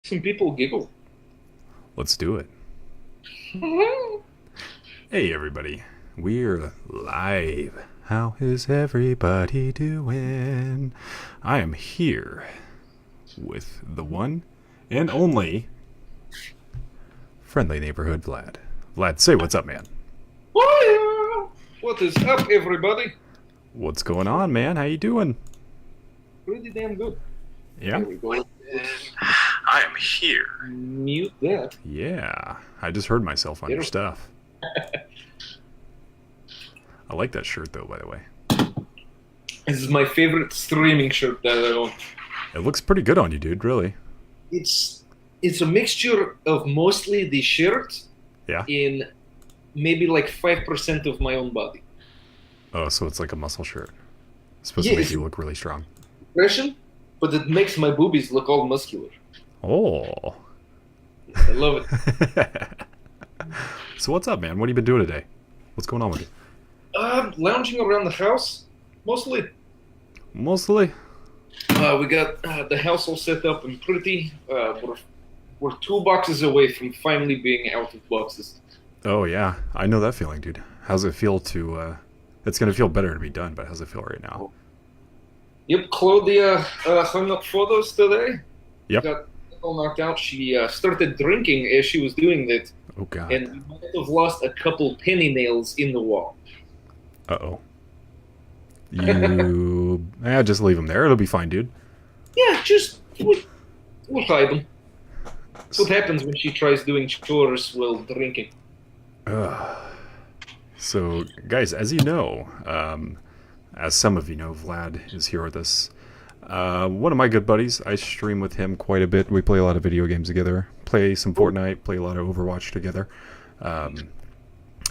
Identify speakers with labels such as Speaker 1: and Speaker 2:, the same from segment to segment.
Speaker 1: Some people giggle.
Speaker 2: Let's do it. Hey, everybody. We're live. How is everybody doing? I am here with the one and only Friendly Neighborhood Vlad. Vlad, say what's up, man.
Speaker 1: What is up, everybody?
Speaker 2: What's going on, man? How you doing?
Speaker 1: Pretty damn good.
Speaker 2: Yeah?
Speaker 1: There we go.
Speaker 2: I am here.
Speaker 1: Mute that.
Speaker 2: Yeah. I just heard myself on your stuff. I like that shirt, though, by the way.
Speaker 1: This is my favorite streaming shirt that I own.
Speaker 2: It looks pretty good on you, dude, really.
Speaker 1: It's a mixture of mostly the shirt
Speaker 2: Yeah?
Speaker 1: in maybe like 5% of my own body.
Speaker 2: Oh, so it's like a muscle shirt. It's supposed
Speaker 1: Yeah,
Speaker 2: to make
Speaker 1: it's
Speaker 2: you look really strong.
Speaker 1: impression, but it makes my boobies look all muscular.
Speaker 2: Oh.
Speaker 1: I love it.
Speaker 2: So what's up, man? What have you been doing today? What's going on with you?
Speaker 1: Lounging around the house, mostly.
Speaker 2: Mostly.
Speaker 1: We got the house all set up and pretty. We're 2 boxes away from finally being out of boxes.
Speaker 2: Oh yeah, I know that feeling, dude. How's it feel to? It's gonna feel better to be done, but how's it feel right now?
Speaker 1: Yep, Claudia hung up photos today.
Speaker 2: Yep.
Speaker 1: Got all knocked out. She started drinking as she was doing that,
Speaker 2: Oh god.
Speaker 1: and we might have lost a couple penny nails in the wall.
Speaker 2: Uh oh. You. Just leave them there. It'll be fine, dude.
Speaker 1: Yeah, we'll hide them. That's what happens when she tries doing chores while drinking.
Speaker 2: Ugh. So, guys, as you know, as some of you know, Vlad is here with us. One of my good buddies. I stream with him quite a bit. We play a lot of video games together. Play some Fortnite. Play a lot of Overwatch together.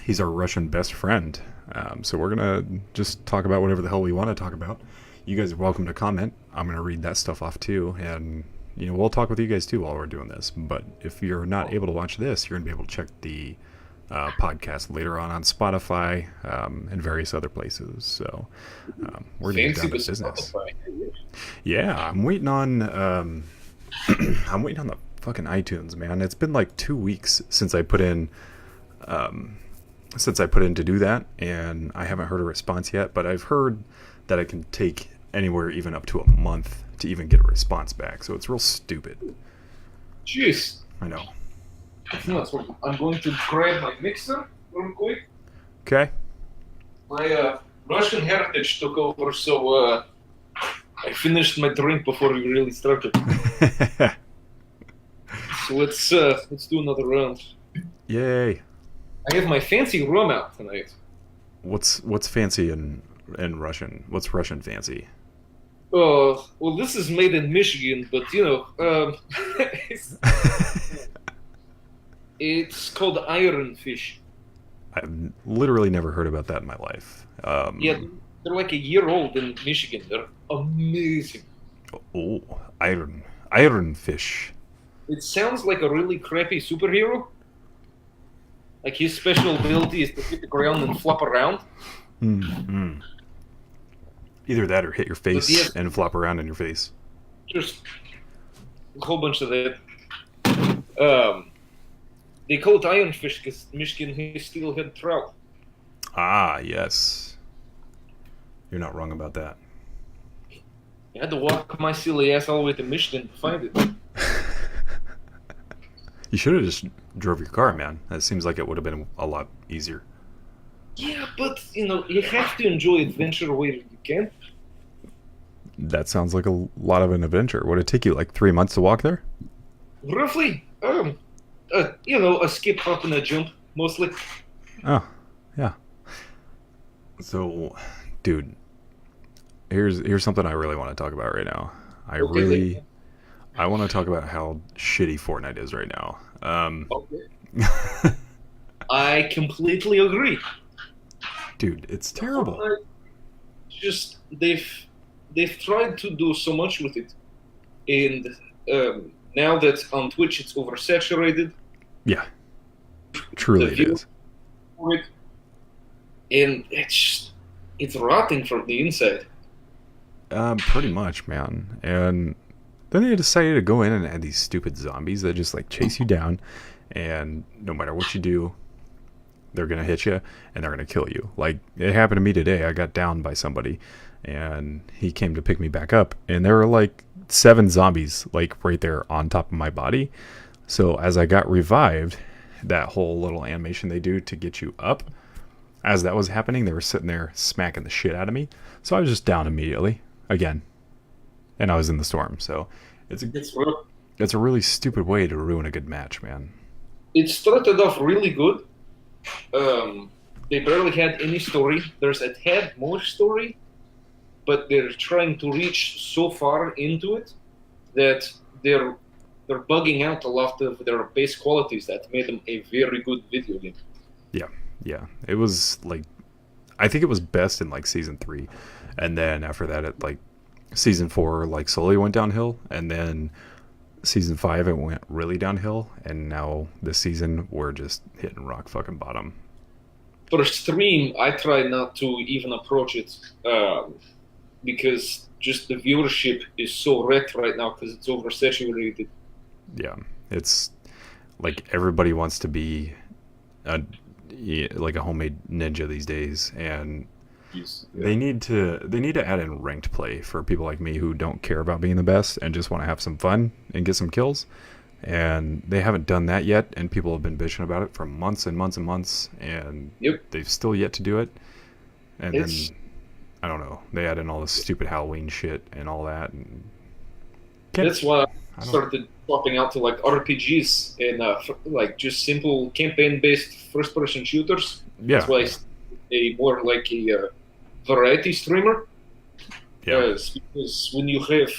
Speaker 2: He's our Russian best friend. So we're gonna just talk about whatever the hell we want to talk about. You guys are welcome to comment. I'm gonna read that stuff off too, and we'll talk with you guys too while we're doing this. But if you're not able to watch this, you're gonna be able to check the podcast later on Spotify and various other places. So we're gonna get
Speaker 1: Fancy
Speaker 2: down to
Speaker 1: with
Speaker 2: business.
Speaker 1: Spotify.
Speaker 2: Yeah, I'm waiting on I'm waiting on the fucking iTunes, man. It's been like 2 weeks since I put in to do that, and I haven't heard a response yet. But I've heard that it can take anywhere even up to a month to even get a response back. So it's real stupid.
Speaker 1: Jeez.
Speaker 2: I know.
Speaker 1: So I'm going to grab my mixer real quick.
Speaker 2: Okay.
Speaker 1: My Russian heritage took over, so I finished my drink before we really started. So let's do another round.
Speaker 2: Yay.
Speaker 1: I have my fancy rum out tonight.
Speaker 2: What's fancy in Russian? What's Russian fancy?
Speaker 1: Well, this is made in Michigan, but it's, it's called iron fish.
Speaker 2: I've literally never heard about that in my life.
Speaker 1: Yeah, they're like a year old in Michigan. They're amazing.
Speaker 2: Oh, iron fish.
Speaker 1: It sounds like a really crappy superhero. Like his special ability is to hit the ground and flop around.
Speaker 2: Mm-hmm. Either that or hit your face
Speaker 1: Yeah,
Speaker 2: and flop around in your face.
Speaker 1: just a whole bunch of that. They call it ironfish because Michigan has steelhead trout.
Speaker 2: Ah, yes. You're not wrong about that.
Speaker 1: I had to walk my silly ass all the way to Michigan to find it.
Speaker 2: You should have just drove your car, man. That seems like it would have been a lot easier.
Speaker 1: Yeah, but you have to enjoy adventure where you can.
Speaker 2: That sounds like a lot of an adventure. Would it take you like 3 months to walk there?
Speaker 1: Roughly, a skip, hop, and a jump, mostly.
Speaker 2: Oh, yeah. So, dude, here's something I really want to talk about right now.
Speaker 1: Okay.
Speaker 2: I want to talk about how shitty Fortnite is right now.
Speaker 1: Okay. I completely agree.
Speaker 2: Dude, it's terrible.
Speaker 1: Fortnite, just they've tried to do so much with it, and now that on Twitch it's oversaturated,
Speaker 2: Yeah,
Speaker 1: the
Speaker 2: truly it
Speaker 1: view
Speaker 2: is.
Speaker 1: for it, and it's rotting from the inside.
Speaker 2: Pretty much, man. And Then they decided to go in and add these stupid zombies that just like chase you down, and no matter what you do, they're gonna hit you and they're gonna kill you. Like it happened to me today. I got downed by somebody, and he came to pick me back up, and there were like 7 zombies like right there on top of my body. So as I got revived, that whole little animation they do to get you up, as that was happening, they were sitting there smacking the shit out of me. So I was just down immediately again, and I was in the storm. So it's a really stupid way to ruin a good match, man.
Speaker 1: It started off really good. They barely had any story. There's a tad more story, but they're trying to reach so far into it that they're bugging out a lot of their base qualities that made them a very good video game.
Speaker 2: Yeah. It was like, I think it was best in like season 3, and then after that, it like season 4 like slowly went downhill, and then season 5 it went really downhill, and now this season we're just hitting rock fucking bottom.
Speaker 1: For a stream, I try not to even approach it because just the viewership is so wrecked right now because it's oversaturated.
Speaker 2: Yeah, it's like everybody wants to be like a homemade ninja these days, and they need to add in ranked play for people like me who don't care about being the best and just want to have some fun and get some kills. And they haven't done that yet, and people have been bitching about it for months and months and months, and they've still yet to do it. And then I don't know, they add in all this stupid Halloween shit and all that, and
Speaker 1: that's why I started swapping out to like RPGs and like just simple campaign-based first-person shooters.
Speaker 2: Yeah,
Speaker 1: that's why a more like a variety streamer.
Speaker 2: Yeah,
Speaker 1: because when you have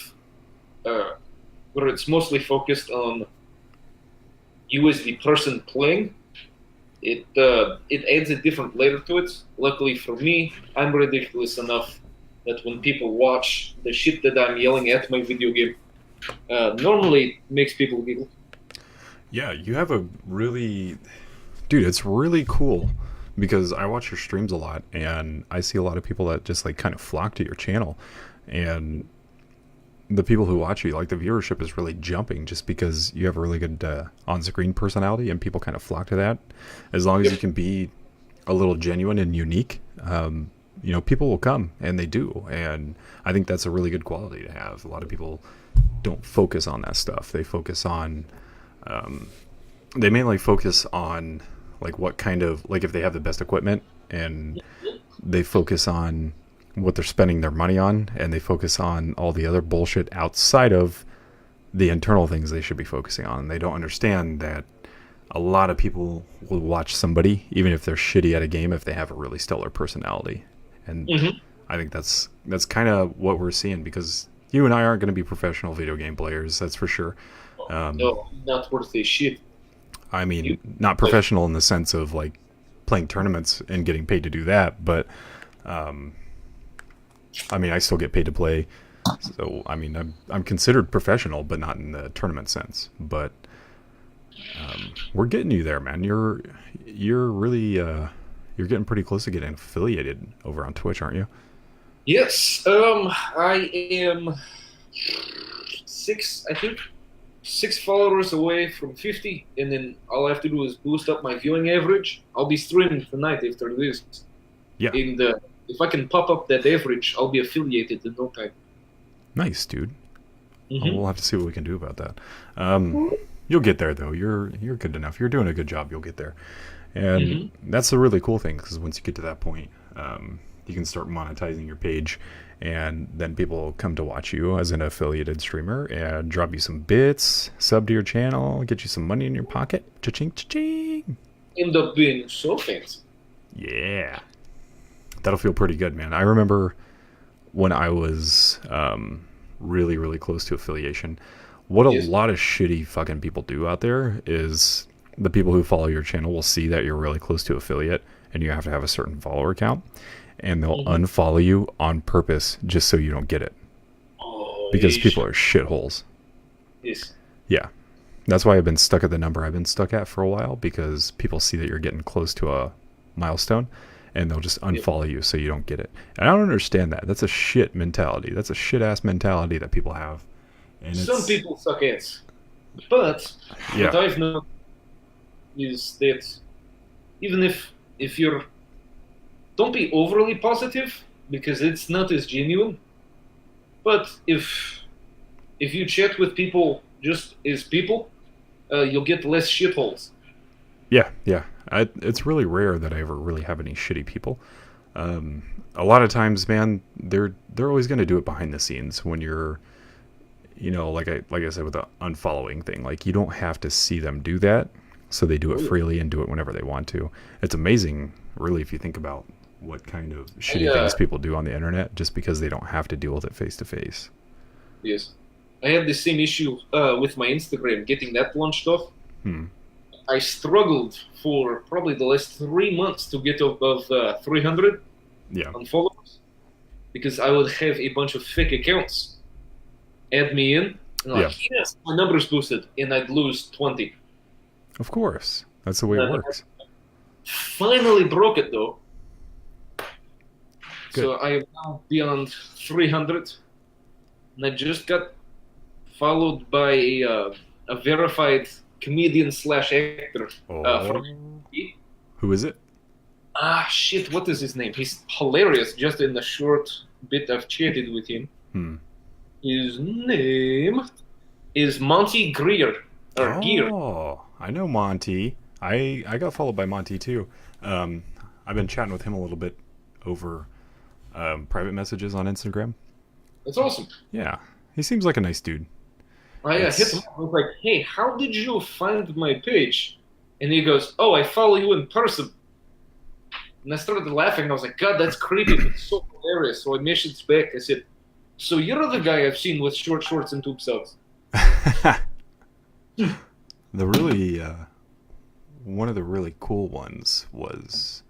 Speaker 1: where it's mostly focused on you as the person playing, it adds a different layer to it. Luckily for me, I'm ridiculous enough that when people watch the shit that I'm yelling at my video game, normally makes people giggle.
Speaker 2: Yeah, you have a really... Dude, it's really cool because I watch your streams a lot, and I see a lot of people that just like kind of flock to your channel, and the people who watch you, like the viewership is really jumping just because you have a really good on-screen personality, and people kind of flock to that. As long as you can be a little genuine and unique, you know, people will come, and they do. And I think that's a really good quality to have. A lot of people don't focus on that stuff. They focus on, they mainly focus on like what kind of, like if they have the best equipment, and they focus on what they're spending their money on, and they focus on all the other bullshit outside of the internal things they should be focusing on. And they don't understand that a lot of people will watch somebody, even if they're shitty at a game, if they have a really stellar personality. And I think that's kind of what we're seeing, because you and I aren't going to be professional video game players, that's for sure.
Speaker 1: No, not worth a shit.
Speaker 2: I mean, not professional in the sense of like playing tournaments and getting paid to do that, but I mean, I still get paid to play, so I mean, I'm considered professional, but not in the tournament sense. But we're getting you there, man. You're really you're getting pretty close to getting affiliated over on Twitch, aren't you?
Speaker 1: Yes, I am six followers away from 50, and then all I have to do is boost up my viewing average. I'll be streaming tonight after this.
Speaker 2: Yeah.
Speaker 1: And if I can pop up that average, I'll be affiliated in no time.
Speaker 2: Nice, dude. Well, we'll have to see what we can do about that. You'll get there, though. You're good enough. You're doing a good job. You'll get there. And that's the really cool thing, because once you get to that point, you can start monetizing your page, and then people will come to watch you as an affiliated streamer and drop you some bits, sub to your channel, get you some money in your pocket. Cha-ching, cha-ching.
Speaker 1: End up being so fancy.
Speaker 2: Yeah. That'll feel pretty good, man. I remember when I was really, really close to affiliation, what a lot of shitty fucking people do out there is the people who follow your channel will see that you're really close to affiliate, and you have to have a certain follower count, and they'll unfollow you on purpose just so you don't get it. Because people are shitholes.
Speaker 1: Yes.
Speaker 2: Yeah. That's why I've been stuck at the number I've been stuck at for a while, because people see that you're getting close to a milestone, and they'll just unfollow you so you don't get it. And I don't understand that. That's a shit mentality. That's a shit ass mentality that people have. And
Speaker 1: some
Speaker 2: it's
Speaker 1: people suck ass. But
Speaker 2: yeah,
Speaker 1: what I've known is that even if you're don't be overly positive because it's not as genuine. But if you chat with people just as people, you'll get less shitholes.
Speaker 2: yeah. It's really rare that I ever really have any shitty people. Um, a lot of times, man, they're always going to do it behind the scenes when you're, like I said with the unfollowing thing. Like you don't have to see them do that, so they do it freely and do it whenever they want to. It's amazing, really, if you think about what kind of shitty things people do on the internet just because they don't have to deal with it face to face.
Speaker 1: Yes, I had the same issue with my Instagram getting that launched off.
Speaker 2: Hmm.
Speaker 1: I struggled for probably the last 3 months to get above 300
Speaker 2: Yeah.
Speaker 1: on followers because I would have a bunch of fake accounts add me in. And like, yes, my number's boosted, and I'd lose 20.
Speaker 2: Of course. That's the way it works.
Speaker 1: Finally broke it though.
Speaker 2: Good.
Speaker 1: So I am now beyond 300, and I just got followed by a verified comedian slash actor from TV.
Speaker 2: Who is it?
Speaker 1: Shit, what is his name? He's hilarious. Just in the short bit I've chatted with him. His name is Monty Greer. Gear.
Speaker 2: Oh, I know Monty. I got followed by Monty too. I've been chatting with him a little bit over private messages on Instagram.
Speaker 1: That's awesome.
Speaker 2: Yeah, he seems like a nice dude.
Speaker 1: I hit him up. I was like, hey, how did you find my page? And he goes, oh, I follow you in person. And I started laughing. I was like, God, that's creepy. It's so hilarious. So I messaged back. I said, so you're the guy I've seen with short shorts and tube socks.
Speaker 2: The really, one of the really cool ones was,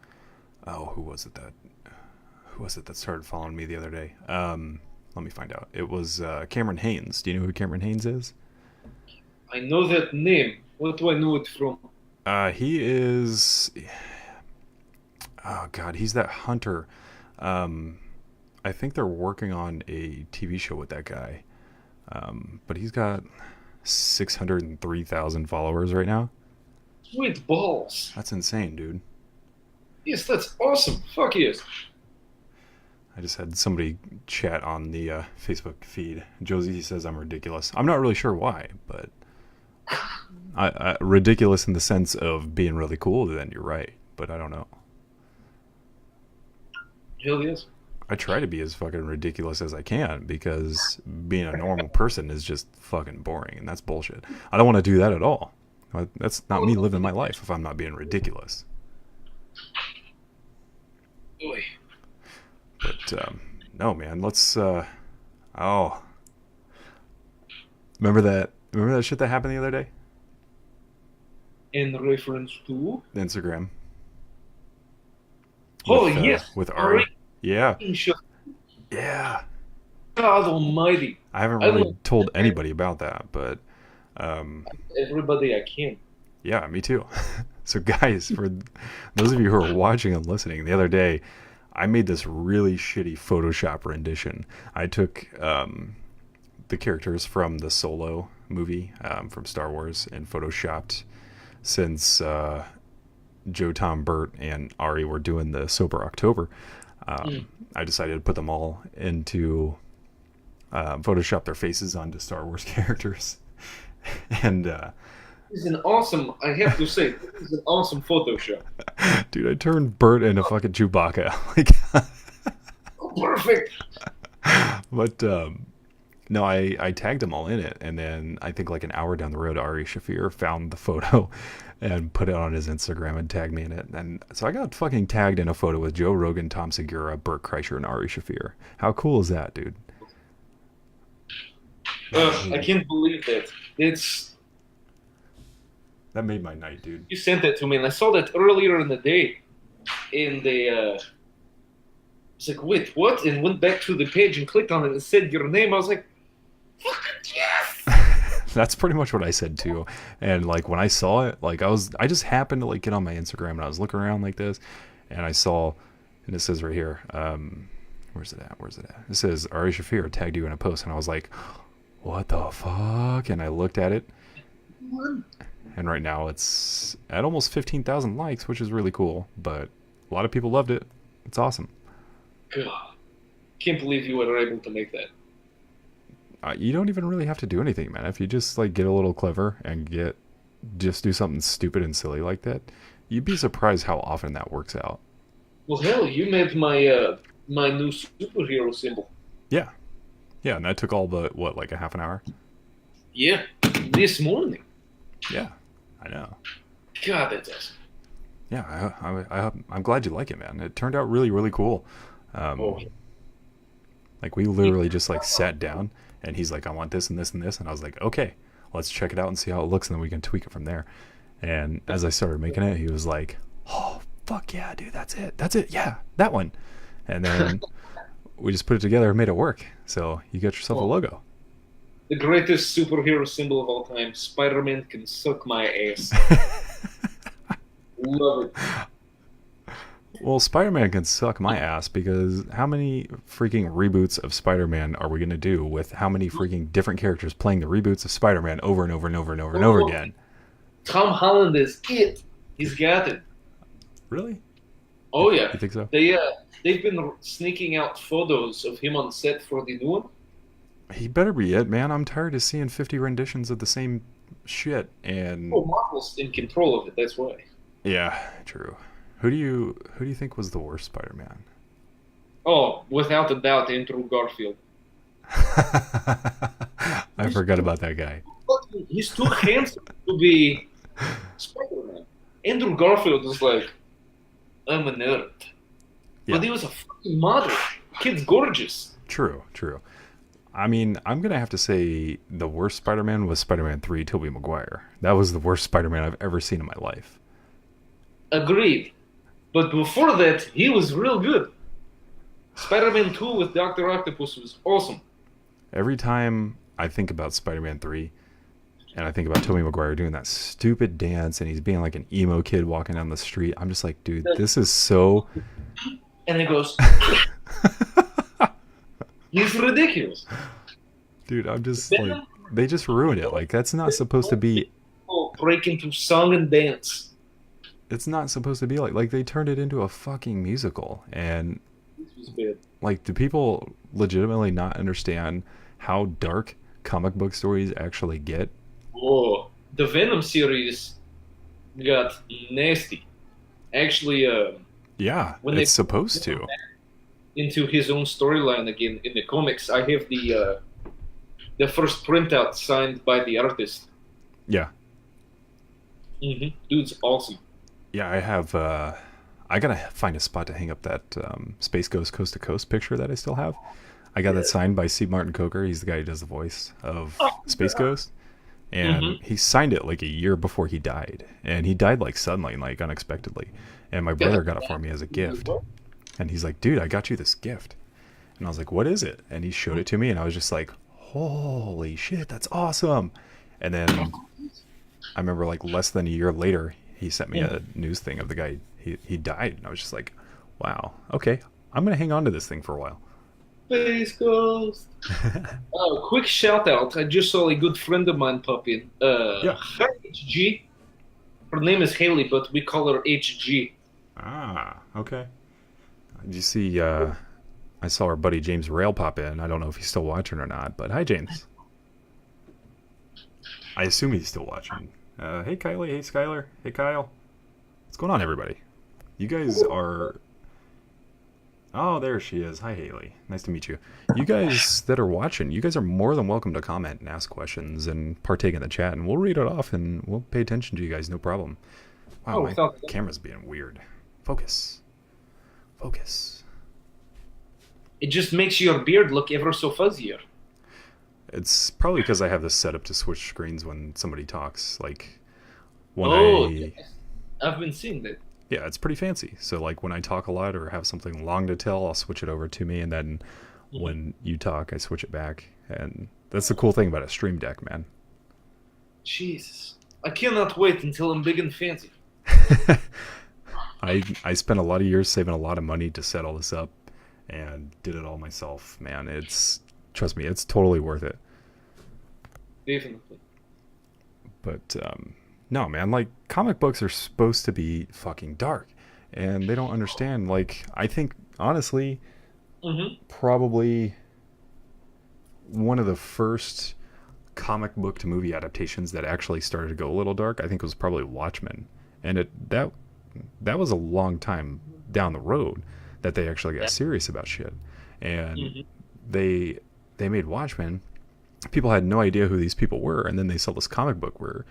Speaker 2: who was it that started following me the other day? Let me find out. It was Cameron Haynes. Do you know who Cameron Haynes is?
Speaker 1: I know that name. What do I know it from?
Speaker 2: He is. Oh God, he's that hunter. I think they're working on a TV show with that guy. But he's got 603,000 followers right now.
Speaker 1: Sweet balls.
Speaker 2: That's insane, dude.
Speaker 1: Yes, that's awesome. Fuck yes.
Speaker 2: I just had somebody chat on the Facebook feed. Josie says I'm ridiculous. I'm not really sure why, but I ridiculous in the sense of being really cool, then you're right. But I don't know.
Speaker 1: Hell yes.
Speaker 2: I try to be as fucking ridiculous as I can because being a normal person is just fucking boring, and that's bullshit. I don't want to do that at all. That's not me living my life if I'm not being ridiculous.
Speaker 1: Oy.
Speaker 2: But no, man. Let's. Remember that shit that happened the other day?
Speaker 1: In reference to
Speaker 2: Instagram.
Speaker 1: Oh yes,
Speaker 2: with Ari. Yeah.
Speaker 1: Yeah. God Almighty.
Speaker 2: I haven't really told anybody about that, but
Speaker 1: everybody I can.
Speaker 2: Yeah, me too. So guys, for those of you who are watching and listening, the other day I made this really shitty Photoshop rendition. I took the characters from the Solo movie from Star Wars and photoshopped, since Joe, Tom, Bert, and Ari were doing the Sober October. I decided to put them all into Photoshop their faces onto Star Wars characters. And
Speaker 1: this is an awesome, I have to say, this is an awesome Photoshop.
Speaker 2: Dude, I turned Bert into fucking Chewbacca. Like,
Speaker 1: oh, perfect.
Speaker 2: But no, I tagged them all in it, and then I think like an hour down the road, Ari Shafir found the photo and put it on his Instagram and tagged me in it. And so I got fucking tagged in a photo with Joe Rogan, Tom Segura, Bert Kreischer, and Ari Shafir. How cool is that, dude?
Speaker 1: I can't believe that.
Speaker 2: That made my night, dude.
Speaker 1: You sent that to me, and I saw that earlier in the day. And they, I was like, wait, what? And went back to the page and clicked on it and said your name. I was like, fucking yes!
Speaker 2: That's pretty much what I said too. And like when I saw it, like I just happened to like get on my Instagram and I was looking around like this, and I saw, and it says right here, where's it at? It says Ari Shafir tagged you in a post, and I was like, what the fuck? And I looked at it, and right now it's at almost 15,000 likes, which is really cool. But a lot of people loved it. It's awesome.
Speaker 1: God, can't believe you were able to make that.
Speaker 2: You don't even really have to do anything, man. If you just like get a little clever and just do something stupid and silly like that, you'd be surprised how often that works out.
Speaker 1: Well, hell, you made my new superhero symbol.
Speaker 2: Yeah, yeah, and that took all but what, like a half an hour?
Speaker 1: Yeah, this morning.
Speaker 2: Yeah, I know.
Speaker 1: God, that's awesome.
Speaker 2: Yeah, I'm glad you like it, man. It turned out really, really cool.
Speaker 1: Oh,
Speaker 2: Like we literally just like sat down, and he's like, "I want this and this and this," and I was like, "Okay, let's check it out and see how it looks, and then we can tweak it from there." And as I started making it, he was like, "Oh, fuck yeah, dude, that's it, yeah, that one." And then we just put it together and made it work. So you got yourself a logo.
Speaker 1: the greatest superhero symbol of all time. Spider-Man can suck my ass. Love it.
Speaker 2: Well, Spider-Man can suck my ass because how many freaking reboots of Spider-Man are we going to do with how many freaking different characters playing the reboots of Spider-Man over and over and over and over and over again?
Speaker 1: Tom Holland is it. He's got it.
Speaker 2: Really?
Speaker 1: Oh yeah.
Speaker 2: You think so?
Speaker 1: They've been sneaking out photos of him on set for the new one.
Speaker 2: He better be it, man. I'm tired of seeing 50 renditions of the same shit. And
Speaker 1: Oh, Marvel's in control of it. That's why.
Speaker 2: yeah, true. Who do you think was the worst Spider-Man?
Speaker 1: Oh, without a doubt, Andrew Garfield.
Speaker 2: I forgot about that guy.
Speaker 1: He's too handsome to be Spider-Man. Andrew Garfield is like, I'm a nerd.
Speaker 2: Yeah.
Speaker 1: But he was a fucking model. Kid's gorgeous.
Speaker 2: True. I mean, I'm going to have to say the worst Spider-Man was Spider-Man 3, Tobey Maguire. That was the worst Spider-Man I've ever seen in my life.
Speaker 1: Agreed. But before that, he was real good. Spider-Man 2 with Dr. Octopus was awesome.
Speaker 2: Every time I think about Spider-Man 3 and I think about Tobey Maguire doing that stupid dance and he's being like an emo kid walking down the street, I'm just like, dude, this is so...
Speaker 1: And it goes... He's ridiculous.
Speaker 2: Dude, I'm just like... They just ruined it. Like, that's not supposed to be...
Speaker 1: Break into song and dance.
Speaker 2: It's not supposed to be like they turned it into a fucking musical. And
Speaker 1: This was bad.
Speaker 2: like, do people legitimately not understand how dark comic book stories actually get?
Speaker 1: Oh, the Venom series got nasty. Actually,
Speaker 2: Yeah,
Speaker 1: when
Speaker 2: it's
Speaker 1: they
Speaker 2: supposed to.
Speaker 1: into his own storyline again in the comics, I have the first printout signed by the artist.
Speaker 2: Yeah.
Speaker 1: Dude's awesome.
Speaker 2: Yeah, I have I gotta find a spot to hang up that Space Ghost Coast to Coast picture that I still have. I got that signed by C. Martin Coker. He's the guy who does the voice of Space Ghost. And he signed it like a year before he died. And he died like suddenly, like unexpectedly. And my brother got it for me as a gift. And he's like, dude, I got you this gift. And I was like, what is it? And he showed it to me and I was just like, holy shit, that's awesome. And then I remember like less than a year later, he sent me a news thing of the guy, he died. And I was just like, wow, okay, I'm going to hang on to this thing for a while.
Speaker 1: Space Ghost. Oh, quick shout out. I just saw a good friend of mine pop in. Hi, HG. Her name is Haley, but we call her HG.
Speaker 2: Ah, okay. Did you see, I saw our buddy James Rail pop in. I don't know if he's still watching or not, but hi, James. I assume he's still watching. Hey, Kylie. Hey, Skylar. Hey, Kyle. What's going on, everybody? You guys are... Oh, there she is. Hi, Haley. Nice to meet you. You guys that are watching, you guys are more than welcome to comment and ask questions and partake in the chat, and we'll read it off and we'll pay attention to you guys, no problem. Wow, my camera's being weird. Focus. Focus.
Speaker 1: It just makes your beard look ever so fuzzier.
Speaker 2: It's probably because I have this set up to switch screens when somebody talks. Like, when
Speaker 1: yes. I've been seeing that.
Speaker 2: Yeah, it's pretty fancy. So, like, when I talk a lot or have something long to tell, I'll switch it over to me, and then when you talk, I switch it back. And that's the cool thing about a Stream Deck, man.
Speaker 1: Jesus. I cannot wait until I'm big and fancy.
Speaker 2: I spent a lot of years saving a lot of money to set all this up and did it all myself, man. Trust me, it's totally worth it.
Speaker 1: Definitely.
Speaker 2: But no, man, like comic books are supposed to be fucking dark, and they don't understand. Like, I think honestly,
Speaker 1: Mm-hmm.
Speaker 2: probably one of the first comic book to movie adaptations that actually started to go a little dark, I think, was probably Watchmen, and that was a long time down the road that they actually got
Speaker 1: Yeah.
Speaker 2: serious about shit, and
Speaker 1: Mm-hmm.
Speaker 2: they they made Watchmen. People had no idea who these people were, and then they saw this comic book where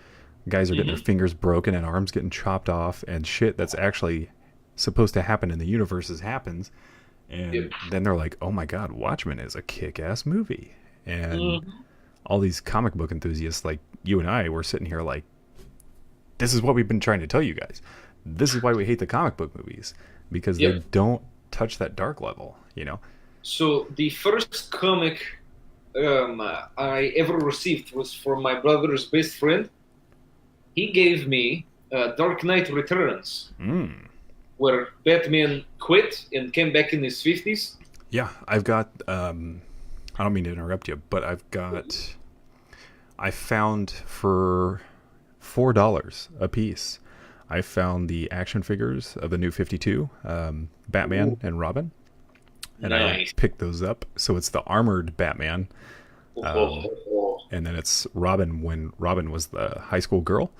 Speaker 2: guys are getting their
Speaker 1: Mm-hmm.
Speaker 2: fingers broken and arms getting chopped off and shit that's actually supposed to happen in the universes happens, and
Speaker 1: Yep.
Speaker 2: then they're like, oh my god, Watchmen is a kick-ass movie. And
Speaker 1: Mm-hmm.
Speaker 2: all these comic book enthusiasts like you and I were sitting here like, this is what we've been trying to tell you guys. This is why we hate the comic book movies, because they
Speaker 1: Yep.
Speaker 2: don't touch that dark level, you know.
Speaker 1: So the first comic I ever received was from my brother's best friend. He gave me Dark Knight Returns,
Speaker 2: Mm.
Speaker 1: where Batman quit and came back in his 50s.
Speaker 2: Yeah, I've got I don't mean to interrupt you, but I found for $4 a piece, I found the action figures of the new 52, Batman
Speaker 1: Ooh,
Speaker 2: and Robin, and I
Speaker 1: nice.
Speaker 2: picked those up. So it's the armored Batman,
Speaker 1: Oh,
Speaker 2: um,
Speaker 1: oh, oh.
Speaker 2: and then it's Robin when Robin was the high school girl.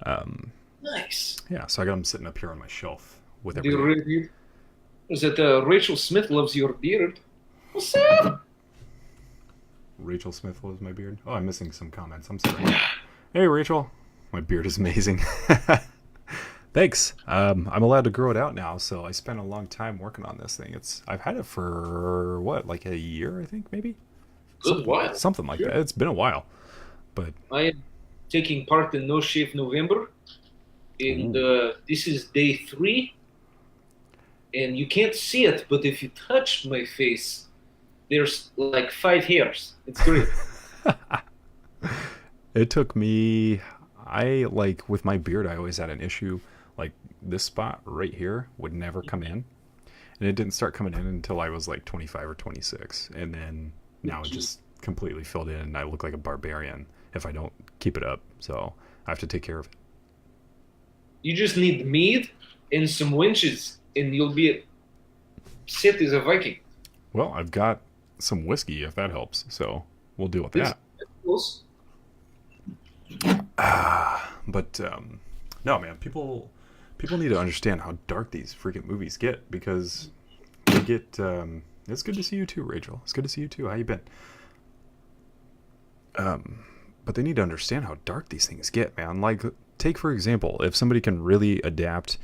Speaker 2: Um,
Speaker 1: Nice.
Speaker 2: yeah, so I got them sitting up here on my shelf with
Speaker 1: Do you
Speaker 2: everything.
Speaker 1: really? Is that Rachel Smith loves your beard? What's up?
Speaker 2: Rachel Smith was my beard. Oh, I'm missing some comments. I'm sorry. Hey, Rachel. My beard is amazing. Thanks. I'm allowed to grow it out now, so I spent a long time working on this thing. I've had it for what, like a year, I think, maybe
Speaker 1: Good while.
Speaker 2: something like
Speaker 1: Sure.
Speaker 2: that. It's been a while, but
Speaker 1: I am taking part in No Shave November, and
Speaker 2: ooh.
Speaker 1: this is day 3. And you can't see it, but if you touch my face, there's like 5 hairs. It's great.
Speaker 2: It took me. I like with my beard. I always had an issue. Like this spot right here would never come in, and it didn't start coming in until I was like 25 or 26, and then now it just completely filled in, and I look like a barbarian if I don't keep it up. So I have to take care of it.
Speaker 1: You just need mead and some winches, and you'll be set as a Viking.
Speaker 2: Well, I've got some whiskey if that helps, so we'll deal with
Speaker 1: This
Speaker 2: that.
Speaker 1: close.
Speaker 2: But no, man, people need to understand how dark these freaking movies get, because they get. It's good to see you too, Rachel. It's good to see you too. How you been? But they need to understand how dark these things get, man. Like, take for example, if somebody can really adapt.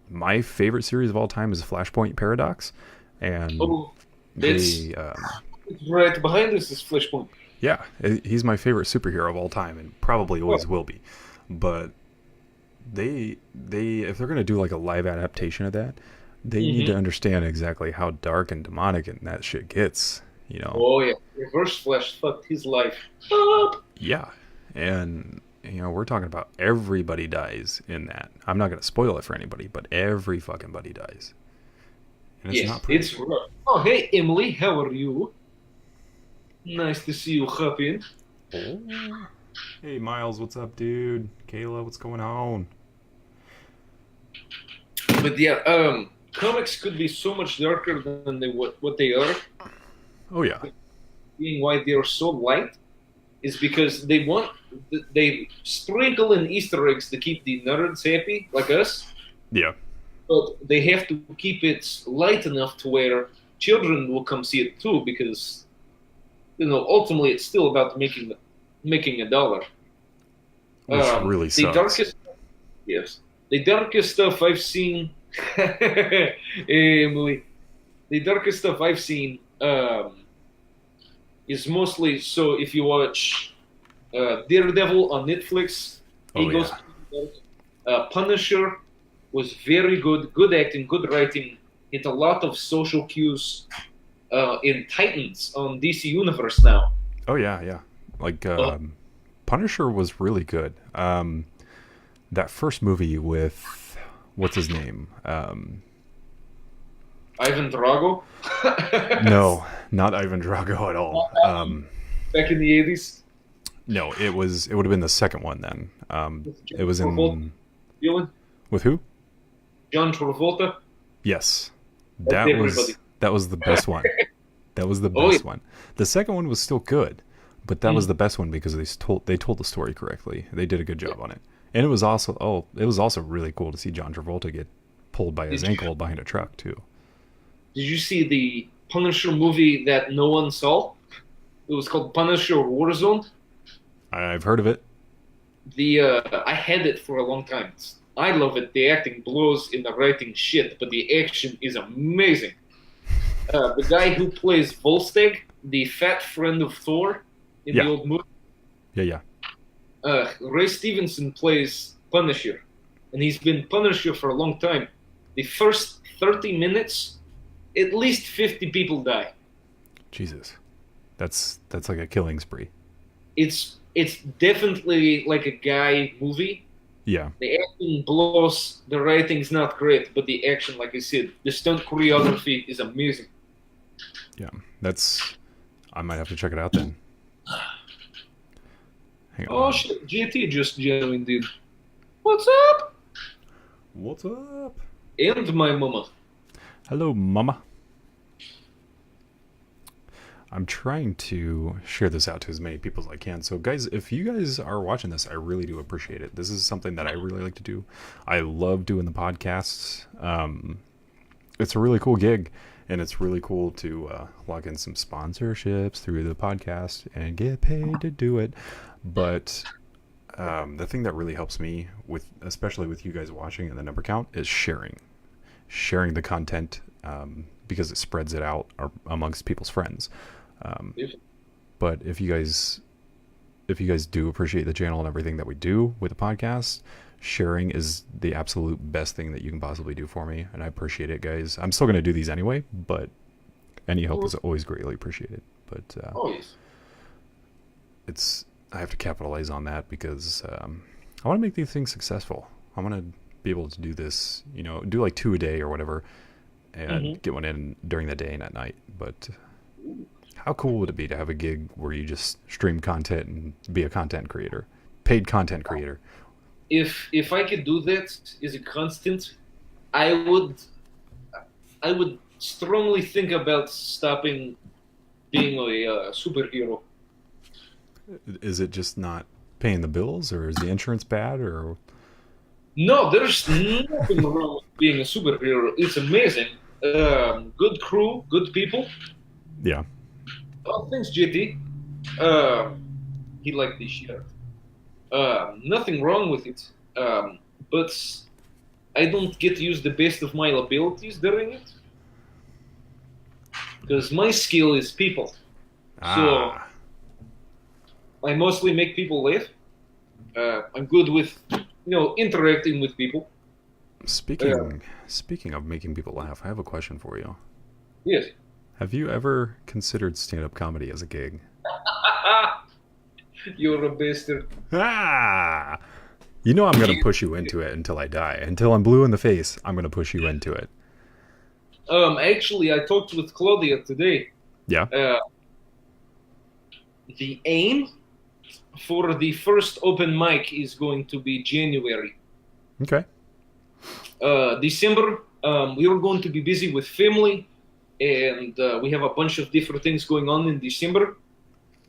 Speaker 2: My favorite series of all time is Flashpoint Paradox, and
Speaker 1: Oh, that's
Speaker 2: they,
Speaker 1: right behind us is Flashpoint.
Speaker 2: yeah, he's my favorite superhero of all time, and probably
Speaker 1: Oh,
Speaker 2: always will be. But they if they're gonna do like a live adaptation of that, they need to
Speaker 1: hmm
Speaker 2: understand exactly how dark and demonic and that shit gets. You know,
Speaker 1: oh yeah, Reverse Flash fucked his life up.
Speaker 2: yeah, and we're talking about everybody dies in that. I'm not gonna spoil it for anybody, but every fucking buddy dies, and it's
Speaker 1: Yes,
Speaker 2: not pretty.
Speaker 1: it's rough. Oh hey Emily, how are you? Nice to see you hop in.
Speaker 2: Oh, hey Miles, what's up, dude? Kayla, what's going on?
Speaker 1: But yeah, comics could be so much darker than what they are.
Speaker 2: Oh yeah,
Speaker 1: Being why they are so light is because they sprinkle in Easter eggs to keep the nerds happy, like us.
Speaker 2: yeah.
Speaker 1: But they have to keep it light enough to where children will come see it too, because ultimately it's still about making a dollar.
Speaker 2: Which really
Speaker 1: The
Speaker 2: sucks.
Speaker 1: darkest, yes, the darkest stuff I've seen, Emily, the darkest stuff I've seen is mostly so. If you watch Daredevil on Netflix,
Speaker 2: Oh
Speaker 1: he goes
Speaker 2: yeah.
Speaker 1: pretty dark. Punisher was very good, good acting, good writing. Hit a lot of social cues in Titans on DC Universe now.
Speaker 2: Oh yeah, yeah. Like
Speaker 1: Uh,
Speaker 2: Punisher was really good. That first movie with what's his name?
Speaker 1: Ivan Drago.
Speaker 2: No, not Ivan Drago at all.
Speaker 1: Back in the 80s.
Speaker 2: No, it would have been the second one then.
Speaker 1: With
Speaker 2: It
Speaker 1: John
Speaker 2: was
Speaker 1: Travolta
Speaker 2: in
Speaker 1: villain?
Speaker 2: with who?
Speaker 1: John Travolta?
Speaker 2: Yes,
Speaker 1: That's everybody.
Speaker 2: that was the best one. That was the
Speaker 1: Oh, yeah.
Speaker 2: best one. The second one was still good, but that was
Speaker 1: Mm.
Speaker 2: the best one because they told the story correctly. They did a good job on it, and it was also really cool to see John Travolta get pulled by his
Speaker 1: Did you,
Speaker 2: ankle behind a truck too.
Speaker 1: did you see the Punisher movie that no one saw? It was called Punisher Warzone.
Speaker 2: I've heard of it.
Speaker 1: I had it for a long time. I love it. The acting blows in the writing shit, but the action is amazing. The guy who plays Volstagg, the fat friend of Thor in the
Speaker 2: Yeah,
Speaker 1: old movie,
Speaker 2: yeah.
Speaker 1: Ray Stevenson plays Punisher, and he's been Punisher for a long time. The first 30 minutes, at least 50 people die.
Speaker 2: Jesus, that's like a killing spree.
Speaker 1: It's definitely like a guy movie.
Speaker 2: Yeah,
Speaker 1: The acting blows, the writing's not great, but the action, like I said, the stunt choreography is amazing.
Speaker 2: yeah. That's I might have to check it out then. Hang
Speaker 1: Oh
Speaker 2: on.
Speaker 1: shit, JT just joined in. What's up?
Speaker 2: What's up?
Speaker 1: And my mama.
Speaker 2: Hello, mama. I'm trying to share this out to as many people as I can. So, guys, if you guys are watching this, I really do appreciate it. This is something that I really like to do. I love doing the podcasts. It's a really cool gig, and it's really cool to log in some sponsorships through the podcast and get paid to do it. But the thing that really helps me, especially with you guys watching and the number count, is sharing the content because it spreads it out amongst people's friends.
Speaker 1: If-
Speaker 2: But if you guys do appreciate the channel and everything that we do with the podcast, sharing is the absolute best thing that you can possibly do for me, and I appreciate it, guys. I'm still going to do these anyway, but any help is always greatly appreciated. But
Speaker 1: Oh yes.
Speaker 2: I have to capitalize on that because I want to make these things successful. I want to be able to do this, do like 2 a day or whatever, and get one in during the day and at night. But how cool would it be to have a gig where you just stream content and be a content creator, paid content creator?
Speaker 1: If I could do that as a constant, I would strongly think about stopping being a superhero.
Speaker 2: Is it just not paying the bills, or is the insurance bad, or
Speaker 1: No, there's nothing wrong with being a superhero. It's amazing. Good crew, good people.
Speaker 2: yeah?
Speaker 1: Oh, thanks, JT. He liked this shirt. Nothing wrong with it. But I don't get to use the best of my abilities during it. Because my skill is people. So I mostly make people laugh. I'm good with, interacting with people.
Speaker 2: Speaking of making people laugh, I have a question for you.
Speaker 1: Yes.
Speaker 2: Have you ever considered stand-up comedy as a gig?
Speaker 1: You're a bastard.
Speaker 2: Ah! I'm going to push you into it until I die. Until I'm blue in the face, I'm going to push you into it.
Speaker 1: Actually, I talked with Claudia today.
Speaker 2: Yeah?
Speaker 1: The aim for the first open mic is going to be January.
Speaker 2: Okay.
Speaker 1: December, we are going to be busy with family, and we have a bunch of different things going on in December.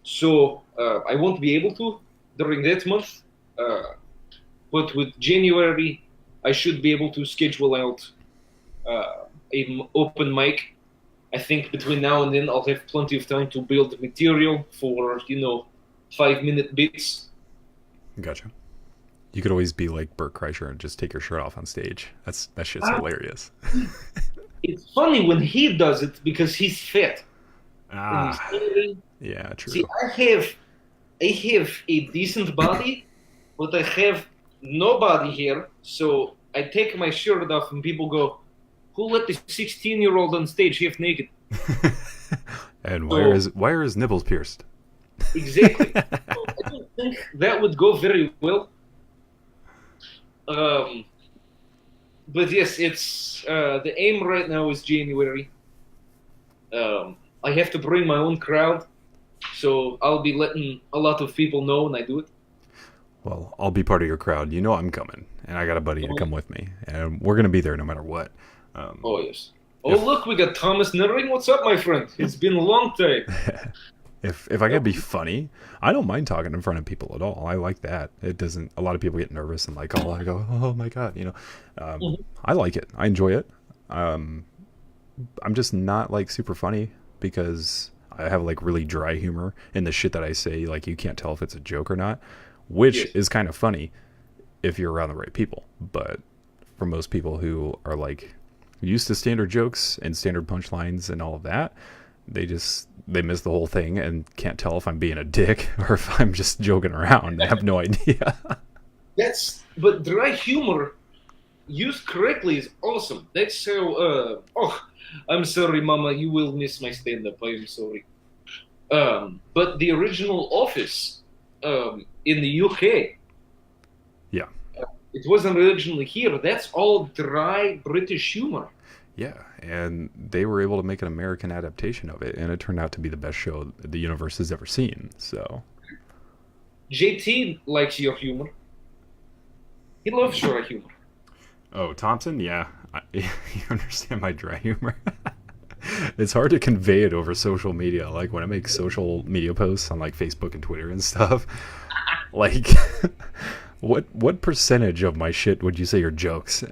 Speaker 1: So I won't be able to during that month. But with January, I should be able to schedule out an open mic. I think between now and then, I'll have plenty of time to build material for, 5-minute bits.
Speaker 2: Gotcha. You could always be like Bert Kreischer and just take your shirt off on stage. That shit's hilarious.
Speaker 1: It's funny when he does it because he's fat.
Speaker 2: Yeah, true.
Speaker 1: See, I have a decent body, but I have no body hair. So I take my shirt off, and people go, "Who let the 16-year-old on stage half naked?"
Speaker 2: And why are his nipples pierced?
Speaker 1: Exactly. So I don't think that would go very well. But yes, it's the aim right now is January. I have to bring my own crowd, So I'll be letting a lot of people know when I do it.
Speaker 2: Well, I'll be part of your crowd. You know I'm coming, and I got a buddy to come with me, and we're gonna be there no matter what.
Speaker 1: Oh yes. Oh
Speaker 2: If
Speaker 1: look, we got Thomas in the ring. What's up, my friend? It's been a long time.
Speaker 2: if I gotta be funny, I don't mind talking in front of people at all. I like that. It doesn't. A lot of people get nervous and like, oh, I go, oh my god,
Speaker 1: Mhm.
Speaker 2: I like it. I enjoy it. Um, I'm just not like super funny because I have like really dry humor and the shit that I say, like you can't tell if it's a joke or not, which
Speaker 1: Yes.
Speaker 2: is kind of funny if you're around the right people. But for most people who are like used to standard jokes and standard punchlines and all of that, they miss the whole thing and can't tell if I'm being a dick or if I'm just joking around. They have no idea.
Speaker 1: But dry humor used correctly is awesome. That's how. I'm sorry, Mama. You will miss my stand-up. I'm sorry. But the original Office, in the UK,
Speaker 2: Yeah.
Speaker 1: it wasn't originally here. That's all dry British humor.
Speaker 2: Yeah, and they were able to make an American adaptation of it, and it turned out to be the best show the universe has ever seen. So,
Speaker 1: JT likes your humor. He loves dry humor.
Speaker 2: oh, Thompson, yeah, you understand my dry humor. It's hard to convey it over social media. Like when I make social media posts on like Facebook and Twitter and stuff, like what percentage of my shit would you say are jokes?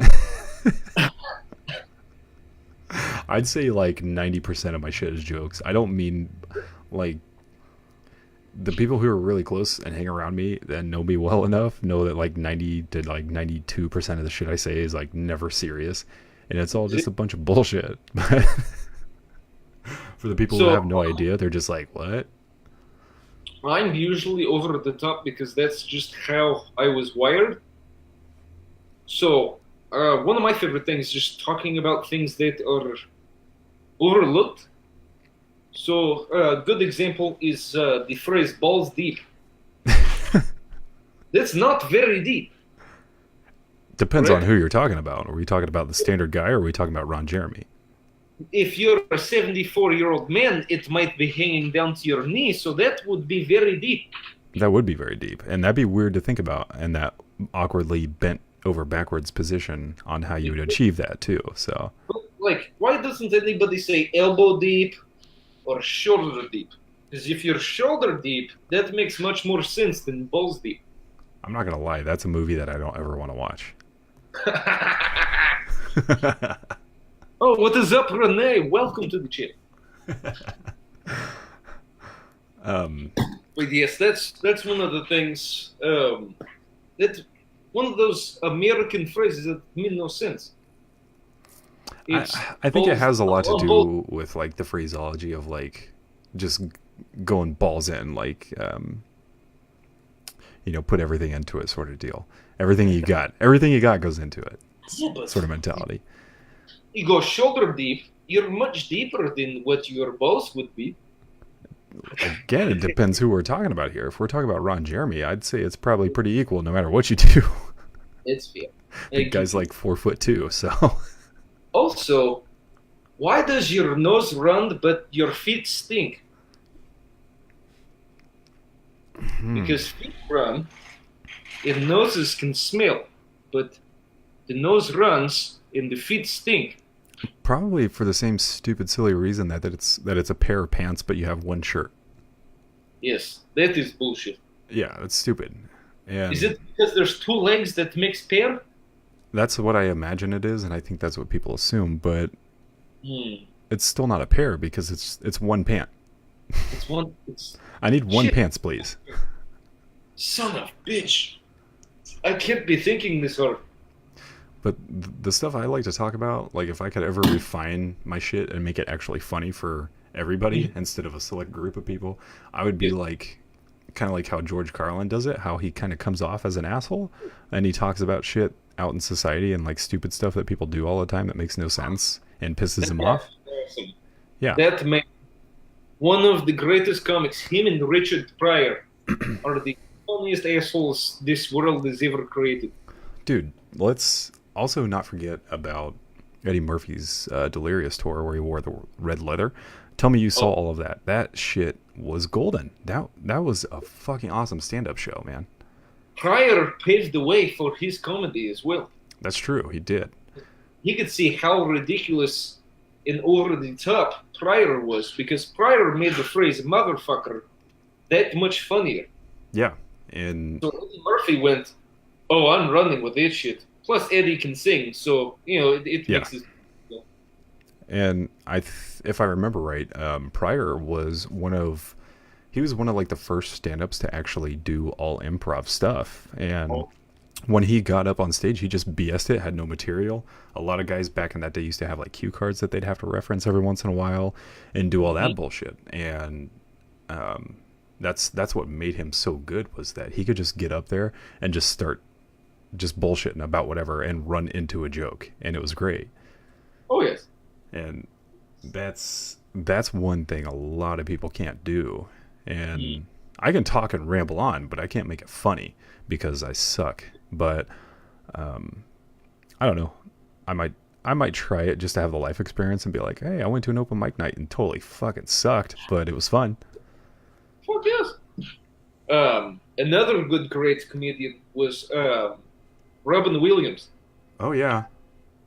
Speaker 2: I'd say like 90% of my shit is jokes. I don't mean like the people who are really close and hang around me and know me well enough know that like 90 to like 92% of the shit I say is like never serious, and it's all just a bunch of bullshit. But for the people who
Speaker 1: So
Speaker 2: have no idea, they're just like, what?
Speaker 1: I'm usually over the top because that's just how I was wired. So one of my favorite things is just talking about things that are overlooked. So a good example is the phrase "balls deep." That's not very deep.
Speaker 2: Depends
Speaker 1: Right.
Speaker 2: on who you're talking about. Are we talking about the standard guy or are we talking about Ron Jeremy?
Speaker 1: If you're a 74-year-old man, it might be hanging down to your knee, so that would be very deep.
Speaker 2: That would be very deep, and that'd be weird to think about, and that awkwardly bent over backwards position on how you would achieve that too. So
Speaker 1: Like, why doesn't anybody say elbow deep or shoulder deep? Because if you're shoulder deep, that makes much more sense than balls deep.
Speaker 2: I'm not gonna lie, that's a movie that I don't ever want to watch.
Speaker 1: Oh, what is up, Renee? Welcome to the channel.
Speaker 2: um,
Speaker 1: But yes, that's one of the things. That's one of those American phrases that mean no sense. It's
Speaker 2: I think it
Speaker 1: balls-
Speaker 2: has a lot to
Speaker 1: balls-
Speaker 2: do with like the phraseology of like just going balls in, like put everything into it sort of deal. Everything you got goes into it,
Speaker 1: Yeah, but
Speaker 2: sort of mentality.
Speaker 1: you go shoulder deep, you're much deeper than what your balls would be.
Speaker 2: Again, it depends who we're talking about here. If we're talking about Ron Jeremy, I'd say it's probably pretty equal no matter what you do.
Speaker 1: It's fair.
Speaker 2: The guy's like 4'2", so
Speaker 1: Also, why does your nose run but your feet stink? Because feet run and noses can smell, but the nose runs and the feet stink.
Speaker 2: probably for the same stupid, silly reason that it's a pair of pants, but you have one shirt.
Speaker 1: Yes, that is bullshit.
Speaker 2: Yeah, that's stupid. And
Speaker 1: Is it because there's two legs that makes pair?
Speaker 2: that's what I imagine it is, and I think that's what people assume. But
Speaker 1: Hmm.
Speaker 2: it's still not a pair because it's one pant.
Speaker 1: It's one. It's
Speaker 2: I need one
Speaker 1: Shit.
Speaker 2: pants, please.
Speaker 1: son of bitch. I can't be thinking this hard.
Speaker 2: But the stuff I like to talk about, like if I could ever refine my shit and make it actually funny for everybody instead of a select group of people, I would be
Speaker 1: Yeah.
Speaker 2: like, kind of like how George Carlin does it, how he kind of comes off as an asshole and he talks about shit out in society and like stupid stuff that people do all the time that makes no sense and pisses him off.
Speaker 1: Awesome.
Speaker 2: Yeah.
Speaker 1: That man, one of the greatest comics, him and Richard Pryor, are the funniest assholes this world has ever created.
Speaker 2: Dude, let's also not forget about Eddie Murphy's Delirious tour where he wore the red leather Tell me you saw
Speaker 1: Oh,
Speaker 2: all of that. That shit was golden. That was a fucking awesome stand-up show, man.
Speaker 1: Pryor paved the way for his comedy as well.
Speaker 2: That's true. He did.
Speaker 1: He could see how ridiculous and over the top Pryor was because Pryor made the phrase motherfucker that much funnier.
Speaker 2: Yeah. And
Speaker 1: So Eddie Murphy went, "Oh, I'm running with this shit." Plus, Eddie can sing, so it
Speaker 2: yeah.
Speaker 1: makes it.
Speaker 2: And if I remember right, Pryor was he was one of like the first stand-ups to actually do all improv stuff. And
Speaker 1: Oh,
Speaker 2: when he got up on stage, he just BS'd it, had no material. A lot of guys back in that day used to have like cue cards that they'd have to reference every once in a while and do all that bullshit. And that's what made him so good, was that he could just get up there and just start just bullshitting about whatever and run into a joke, and it was great.
Speaker 1: oh yes.
Speaker 2: And that's one thing a lot of people can't do. And I can talk and ramble on, but I can't make it funny because I suck. But I don't know. I might try it just to have the life experience and be like, hey, I went to an open mic night and totally fucking sucked, but it was fun.
Speaker 1: Fuck yes. Another good, great comedian was Robin Williams.
Speaker 2: Oh yeah.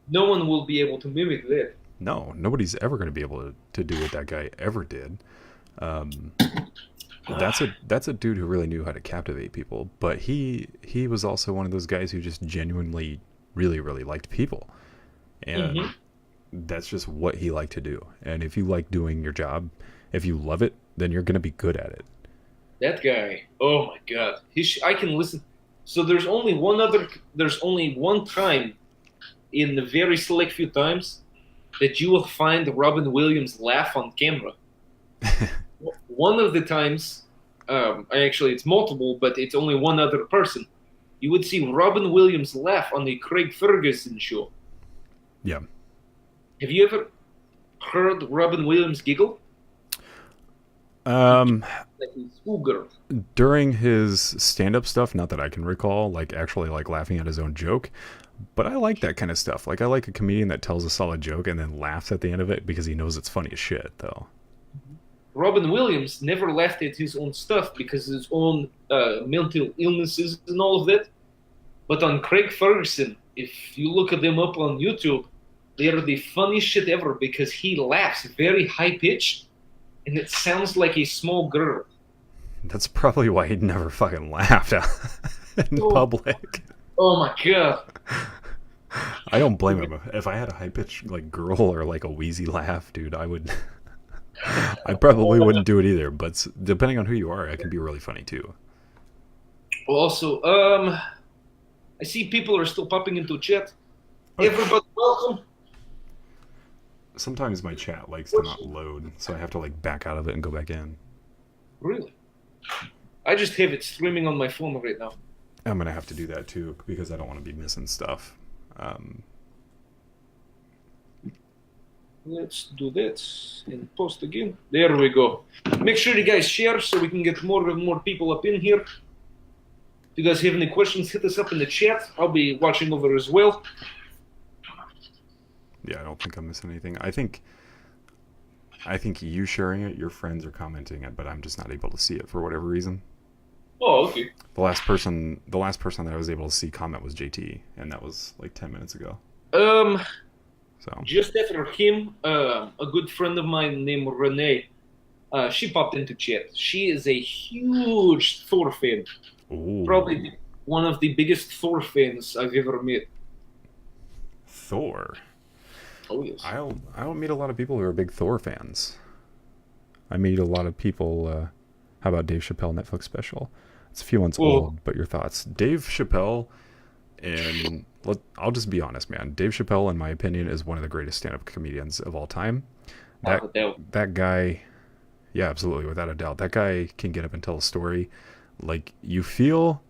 Speaker 1: No one will be able to mimic that.
Speaker 2: No, nobody's ever going to be able to do what that guy ever did. That's a dude who really knew how to captivate people, but he was also one of those guys who just genuinely really, really liked people. And that's just what he liked to do. And if you like doing your job, if you love it, then you're going to be good at it.
Speaker 1: That guy, oh my god, I can listen. So there's only one time in the very select few times that you will find Robin Williams laugh on camera. One of the times, it's multiple, but it's only one other person. You would see Robin Williams laugh on the Craig Ferguson show.
Speaker 2: Yeah.
Speaker 1: Have you ever heard Robin Williams giggle? Like a schoolgirl.
Speaker 2: During his stand-up stuff, not that I can recall, like actually like laughing at his own joke, but I like that kind of stuff. Like I like a comedian that tells a solid joke and then laughs at the end of it because he knows it's funny as shit, though.
Speaker 1: Robin Williams never laughed at his own stuff because of his own mental illnesses and all of that. But on Craig Ferguson, if you look at them up on YouTube, they are the funniest shit ever because he laughs very high pitched and it sounds like a small girl.
Speaker 2: That's probably why he'd never fucking laughed in public.
Speaker 1: Oh my god.
Speaker 2: I don't blame him. If I had a high pitched like girl or like a wheezy laugh, dude, I probably wouldn't do it either. But depending on who you are, it can be really funny too.
Speaker 1: Also, I see people are still popping into chat. Everybody, welcome.
Speaker 2: Sometimes my chat likes to not load, so I have to like back out of it and go back in.
Speaker 1: Really? I just have it streaming on my phone right now.
Speaker 2: I'm gonna have to do that too because I don't want to be missing stuff.
Speaker 1: Let's do that and post again. There we go. Make sure you guys share so we can get more and more people up in here. If you guys have any questions, hit us up in the chat. I'll be watching over as well.
Speaker 2: Yeah, I don't think I'm missing anything. I think you sharing it, your friends are commenting it, but I'm just not able to see it for whatever reason.
Speaker 1: Oh, okay.
Speaker 2: The last person that I was able to see comment was JT, and that was like 10 minutes ago. So
Speaker 1: just after him, a good friend of mine named Renee, she popped into chat. She is a huge Thor fan.
Speaker 2: Ooh.
Speaker 1: Probably one of the biggest Thor fans I've ever met.
Speaker 2: Thor.
Speaker 1: Oh yes.
Speaker 2: I don't meet a lot of people who are big Thor fans. I meet a lot of people. How about Dave Chappelle Netflix special? It's a few months old, but your thoughts? Dave Chappelle, and I'll just be honest, man. Dave Chappelle, in my opinion, is one of the greatest stand-up comedians of all time. That guy, yeah, absolutely, without a doubt. That guy can get up and tell a story. Like, you feel,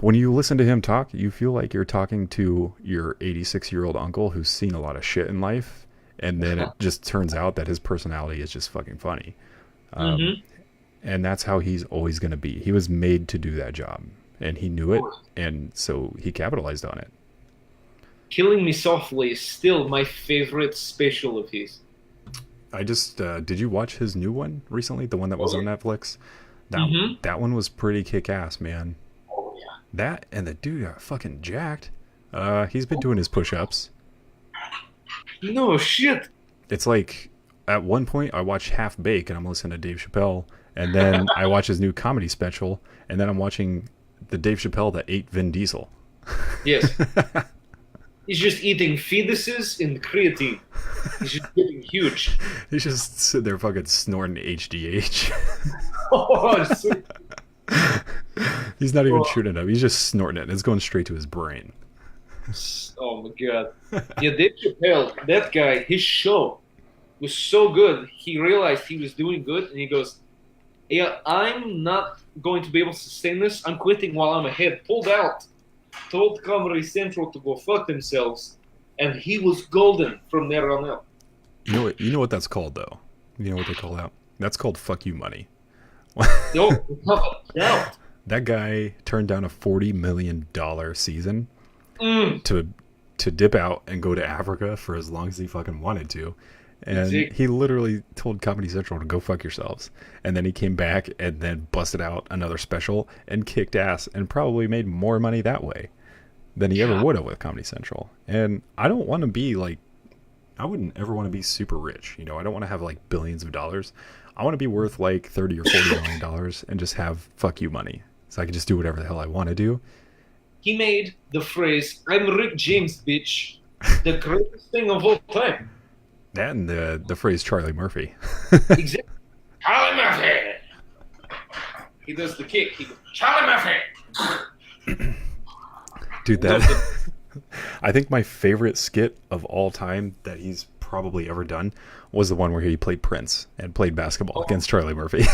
Speaker 2: when you listen to him talk, you feel like you're talking to your 86-year-old uncle who's seen a lot of shit in life, and then it just turns out that his personality is just fucking funny. And that's how he's always going to be. He was made to do that job, and he knew it, and so he capitalized on it.
Speaker 1: Killing Me Softly is still my favorite special of his.
Speaker 2: I just did you watch his new one recently? The one that was on Netflix.
Speaker 1: Mm-hmm.
Speaker 2: That one was pretty kick ass, man.
Speaker 1: Oh yeah.
Speaker 2: That and the dude got fucking jacked. He's been doing his push ups.
Speaker 1: No shit.
Speaker 2: It's like at one point I watched Half Bake and I'm listening to Dave Chappelle, and then I watch his new comedy special, and then I'm watching the Dave Chappelle that ate Vin Diesel.
Speaker 1: Yes. He's just eating fetuses and creatine. He's just getting huge.
Speaker 2: He's just sitting there fucking snorting HGH.
Speaker 1: Oh,
Speaker 2: He's not even shooting it up. He's just snorting it, and it's going straight to his brain.
Speaker 1: oh my god. Yeah, Dave Chappelle, that guy, his show was so good. He realized he was doing good, and he goes, "Yeah, I'm not going to be able to sustain this. I'm quitting while I'm ahead." Pulled out, told Comedy Central to go fuck themselves, and he was golden from there on out.
Speaker 2: You know what that's called, though? You know what they call that? That's called fuck you money.
Speaker 1: No, without a doubt.
Speaker 2: That guy turned down a $40 million season
Speaker 1: Mm.
Speaker 2: to dip out and go to Africa for as long as he fucking wanted to. And
Speaker 1: See?
Speaker 2: he literally told Comedy Central to go fuck yourselves. And then he came back and then busted out another special and kicked ass and probably made more money that way than he ever would have with Comedy Central. And I don't want to be like, I wouldn't ever want to be super rich. You know, I don't want to have like billions of dollars. I want to be worth like 30 or 40 million dollars and just have fuck you money. So I can just do whatever the hell I want to do.
Speaker 1: He made the phrase, "I'm Rick James, bitch," the greatest thing of all time.
Speaker 2: That and the phrase Charlie Murphy.
Speaker 1: Exactly. Charlie Murphy! He does the kick. He goes, "Charlie Murphy!"
Speaker 2: Dude, that I think my favorite skit of all time that he's probably ever done was the one where he played Prince and played basketball against Charlie Murphy.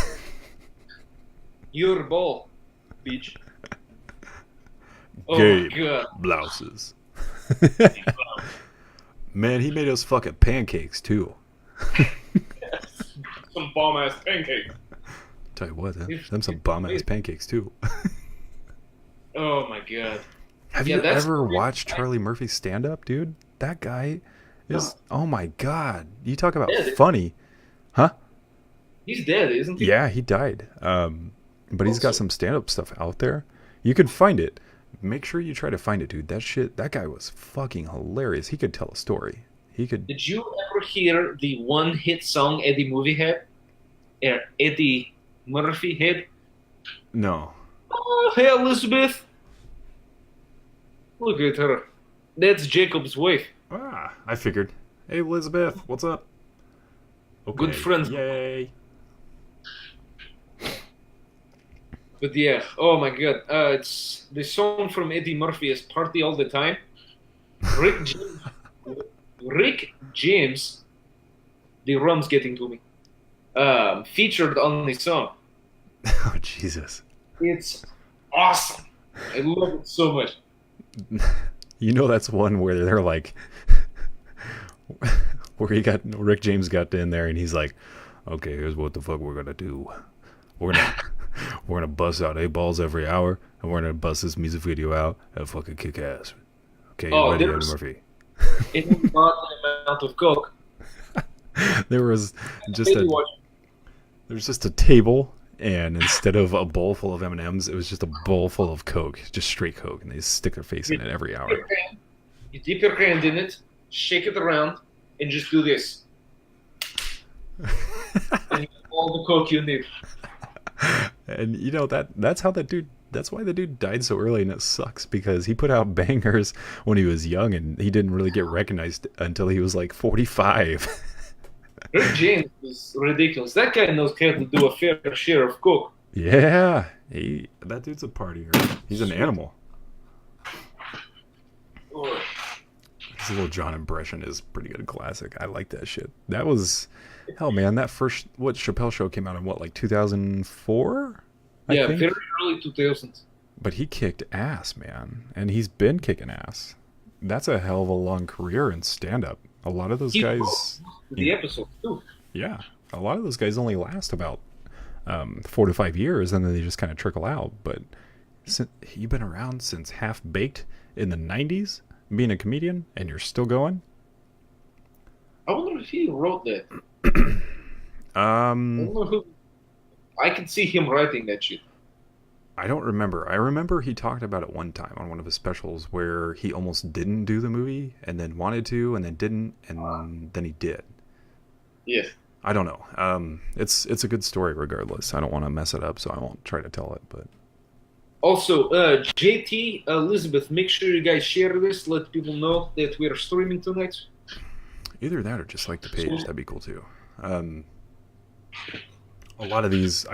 Speaker 1: Your ball, bitch. Oh
Speaker 2: Gabe
Speaker 1: my god.
Speaker 2: Blouses. Man, he made us fucking pancakes too.
Speaker 1: Yes. Some bomb ass pancakes.
Speaker 2: Tell you what, them some bomb ass pancakes too.
Speaker 1: Oh my god.
Speaker 2: Have
Speaker 1: Yeah,
Speaker 2: you
Speaker 1: that's
Speaker 2: ever
Speaker 1: great.
Speaker 2: watched Charlie Murphy stand up, dude? That guy is oh my god. You talk about
Speaker 1: Yeah,
Speaker 2: funny. Huh?
Speaker 1: He's dead, isn't he?
Speaker 2: Yeah, he died. But he's got
Speaker 1: Also-
Speaker 2: some stand up stuff out there. You can find it. Make sure you try to find it, dude. That guy was fucking hilarious. He could tell a story. He could.
Speaker 1: Did you ever hear the one hit song Eddie Movie had? Eddie Murphy had?
Speaker 2: No.
Speaker 1: Oh, hey Elizabeth. Look at her. That's Jacob's wife.
Speaker 2: Ah, I figured. Hey, Elizabeth, what's up? Okay.
Speaker 1: Good friends.
Speaker 2: Yay.
Speaker 1: But yeah, oh my god. It's the song from Eddie Murphy is Party All the Time. Rick James, the rum's getting to me, featured on the song.
Speaker 2: Oh, Jesus.
Speaker 1: It's awesome. I love it so much.
Speaker 2: You know that's one where they're like, where Rick James got in there and he's like, okay, here's what the fuck we're gonna do. We're gonna bust out 8 balls every hour, and we're gonna bust this music video out and fucking kick ass. Okay, you ready, Eddie Murphy?
Speaker 1: It was not an amount of coke.
Speaker 2: There was just
Speaker 1: Maybe watch
Speaker 2: there's just a table, and instead of a bowl full of M&Ms, it was just a bowl full of Coke, just straight Coke, and they stick their face in it every hour.
Speaker 1: You dip your hand in it, shake it around, and just do this. And you get all the coke you need.
Speaker 2: And you know that's why the dude died so early, and it sucks because he put out bangers when he was young, and he didn't really get recognized until he was like 45.
Speaker 1: Rick James is ridiculous. That guy knows how to do a fair share of coke.
Speaker 2: Yeah, that dude's a partier. He's an animal.
Speaker 1: Oh,
Speaker 2: His little John impression is pretty good, classic. I like that shit. That was, hell man, that first Chappelle show came out in what, like 2004?
Speaker 1: yeah,
Speaker 2: I think?
Speaker 1: very early 2000s.
Speaker 2: But he kicked ass, man, and he's been kicking ass. That's a hell of a long career in stand-up. A lot of those
Speaker 1: He
Speaker 2: guys,
Speaker 1: wrote the episode too.
Speaker 2: yeah, a lot of those guys only last about 4 to 5 years, and then they just kind of trickle out. But you've been around since Half Baked in the 90s, being a comedian, and you're still going?
Speaker 1: I wonder if he wrote that. I
Speaker 2: Um,
Speaker 1: don't know who. I could see him writing that shit.
Speaker 2: I don't remember. I remember he talked about it one time on one of his specials where he almost didn't do the movie and then wanted to and then didn't and then he did.
Speaker 1: Yes.
Speaker 2: I don't know. It's a good story regardless. I don't want to mess it up, so I won't try to tell it. But
Speaker 1: Also, JT, Elizabeth, make sure you guys share this. Let people know that we're streaming tonight.
Speaker 2: either that or just like the
Speaker 1: So,
Speaker 2: page, that'd be cool too. Um, a lot of these,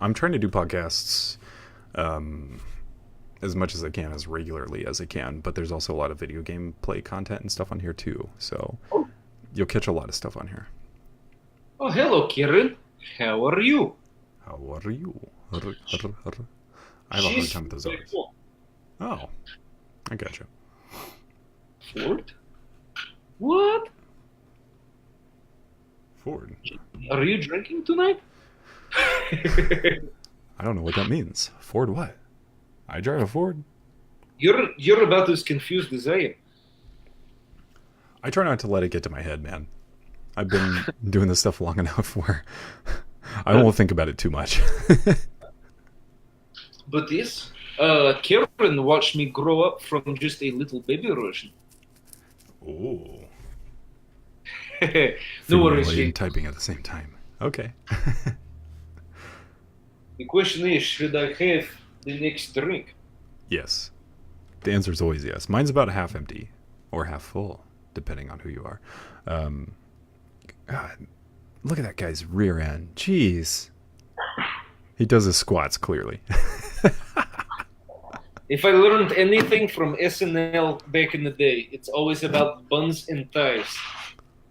Speaker 2: I'm trying to do podcasts um, as much as I can, as regularly as I can. But there's also a lot of video game play content and stuff on here too. So
Speaker 1: oh,
Speaker 2: you'll catch a lot of stuff on here.
Speaker 1: oh, hello, Karen. How are you?
Speaker 2: How are you? I have a hard
Speaker 1: She's
Speaker 2: time with those
Speaker 1: very
Speaker 2: R's.
Speaker 1: cool.
Speaker 2: Oh, I gotcha.
Speaker 1: Ford? What?
Speaker 2: Ford.
Speaker 1: Are you drinking tonight?
Speaker 2: I don't know what that means. Ford what? I drive a Ford.
Speaker 1: You're about as confused as I am.
Speaker 2: I try not to let it get to my head, man. I've been doing this stuff long enough where I won't think about it too much.
Speaker 1: But this, Karen watched me grow up from just a little baby Russian.
Speaker 2: Oh.
Speaker 1: No worries,
Speaker 2: Figuratively and
Speaker 1: Jake.
Speaker 2: typing at the same time. Okay.
Speaker 1: The question is, should I have the next drink?
Speaker 2: Yes. The answer is always yes. Mine's about half empty or half full, depending on who you are. God, look at that guy's rear end. Jeez. He does his squats, clearly.
Speaker 1: If I learned anything from SNL back in the day, it's always about buns and thighs.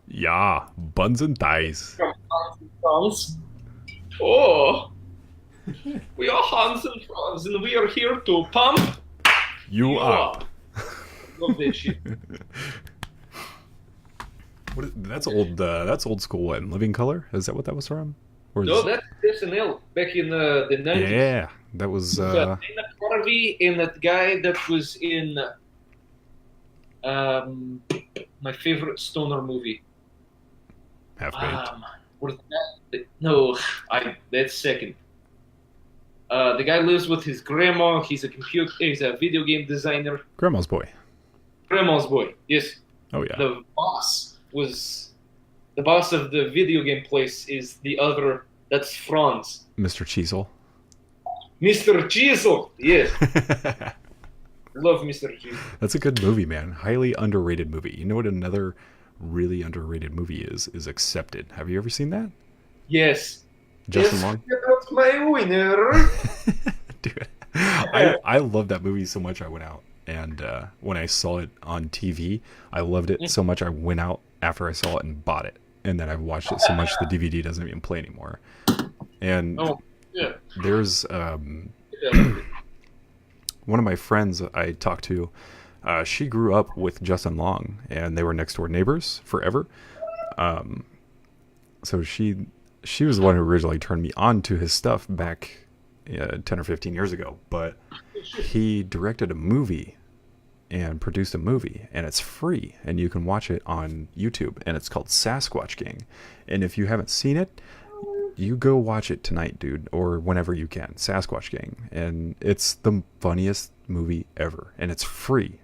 Speaker 2: Yeah, buns and thighs.
Speaker 1: From Hans and Franz. Oh, we are Hans and Franz, and we are here to pump
Speaker 2: You up.
Speaker 1: Love that shit.
Speaker 2: That's old. That's old school. What, In Living Color? Is that what that was from? Or
Speaker 1: No, that's SNL back in the 90s.
Speaker 2: yeah, that was.
Speaker 1: Dana Carvey and that guy that was in my favorite stoner movie.
Speaker 2: Half baked.
Speaker 1: What that? No, that's second. The guy lives with his grandma. He's a video game designer.
Speaker 2: Grandma's Boy.
Speaker 1: Grandma's boy. Yes.
Speaker 2: Oh yeah.
Speaker 1: The boss of the video game place is the other. That's Franz.
Speaker 2: Mr. Cheezel.
Speaker 1: Mr. Chisel. Yes. Love Mr. Chisel.
Speaker 2: That's a good movie, man. Highly underrated movie. You know what another really underrated movie is? Is Accepted. Have you ever seen that?
Speaker 1: Yes.
Speaker 2: Justin
Speaker 1: Yes,
Speaker 2: Long?
Speaker 1: that's my winner.
Speaker 2: Dude, I love that movie so much I went out. And when I saw it on TV, I loved it so much I went out after I saw it and bought it. And then I've watched it so much the DVD doesn't even play anymore. And
Speaker 1: Oh, yeah.
Speaker 2: there's
Speaker 1: Yeah.
Speaker 2: one of my friends I talked to. She grew up with Justin Long, and they were next door neighbors forever. So she was the one who originally turned me on to his stuff back 10 or 15 years ago. But he directed a movie and produced a movie, and it's free, and you can watch it on YouTube, and it's called Sasquatch Gang. And if you haven't seen it, you go watch it tonight, dude, or whenever you can. Sasquatch Gang, and it's the funniest movie ever, and it's free.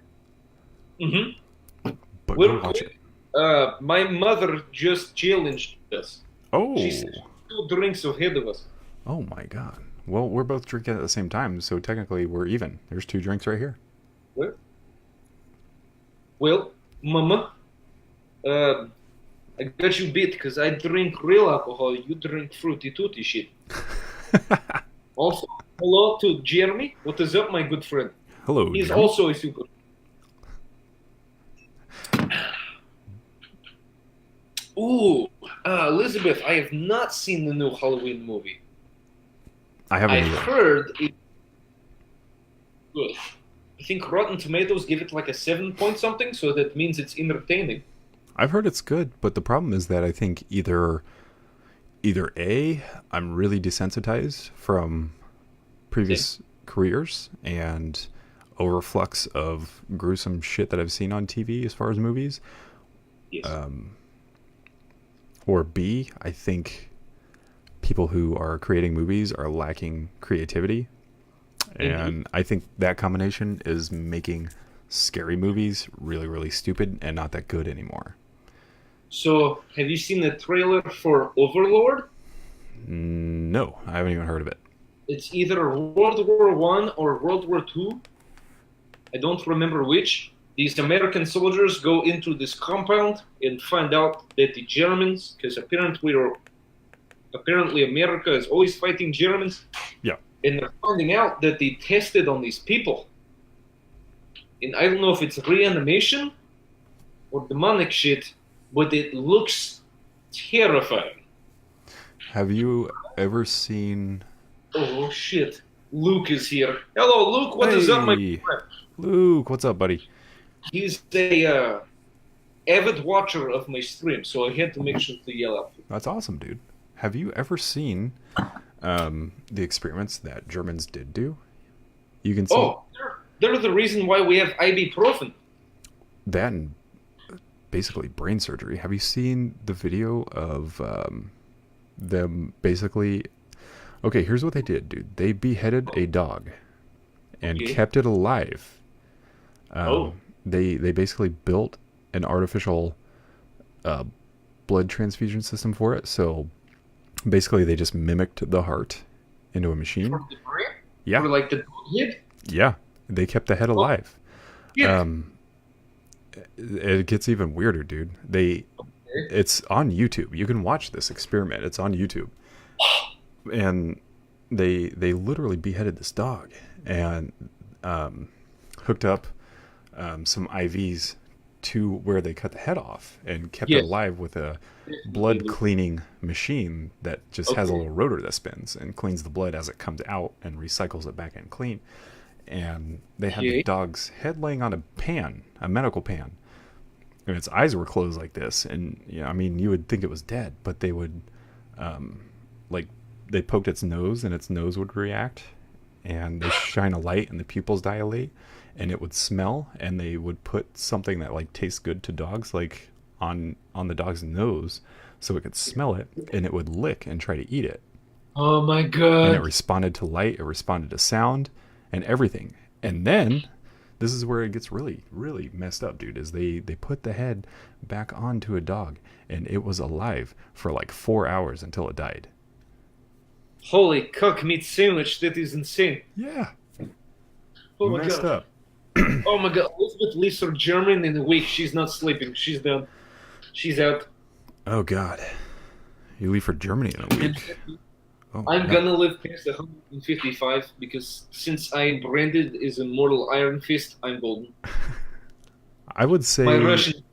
Speaker 1: Mm-hmm.
Speaker 2: But
Speaker 1: Real
Speaker 2: go watch
Speaker 1: quick,
Speaker 2: it.
Speaker 1: my mother just challenged us.
Speaker 2: Oh,
Speaker 1: She said 2 drinks ahead of us.
Speaker 2: oh my God. Well, we're both drinking at the same time, so technically we're even. There's 2 drinks right here.
Speaker 1: Well, Mama, I got you beat because I drink real alcohol. You drink fruity tooty shit. Also, hello to Jeremy. What is up, my good friend?
Speaker 2: Hello,
Speaker 1: He's
Speaker 2: Jeremy.
Speaker 1: also a super. Ooh, Elizabeth, I have not seen the new Halloween movie.
Speaker 2: I haven't
Speaker 1: I've
Speaker 2: either.
Speaker 1: heard it good. I think Rotten Tomatoes give it like a 7 point something, so that means it's entertaining.
Speaker 2: I've heard it's good, but the problem is that I think either A, I'm really desensitized from previous careers and overflux of gruesome shit that I've seen on TV as far as movies.
Speaker 1: Yes.
Speaker 2: or B, I think people who are creating movies are lacking creativity.
Speaker 1: Mm-hmm.
Speaker 2: And I think that combination is making scary movies really, really stupid and not that good anymore.
Speaker 1: So, have you seen the trailer for Overlord?
Speaker 2: No, I haven't even heard of it.
Speaker 1: It's either World War One or World War Two. I don't remember which. These American soldiers go into this compound and find out that the Germans, because apparently America is always fighting Germans,
Speaker 2: Yeah.
Speaker 1: and they're finding out that they tested on these people. And I don't know if it's reanimation or demonic shit, but it looks terrifying.
Speaker 2: Have you ever seen...
Speaker 1: Oh shit. Luke is here. Hello, Luke. What is up, my
Speaker 2: Hey,
Speaker 1: friend?
Speaker 2: Luke, what's up, buddy?
Speaker 1: He's a avid watcher of my stream, so I had to make sure to yell at him.
Speaker 2: That's awesome, dude. Have you ever seen the experiments that Germans did do? You can see
Speaker 1: Oh, they're the reason why we have ibuprofen.
Speaker 2: that and basically brain surgery. Have you seen the video of them basically... Okay, here's what they did, dude. They beheaded a dog and
Speaker 1: Okay.
Speaker 2: kept it alive.
Speaker 1: Oh.
Speaker 2: They basically built an artificial blood transfusion system for it. So basically, they just mimicked the heart into a machine.
Speaker 1: For the brain?
Speaker 2: Yeah,
Speaker 1: Or like the dog head?
Speaker 2: yeah. They kept the head alive.
Speaker 1: Yeah.
Speaker 2: It gets even weirder, dude. It's on YouTube. You can watch this experiment. It's on YouTube. And they literally beheaded this dog and hooked up some IVs to where they cut the head off and kept it
Speaker 1: Yes.
Speaker 2: alive with a blood cleaning machine that just has a little rotor that spins and cleans the blood as it comes out and recycles it back in clean. And they had the
Speaker 1: Okay.
Speaker 2: dog's head laying on a pan, a medical pan, and its eyes were closed like this. And I mean, you would think it was dead, but they would like they poked its nose and its nose would react, and they shine a light and the pupils dilate and it would smell, and they would put something that like tastes good to dogs like on the dog's nose so it could smell it, and it would lick and try to eat it.
Speaker 1: Oh my
Speaker 2: And it
Speaker 1: god.
Speaker 2: responded to light, it responded to sound and everything. And then this is where it gets really, really messed up, dude, is they put the head back onto a dog and it was alive for like 4 hours until it died.
Speaker 1: Holy cock meat sandwich. That is insane.
Speaker 2: Yeah,
Speaker 1: Oh my
Speaker 2: messed
Speaker 1: god.
Speaker 2: up.
Speaker 1: Oh my god. Elizabeth leaves her German in a week. She's not sleeping. She's done. She's out.
Speaker 2: Oh god, you leave for Germany in a week. Oh,
Speaker 1: I'm
Speaker 2: no.
Speaker 1: gonna live past 155 because since I branded as a mortal Iron Fist, I'm golden.
Speaker 2: I would
Speaker 1: My
Speaker 2: say,
Speaker 1: Russian.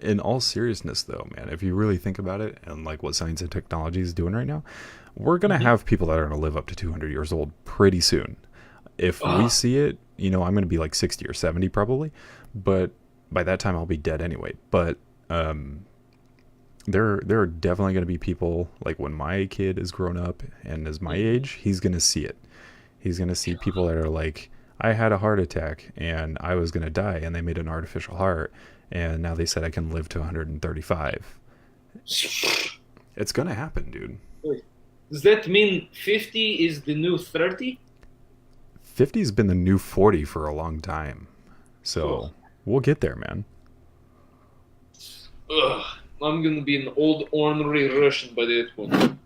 Speaker 2: in all seriousness though, man, if you really think about it and like what science and technology is doing right now, we're gonna have people that are gonna live up to 200 years old pretty soon. If we
Speaker 1: Ah.
Speaker 2: see it, I'm gonna be like 60 or 70 probably, but by that time I'll be dead anyway. But there are definitely gonna be people like when my kid is grown up and is my age, he's gonna see it. He's gonna see people that are like, I had a heart attack and I was gonna die, and they made an artificial heart, and now they said I can live to 135. It's gonna happen, dude.
Speaker 1: Does that mean 50 is the new 30?
Speaker 2: 50's been the new 40 for a long time, so
Speaker 1: Cool.
Speaker 2: we'll get there, man.
Speaker 1: Ugh. I'm gonna be an old ornery Russian by that point.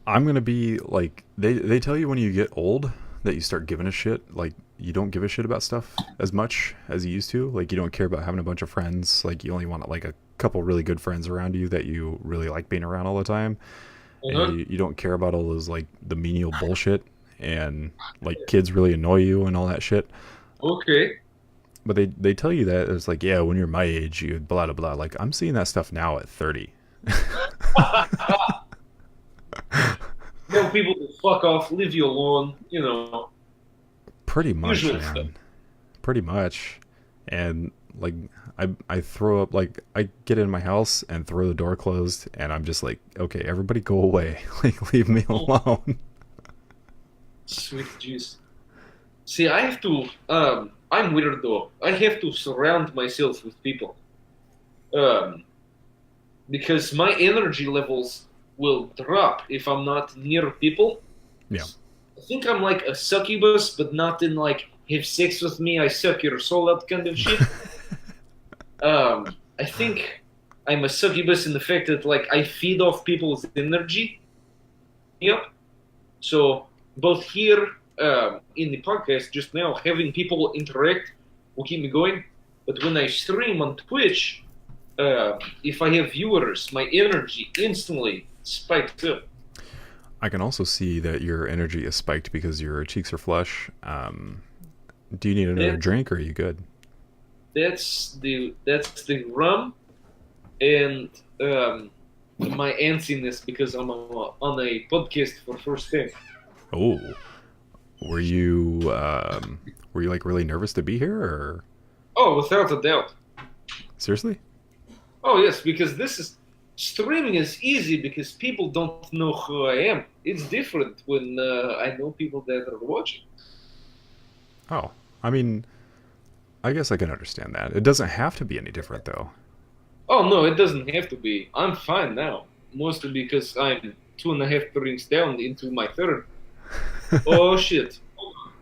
Speaker 2: I'm gonna be like, they tell you when you get old that you start giving a shit. Like, you don't give a shit about stuff as much as you used to. Like, you don't care about having a bunch of friends. Like, you only want like a couple really good friends around you that you really like being around all the time.
Speaker 1: Uh-huh.
Speaker 2: And you don't care about all those like the menial bullshit, and like kids really annoy you and all that shit.
Speaker 1: Okay.
Speaker 2: But they tell you that it's like, yeah, when you're my age, you blah blah blah. Like, I'm seeing that stuff now at 30.
Speaker 1: Tell people to fuck off, leave you alone, you know.
Speaker 2: Pretty much,
Speaker 1: Usual
Speaker 2: man.
Speaker 1: stuff.
Speaker 2: Pretty much. And like, I throw up, like, I get in my house and throw the door closed, and I'm just like, okay, everybody go away. Like, leave me alone.
Speaker 1: Sweet juice. See, I have to, I'm weird though. I have to surround myself with people. because my energy levels will drop if I'm not near people.
Speaker 2: Yeah.
Speaker 1: I think I'm like a succubus, but not in like have sex with me, I suck your soul out kind of shit. I think I'm a succubus in the fact that like I feed off people's energy. Yep. So both here in the podcast just now, having people interact will keep me going. But when I stream on Twitch, if I have viewers, my energy instantly spikes up.
Speaker 2: I can also see that your energy is spiked because your cheeks are flush. Do you need another drink, or are you good?
Speaker 1: That's the rum and my antsiness because I'm on a podcast for first time.
Speaker 2: Oh, were you like really nervous to be here, or?
Speaker 1: Oh, without a doubt.
Speaker 2: Seriously?
Speaker 1: Oh yes, because streaming is easy because people don't know who I am. It's different when I know people that are watching.
Speaker 2: Oh, I mean, I guess I can understand that. It doesn't have to be any different, though.
Speaker 1: Oh no, it doesn't have to be. I'm fine now, mostly because I'm 2.5 drinks down into my third. Oh shit! Hold on.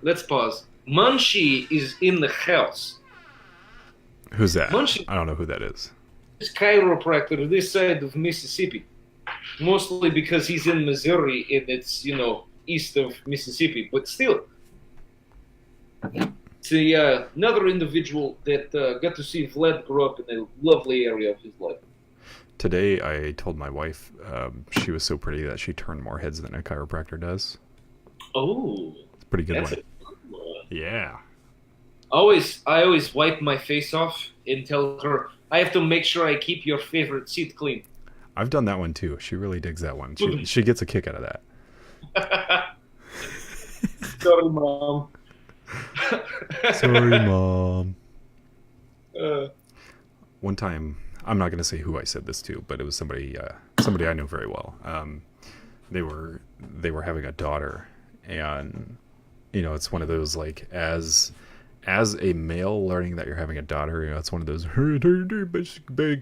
Speaker 1: Let's pause. Munchie is in the house.
Speaker 2: Who's that?
Speaker 1: Munchie.
Speaker 2: I don't know who that is.
Speaker 1: Chiropractor this side of Mississippi, mostly because he's in Missouri and it's east of Mississippi, but still, it's another individual that got to see Vlad grow up in a lovely area of his life.
Speaker 2: Today, I told my wife she was so pretty that she turned more heads than a chiropractor does.
Speaker 1: Oh,
Speaker 2: it's a pretty good
Speaker 1: that's
Speaker 2: one.
Speaker 1: a good one.
Speaker 2: Yeah.
Speaker 1: I always wipe my face off and tell her I have to make sure I keep your favorite seat clean.
Speaker 2: I've done that one too. She really digs that one. She gets a kick out of that.
Speaker 1: Sorry, Mom.
Speaker 2: Sorry, Mom. One time, I'm not going to say who I said this to, but it was somebody I know very well. They were having a daughter, and it's one of those like as a male learning that you're having a daughter, it's one of those,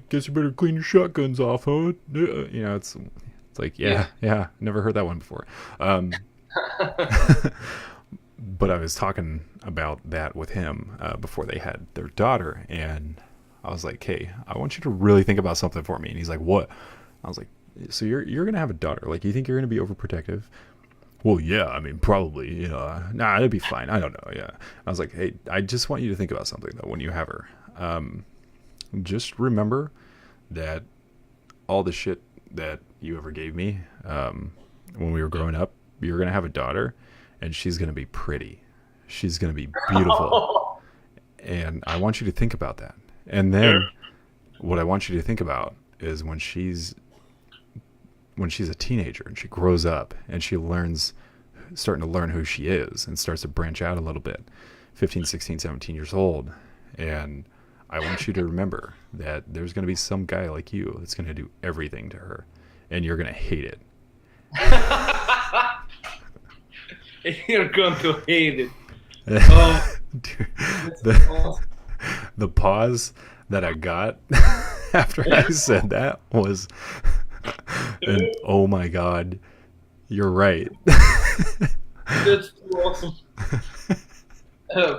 Speaker 2: guess you better clean your shotguns off, huh? It's like, yeah, never heard that one before. But I was talking about that with him before they had their daughter, and I was like, hey, I want you to really think about something for me. And he's like, what? I was like, so you're going to have a daughter. Like, you think you're going to be overprotective? Well, yeah, I mean, probably, nah, it'd be fine. I don't know. Yeah. I was like, hey, I just want you to think about something though, when you have her. Just remember that all the shit that you ever gave me, when we were growing up, you're going to have a daughter and she's going to be pretty. She's going to be beautiful. And I want you to think about that. And then what I want you to think about is when she's a teenager and she grows up and she starting to learn who she is and starts to branch out a little bit, 15, 16, 17 years old. And I want you to remember that there's going to be some guy like you that's going to do everything to her and you're going to hate it.
Speaker 1: You're going to hate it.
Speaker 2: Dude, the pause that I got after you said that was, and oh my God, you're right.
Speaker 1: That's too awesome.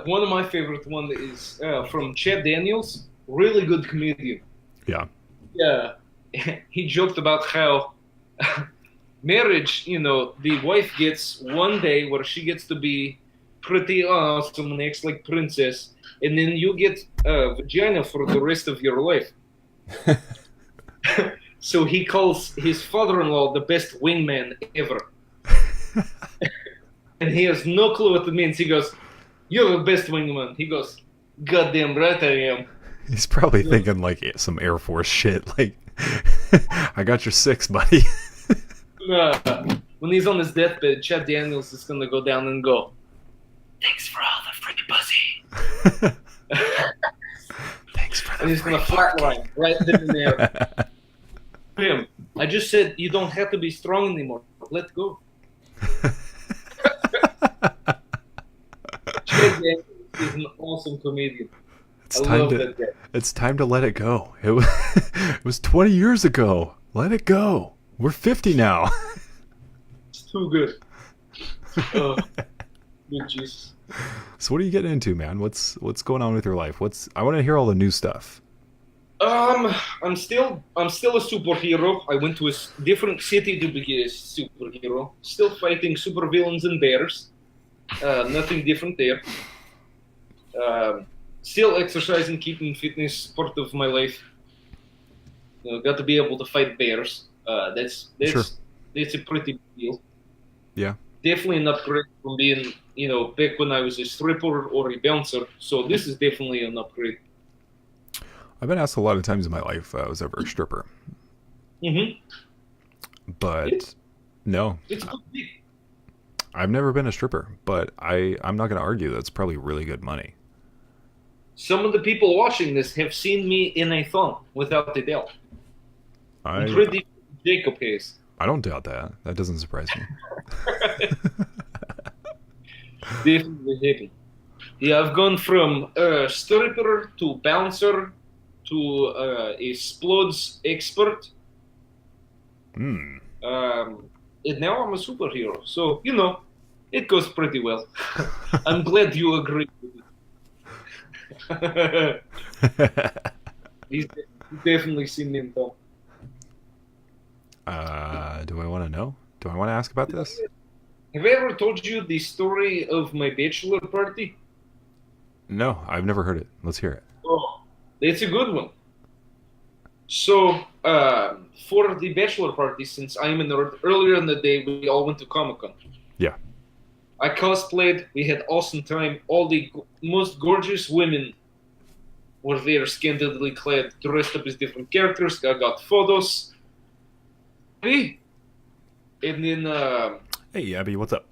Speaker 1: One of my favorite ones is from Chad Daniels, really good comedian.
Speaker 2: Yeah.
Speaker 1: Yeah. He joked about how marriage, the wife gets one day where she gets to be pretty awesome and acts like princess, and then you get vagina for the rest of your life. So he calls his father-in-law the best wingman ever. And he has no clue what it means. He goes, "You're the best wingman." He goes, "Goddamn right I am."
Speaker 2: He's probably thinking like some Air Force shit. Like, I got your 6, buddy.
Speaker 1: When he's on his deathbed, Chad Daniels is going to go down and go, "Thanks for all the free pussy."
Speaker 2: Thanks for the
Speaker 1: And he's going to flatline right then and there. Him. I just said you don't have to be strong anymore. Let go. Chad Daniels is an awesome comedian. I love that guy.
Speaker 2: It's time to let it go. It was 20 years ago. Let it go. We're 50 now.
Speaker 1: It's too good. Oh, good Jesus.
Speaker 2: So what are you getting into, man? What's going on with your life? I want to hear all the new stuff.
Speaker 1: I'm still a superhero. I went to a different city to be a superhero. Still fighting supervillains and bears. Nothing different there. Still exercising, keeping fitness part of my life. Got to be able to fight bears. That's
Speaker 2: Sure.
Speaker 1: That's a pretty big deal.
Speaker 2: Yeah.
Speaker 1: Definitely an upgrade from being, back when I was a stripper or a bouncer. So this is definitely an upgrade.
Speaker 2: I've been asked a lot of times in my life I was ever a stripper.
Speaker 1: Mm-hmm.
Speaker 2: But no.
Speaker 1: It's good.
Speaker 2: I've never been a stripper, but I'm not going to argue that's probably really good money.
Speaker 1: Some of the people watching this have seen me in a thong, without a doubt.
Speaker 2: I
Speaker 1: Pretty Jacob has.
Speaker 2: I don't doubt that. That doesn't surprise me.
Speaker 1: Definitely happy. Yeah, I've gone from stripper to bouncer to a splodes expert.
Speaker 2: Hmm.
Speaker 1: And now I'm a superhero. So, it goes pretty well. I'm glad you agree with it. He's definitely seen me in thong.
Speaker 2: Do I want to know? Do I want to ask about this?
Speaker 1: Have I ever told you the story of my bachelor party?
Speaker 2: No, I've never heard it. Let's hear it.
Speaker 1: Oh, it's a good one. So, for the bachelor party, since I'm a nerd, earlier in the day, we all went to Comic-Con.
Speaker 2: Yeah.
Speaker 1: I cosplayed. We had awesome time. All the most gorgeous women were there, scantily clad, dressed up as different characters. I got photos. Hey. And then...
Speaker 2: Hey, Abby, what's up?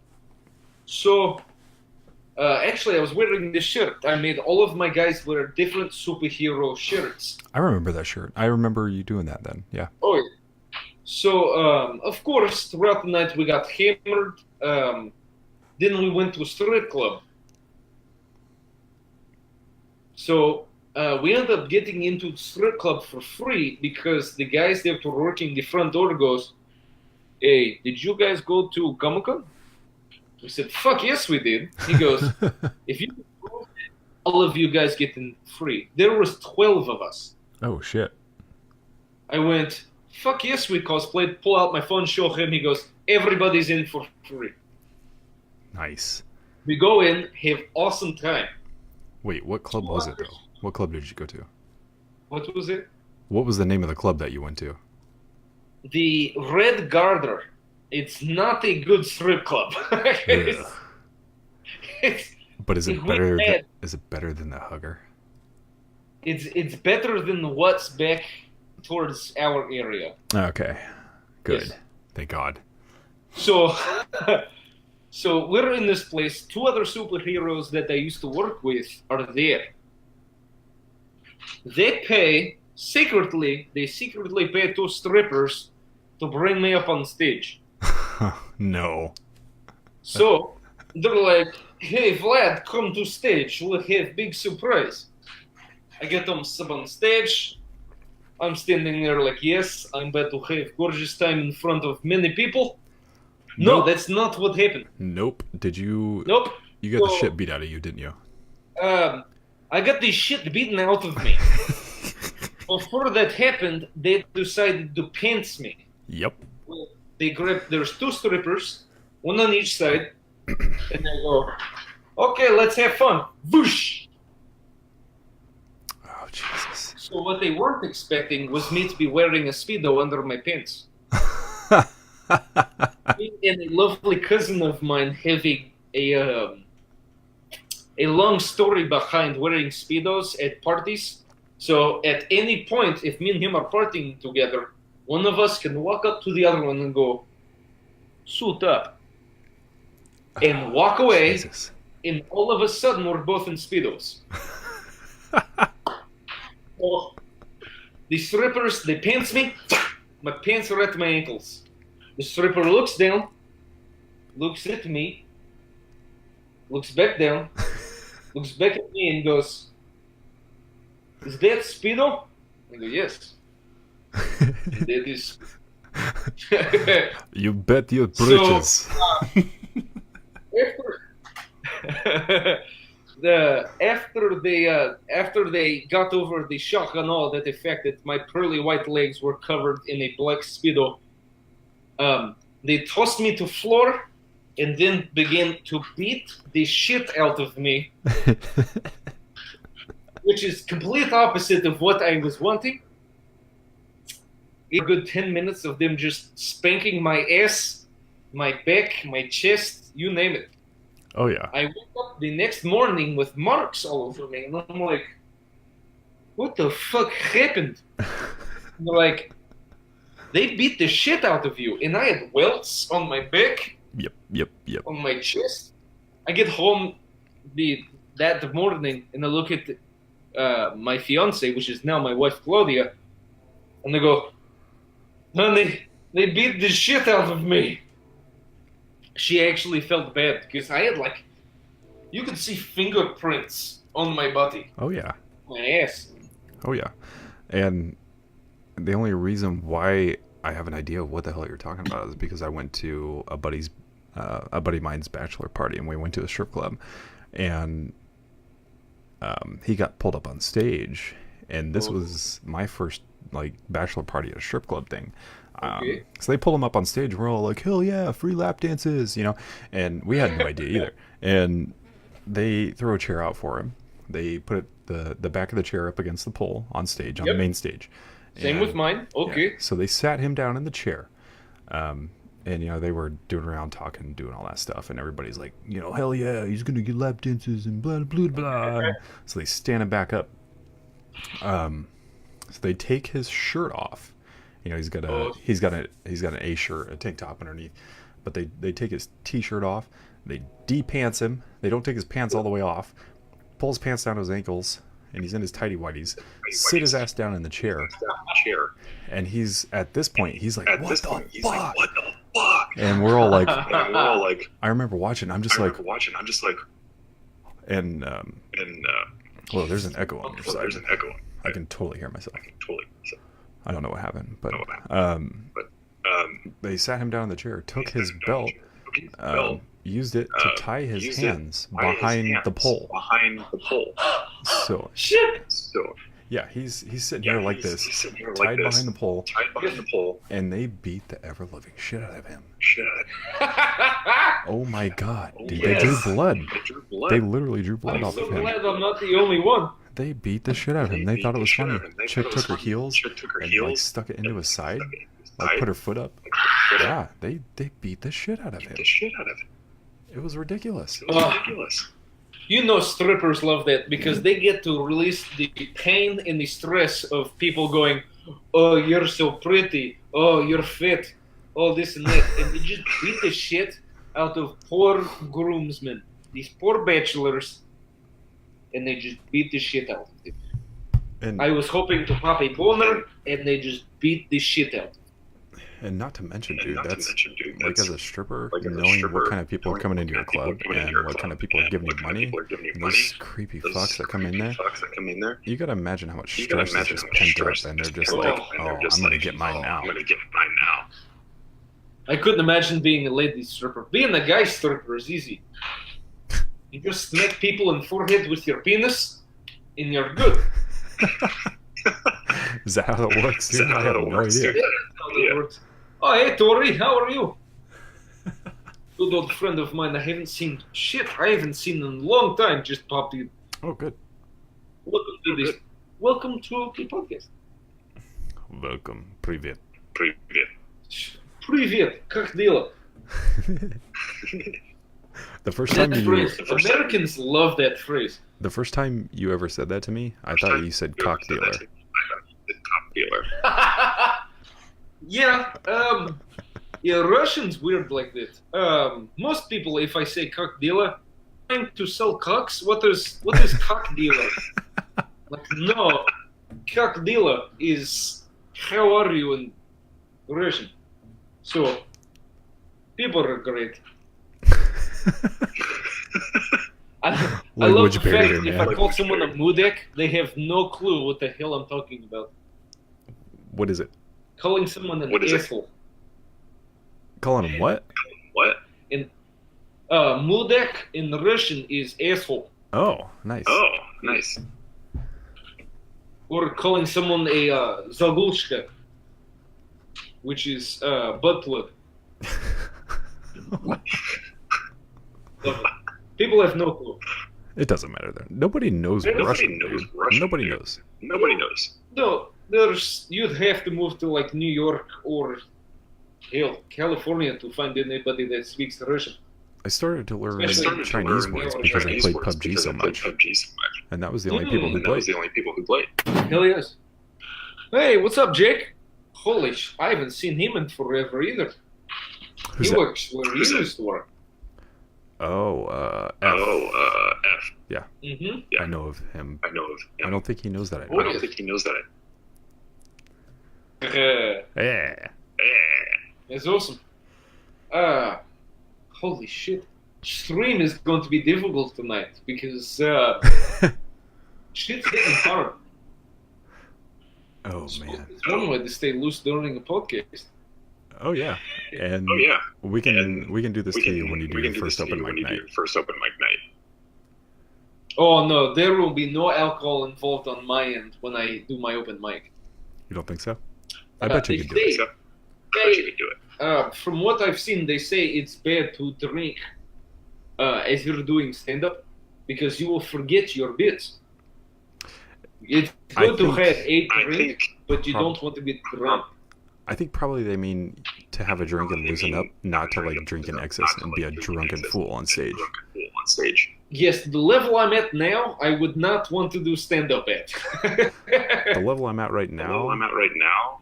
Speaker 1: So... actually, I was wearing this shirt. I made all of my guys wear different superhero shirts.
Speaker 2: I remember that shirt. I remember you doing that then. Yeah.
Speaker 1: Oh, yeah. So, of course, throughout the night we got hammered. Then we went to a strip club. So, we ended up getting into the strip club for free because the guys that were working the front door goes, "Hey, did you guys go to Comic-Con?" We said, "Fuck yes, we did." He goes, "If you go, all of you guys get in free." There was 12 of us.
Speaker 2: Oh, shit.
Speaker 1: I went, "Fuck yes, we cosplayed." Pull out my phone, show him. He goes, "Everybody's in for free."
Speaker 2: Nice.
Speaker 1: We go in, have awesome time.
Speaker 2: Wait, what club was it, though? What club did you go to?
Speaker 1: What was it?
Speaker 2: What was the name of the club that you went to?
Speaker 1: The Red Garter. It's not a good strip club.
Speaker 2: But is it better? Is it better than the Hugger?
Speaker 1: It's better than what's back towards our area.
Speaker 2: Okay, good.
Speaker 1: Yes.
Speaker 2: Thank God.
Speaker 1: So, so we're in this place. Two other superheroes that I used to work with are there. They secretly pay two strippers to bring me up on stage.
Speaker 2: No.
Speaker 1: So they're like, "Hey, Vlad, come to stage. We'll have big surprise." I get them up on stage. I'm standing there like, yes, I'm about to have gorgeous time in front of many people. No,
Speaker 2: Nope.
Speaker 1: that's not what happened.
Speaker 2: Nope. Did you?
Speaker 1: Nope.
Speaker 2: You got the shit beat out of you, didn't you?
Speaker 1: I got the shit beaten out of me. Before that happened, they decided to pants me.
Speaker 2: Yep.
Speaker 1: There's two strippers, one on each side, and they go, "Okay, let's have fun." Whoosh!
Speaker 2: Oh, Jesus.
Speaker 1: So what they weren't expecting was me to be wearing a Speedo under my pants. Me and a lovely cousin of mine have a long story behind wearing Speedos at parties. So at any point, if me and him are partying together, one of us can walk up to the other one and go, "Suit up," and walk away,
Speaker 2: Jesus.
Speaker 1: and all of a sudden we're both in Speedos. So, the strippers, they pants me, my pants are at my ankles. The stripper looks down, looks at me, looks back down, looks back at me and goes, is that Speedo? I go, yes. And that is.
Speaker 2: You bet your britches.
Speaker 1: After they got over the shock and all that effect that my pearly white legs were covered in a black Speedo, they tossed me to floor and then began to beat the shit out of me, which is complete opposite of what I was wanting. A good 10 minutes of them just spanking my ass, my back, my chest, you name it.
Speaker 2: Oh yeah.
Speaker 1: I woke up the next morning with marks all over me, and I'm like, what the fuck happened? And they're like, they beat the shit out of you, and I had welts on my back,
Speaker 2: Yep.
Speaker 1: on my chest. I get home that morning, and I look at my fiance, which is now my wife Claudia, and I go, honey, they beat the shit out of me. She actually felt bad because I had you could see fingerprints on my body.
Speaker 2: Oh yeah.
Speaker 1: My ass.
Speaker 2: Oh yeah. And the only reason why I have an idea of what the hell you're talking about is because I went to a buddy of mine's bachelor party, and we went to a strip club, and he got pulled up on stage, and this was my first bachelor party at a strip club thing.
Speaker 1: Okay.
Speaker 2: So they pulled him up on stage. We're all like, hell yeah, free lap dances, and we had no idea either. And they throw a chair out for him. They put the back of the chair up against the pole on stage, on the main stage.
Speaker 1: Same with mine. Okay.
Speaker 2: Yeah, so they sat him down in the chair. And they were doing around talking, doing all that stuff, and everybody's like, hell yeah, he's gonna get lap dances and blah blah blah. So they stand him back up. So they take his shirt off. He's got an A shirt, a tank top underneath, but they take his t-shirt off. They de-pants him. They don't take his pants all the way off. Pull his pants down to his ankles, and he's in his tighty whities. Sit his ass down in the chair. And he's at this point, he's like, what the fuck? And we're all like, I remember watching. I'm just like, and well, there's an echo on your side. I can totally hear myself. I don't know what happened, but they sat him down in the chair, took his belt, used it to tie his hands behind the pole. So yeah, he's sitting here like this, tied behind the pole, and they beat the ever living shit out of him. Oh my god, dude! They drew blood. They literally drew blood off of him.
Speaker 1: I'm so glad I'm not the only one.
Speaker 2: They beat the shit out of him. They thought it was funny. Chick took her heels and stuck it into his side, put her foot up. Yeah, they beat the shit out of him. It was ridiculous.
Speaker 1: Strippers love that because they get to release the pain and the stress of people going, oh, you're so pretty, oh, you're fit, oh, this and that, and they just beat the shit out of poor groomsmen, these poor bachelors, and they just beat the shit out of them. And I was hoping to pop a boner, and they just beat the shit out.
Speaker 2: And not to mention, dude, that's as a stripper, knowing what kind of people are coming into your club and what kind of people are giving you money, and those creepy fucks that come in there, you gotta imagine how much stress is just pent up, and they're just like, oh, I'm gonna get mine now.
Speaker 1: I couldn't imagine being a lady stripper. Being a guy stripper is easy. You just smack people in the forehead with your penis, and you're good.
Speaker 2: Is that how it works? Dude? I have no idea.
Speaker 1: Yeah. Oh, hey, Tori, how are you? Good old friend of mine. I haven't seen in a long time. Just popped in.
Speaker 2: Oh, good.
Speaker 1: Welcome to the podcast.
Speaker 2: Welcome. Привет.
Speaker 1: Привет. Как дела?
Speaker 2: The first time
Speaker 1: Americans love that phrase.
Speaker 2: The first time you ever said that to me, I thought you said cock dealer.
Speaker 1: Yeah, Russians weird like that. Most people, if I say cock dealer, trying to sell cocks. What is cock dealer? Like, no, cock dealer is how are you in Russian. So people are great. I love
Speaker 2: Language
Speaker 1: the fact
Speaker 2: barrier,
Speaker 1: that if
Speaker 2: man.
Speaker 1: I call someone a mudek, they have no clue what the hell I'm talking about.
Speaker 2: What is it?
Speaker 1: Calling someone an asshole.
Speaker 2: Calling him what?
Speaker 3: What?
Speaker 1: Mudek in Russian is asshole.
Speaker 2: Oh, nice.
Speaker 3: Oh, nice.
Speaker 1: Or calling someone a zagulshka, which is butt plug. People have no clue.
Speaker 2: It doesn't matter then. Nobody knows Russian. Dude. Nobody knows.
Speaker 3: Nobody knows.
Speaker 1: No, you'd have to move to like New York or hell, California to find anybody that speaks Russian.
Speaker 2: I started to learn
Speaker 1: Especially
Speaker 2: Chinese words because I played PUBG so much, and that was the only people who
Speaker 3: And that was
Speaker 2: played.
Speaker 3: the only people who played.
Speaker 1: Hell yes. Hey, what's up, Jake? Holy I haven't seen him in forever either.
Speaker 2: Who's
Speaker 1: He
Speaker 2: that?
Speaker 1: works where he used to work.
Speaker 2: Oh, F.
Speaker 3: Oh, F.
Speaker 1: Mm-hmm.
Speaker 3: Yeah.
Speaker 2: I know of him.
Speaker 3: I know of him.
Speaker 2: I don't think he knows that I
Speaker 1: Oh,
Speaker 2: know.
Speaker 3: I don't think he knows that.
Speaker 2: Yeah.
Speaker 1: That's awesome. Holy shit. Stream is going to be difficult tonight because shit's getting hard.
Speaker 2: Oh man.
Speaker 1: It's one way to stay loose during a podcast.
Speaker 2: Oh yeah. And
Speaker 3: Oh yeah.
Speaker 2: we can do this
Speaker 3: We
Speaker 2: to you when you do
Speaker 3: we
Speaker 2: your
Speaker 3: can
Speaker 2: first
Speaker 3: this to
Speaker 2: open
Speaker 3: you
Speaker 2: mic
Speaker 3: when you do
Speaker 2: night.
Speaker 3: your first open mic night.
Speaker 1: Oh no, there will be no alcohol involved on my end when I do my open mic.
Speaker 2: You don't think so? I bet you
Speaker 1: if
Speaker 2: could do
Speaker 1: they-
Speaker 2: it.
Speaker 3: So, I bet you could do it.
Speaker 1: From what I've seen, they say it's bad to drink as you're doing stand-up because you will forget your bits. It's
Speaker 2: I
Speaker 1: good to
Speaker 2: think-
Speaker 1: have a
Speaker 3: I
Speaker 1: drink,
Speaker 3: think
Speaker 1: but you don't want to get drunk.
Speaker 2: I think probably they mean to have a drink and loosen up, not to like drink in excess and be a drunken fool on stage.
Speaker 3: On stage.
Speaker 1: Yes, the level I'm at now, I would not want to do stand-up at.
Speaker 2: The level I'm at right
Speaker 3: The level
Speaker 2: now,
Speaker 3: I'm at right now,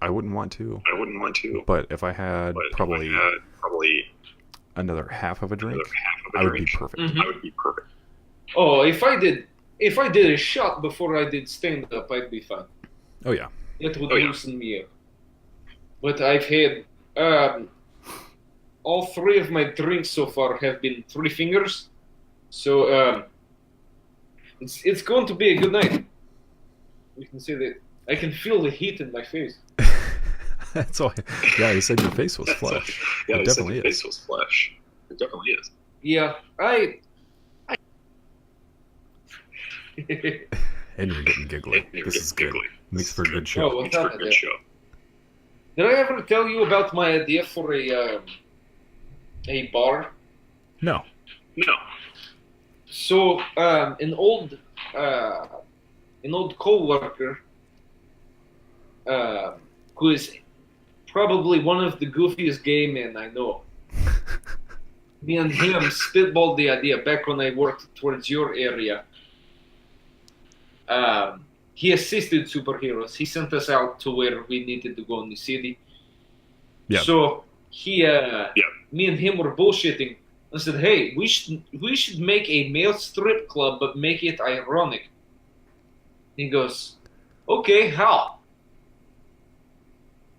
Speaker 2: I wouldn't want to.
Speaker 3: I wouldn't want to.
Speaker 2: But if I had
Speaker 3: But
Speaker 2: probably
Speaker 3: if I had probably
Speaker 2: another half of a drink,
Speaker 3: another half of a
Speaker 2: I would be
Speaker 3: drink,
Speaker 2: perfect.
Speaker 1: Mhm.
Speaker 3: I would be perfect.
Speaker 1: Oh, if I did a shot before I did stand-up, I'd be fine.
Speaker 2: Oh yeah.
Speaker 1: It would
Speaker 3: Oh, yeah.
Speaker 1: loosen me up. But I've had all three of my drinks so far have been 3 fingers, so it's going to be a good night. We can say that. I can feel the heat in my face.
Speaker 2: That's all. Yeah, you said your face was flush.
Speaker 3: Yeah,
Speaker 2: It
Speaker 3: he said
Speaker 2: definitely
Speaker 3: the
Speaker 2: is.
Speaker 3: face was flesh. It definitely is.
Speaker 1: Yeah,
Speaker 2: And you're getting giggly.
Speaker 3: And you're
Speaker 2: This is
Speaker 3: getting
Speaker 2: good.
Speaker 3: giggly.
Speaker 2: Makes for a good
Speaker 1: Oh,
Speaker 2: show.
Speaker 1: well,
Speaker 3: Makes for a
Speaker 1: that-
Speaker 3: good show.
Speaker 1: Did I ever tell you about my idea for a bar?
Speaker 2: No.
Speaker 3: No.
Speaker 1: So an old coworker who is probably one of the goofiest gay men I know. Me and him spitballed the idea back when I worked towards your area. He assisted superheroes. He sent us out to where we needed to go in the city.
Speaker 2: Yeah.
Speaker 1: So me and him were bullshitting. I said, "Hey, we should make a male strip club, but make it ironic." He goes, "Okay, how?"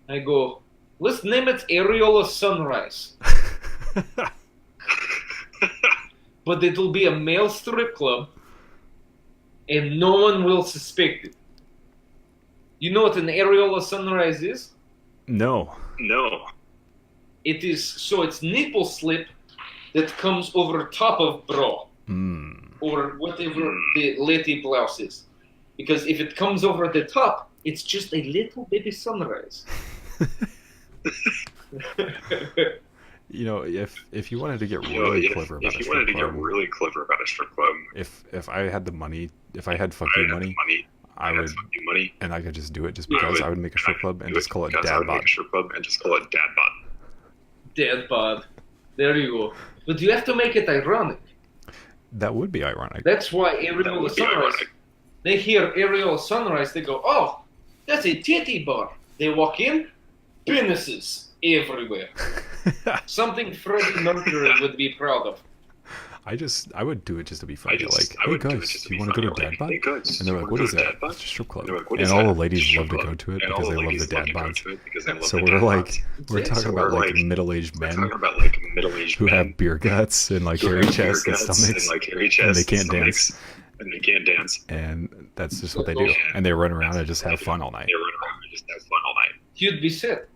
Speaker 1: I go, "Let's name it Areola Sunrise, but it'll be a male strip club, and no one will suspect it." You know what an Areola Sunrise is?
Speaker 2: No.
Speaker 3: No.
Speaker 1: It's nipple slip that comes over top of bra.
Speaker 2: Mm.
Speaker 1: Or whatever the lady blouse is. Because if it comes over the top, it's just a little baby sunrise.
Speaker 2: You know, if you wanted to get
Speaker 3: You know,
Speaker 2: really clever about
Speaker 3: if
Speaker 2: a
Speaker 3: you
Speaker 2: strip
Speaker 3: wanted to get
Speaker 2: club,
Speaker 3: really clever about a strip club,
Speaker 2: if I had the money, if I had fuck
Speaker 3: I
Speaker 2: you
Speaker 3: had
Speaker 2: money,
Speaker 3: money,
Speaker 2: I
Speaker 3: had
Speaker 2: would,
Speaker 3: fuck you money,
Speaker 2: and I could just do it just
Speaker 3: I
Speaker 2: because
Speaker 3: would-
Speaker 2: I would make a strip club and just call it
Speaker 3: because I
Speaker 2: dad
Speaker 3: would make
Speaker 2: bod.
Speaker 3: a strip club and just call it dad bod.
Speaker 1: Dead bod. There you go. But you have to make it ironic.
Speaker 2: That would be ironic.
Speaker 1: That's why
Speaker 3: That
Speaker 1: Areola
Speaker 3: would be
Speaker 1: Sunrise.
Speaker 3: ironic.
Speaker 1: They hear Areola Sunrise, they go, "Oh, that's a titty bar." They walk in, penises everywhere. Something Freddie Mercury would be proud of.
Speaker 2: I would do it just to be funny. Hey guys, do you want to go to Dad Bod? And they're like, what is that? It's a strip club. And all the ladies love to go to it because they love the Dad Bods. So we're talking about like middle-aged men who have beer guts and like hairy chests and stomachs, and they can't dance. And that's just what they do. And they run around and just have fun all night.
Speaker 1: You'd be sick.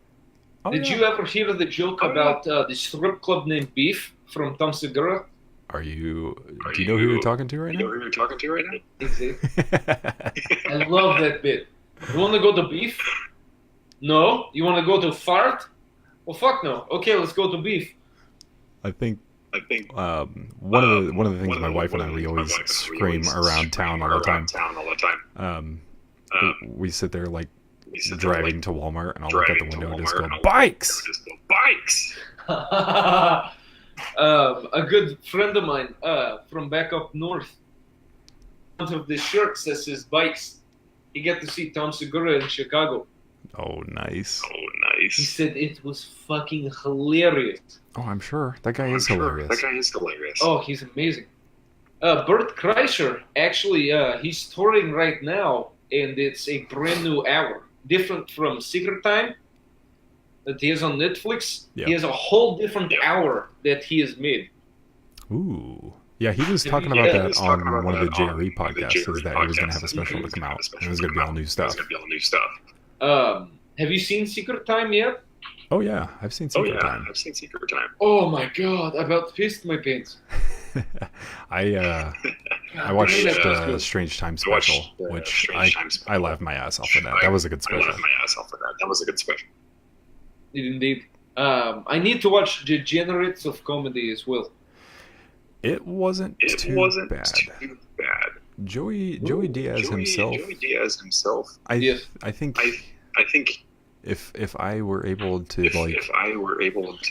Speaker 2: Oh,
Speaker 1: Did you ever hear the joke about the strip club named Beef from Tom Segura?
Speaker 2: Do you know who you're talking to right now?
Speaker 1: Exactly. I love that bit. You want to go to Beef? No. You want to go to Fart? Well, fuck no. Okay, let's go to Beef.
Speaker 2: I think one of the things my wife and I we always scream around town all the time. We sit there like driving to Walmart, and I'll look out the window and just go, bikes!
Speaker 1: A good friend of mine from back up north, one of the shirts that says bikes. He got to see Tom Segura in Chicago.
Speaker 2: Oh, nice.
Speaker 1: He said it was fucking hilarious.
Speaker 2: Oh, I'm sure. That guy is hilarious.
Speaker 1: Oh, he's amazing. Bert Kreischer, actually, he's touring right now, and it's a brand new hour. Different from Secret Time that he has on Netflix.
Speaker 2: Yeah.
Speaker 1: He has a whole different hour that he has made.
Speaker 2: Ooh. Yeah, he was talking about that on one of the JRE podcasts, is that he was going to have a special to come out, and it was going to be all new stuff.
Speaker 1: Have you seen Secret Time yet?
Speaker 2: Oh, yeah. I've seen Secret Time.
Speaker 1: Oh, my God. I about pissed my pants.
Speaker 2: I watched Strange Time special, which I laughed my ass off at that. That was a good special.
Speaker 1: Indeed. I need to watch Degenerates of Comedy as well.
Speaker 2: It wasn't too bad. Joey Diaz himself. I think if I were able to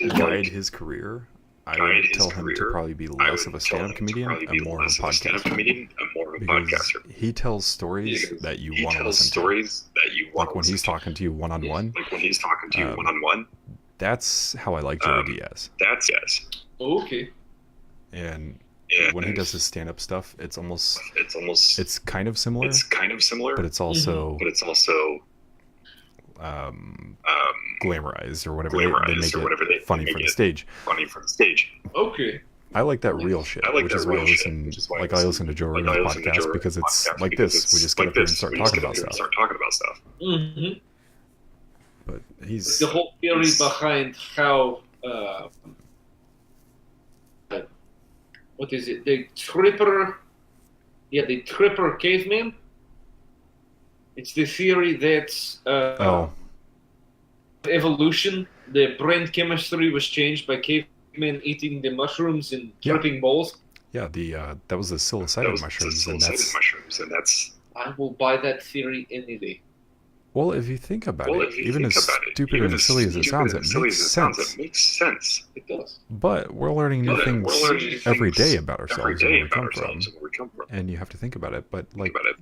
Speaker 2: guide his career, I would tell him to probably be less of a stand-up comedian and more of a podcaster. Because he tells stories that you want to listen to. Like when he's talking to you one-on-one. That's how I like Joey Diaz.
Speaker 1: Okay.
Speaker 2: And when he does his stand-up stuff, it's kind of similar, but it's also glamorized or whatever. They make it funny for the stage.
Speaker 1: Okay.
Speaker 2: I like that real shit, which is why I listen to Joe Rogan's podcast, because it's like this. We just get up there and start talking about stuff.
Speaker 1: Mm-hmm.
Speaker 2: But he's
Speaker 1: the whole theory behind how what is it? The Tripper caveman. It's the theory that evolution, the brain chemistry was changed by cavemen eating the mushrooms and tripping balls.
Speaker 2: Yeah, that was the psilocybin mushrooms, and that's.
Speaker 1: I will buy that theory any day.
Speaker 2: Well, if you think about it, even as stupid and silly as it sounds, it makes sense.
Speaker 1: It does.
Speaker 2: But we're learning new things every day about ourselves and where we come from. And you have to think about it. But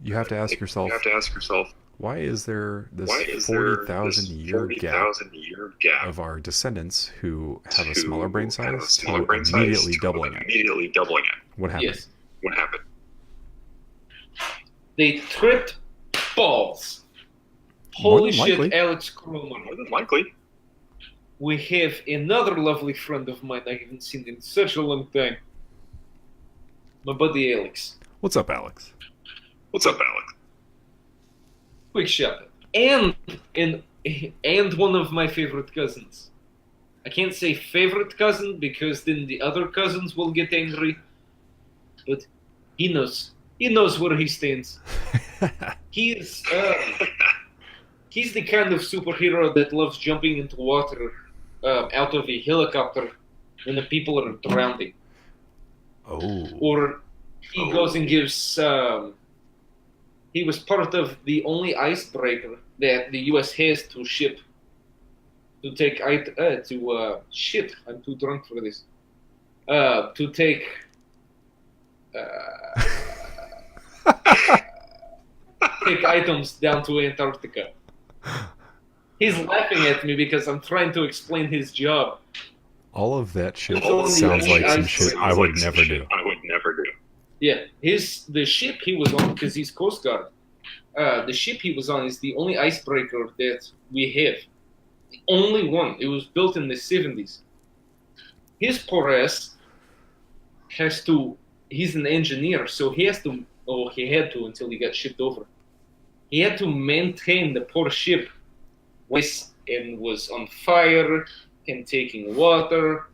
Speaker 2: you have to ask yourself, why is there this 40,000 year gap of our descendants who have a smaller brain size to immediately doubling it? What happened?
Speaker 1: Yes. They tripped balls. Holy shit, Alex Kromer.
Speaker 3: More than likely.
Speaker 1: We have another lovely friend of mine I haven't seen in such a long time. My buddy Alex.
Speaker 2: What's up, Alex?
Speaker 1: Quick shout out. And one of my favorite cousins. I can't say favorite cousin because then the other cousins will get angry. But he knows. He knows where he stands. He's the kind of superhero that loves jumping into water out of a helicopter when the people are drowning.
Speaker 2: Oh.
Speaker 1: Or he goes and gives... he was part of the only icebreaker that the U.S. has to ship. To take... shit, I'm too drunk for this. To take... take items down to Antarctica. He's laughing at me because I'm trying to explain his job.
Speaker 2: All of that shit
Speaker 1: It's only
Speaker 2: sounds
Speaker 1: the
Speaker 2: like some
Speaker 1: ice
Speaker 2: shit
Speaker 1: cream.
Speaker 2: I would never do.
Speaker 3: I would never do.
Speaker 1: Yeah, the ship he was on, because he's Coast Guard. The ship he was on is the only icebreaker that we have. The only one. It was built in the 70s. His poor ass has to. He's an engineer, so he has to. Oh, he had to until he got shipped over. He had to maintain the poor ship, and was on fire and taking water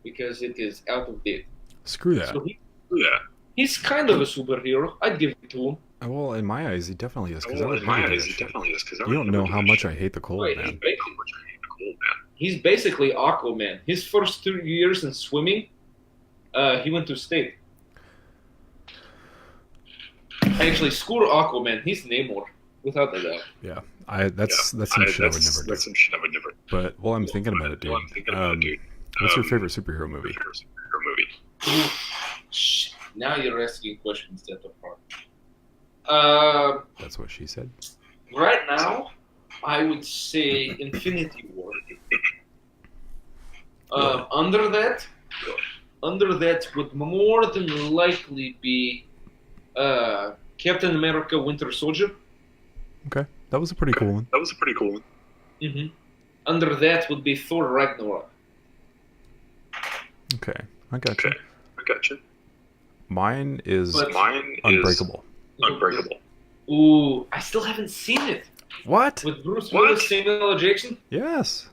Speaker 1: because it is out of date.
Speaker 2: Screw that.
Speaker 1: So
Speaker 3: Yeah.
Speaker 1: he's kind of a superhero. I'd give it to him.
Speaker 2: Well, in my eyes, he definitely is.
Speaker 3: Well, in my eyes, he
Speaker 2: shit.
Speaker 3: definitely is. Because
Speaker 2: You don't know how much I hate the cold,
Speaker 1: Wait,
Speaker 2: man.
Speaker 1: He's basically Aquaman. His first 2 years in swimming, he went to state. Actually, screw Aquaman. He's Namor, without a doubt.
Speaker 2: Yeah, that's some shit I would never do.
Speaker 3: That's some shit I would never do.
Speaker 2: But while I'm thinking about it, dude, what's your favorite superhero movie?
Speaker 1: Shit. Now you're asking questions that are hard.
Speaker 2: That's what she said.
Speaker 1: Right now, I would say Infinity War. Under that would more than likely be Captain America: Winter Soldier.
Speaker 2: Okay, that was a pretty cool one.
Speaker 3: That was a pretty cool one.
Speaker 1: Mm-hmm. Under that would be Thor: Ragnarok.
Speaker 2: Okay, I got you.
Speaker 3: I got you.
Speaker 2: Mine is
Speaker 3: Unbreakable.
Speaker 2: Unbreakable.
Speaker 3: Unbreakable.
Speaker 1: Ooh, I still haven't seen it.
Speaker 2: What?
Speaker 1: With Bruce
Speaker 3: What?
Speaker 1: Willis, Samuel L. Jackson.
Speaker 2: Yes.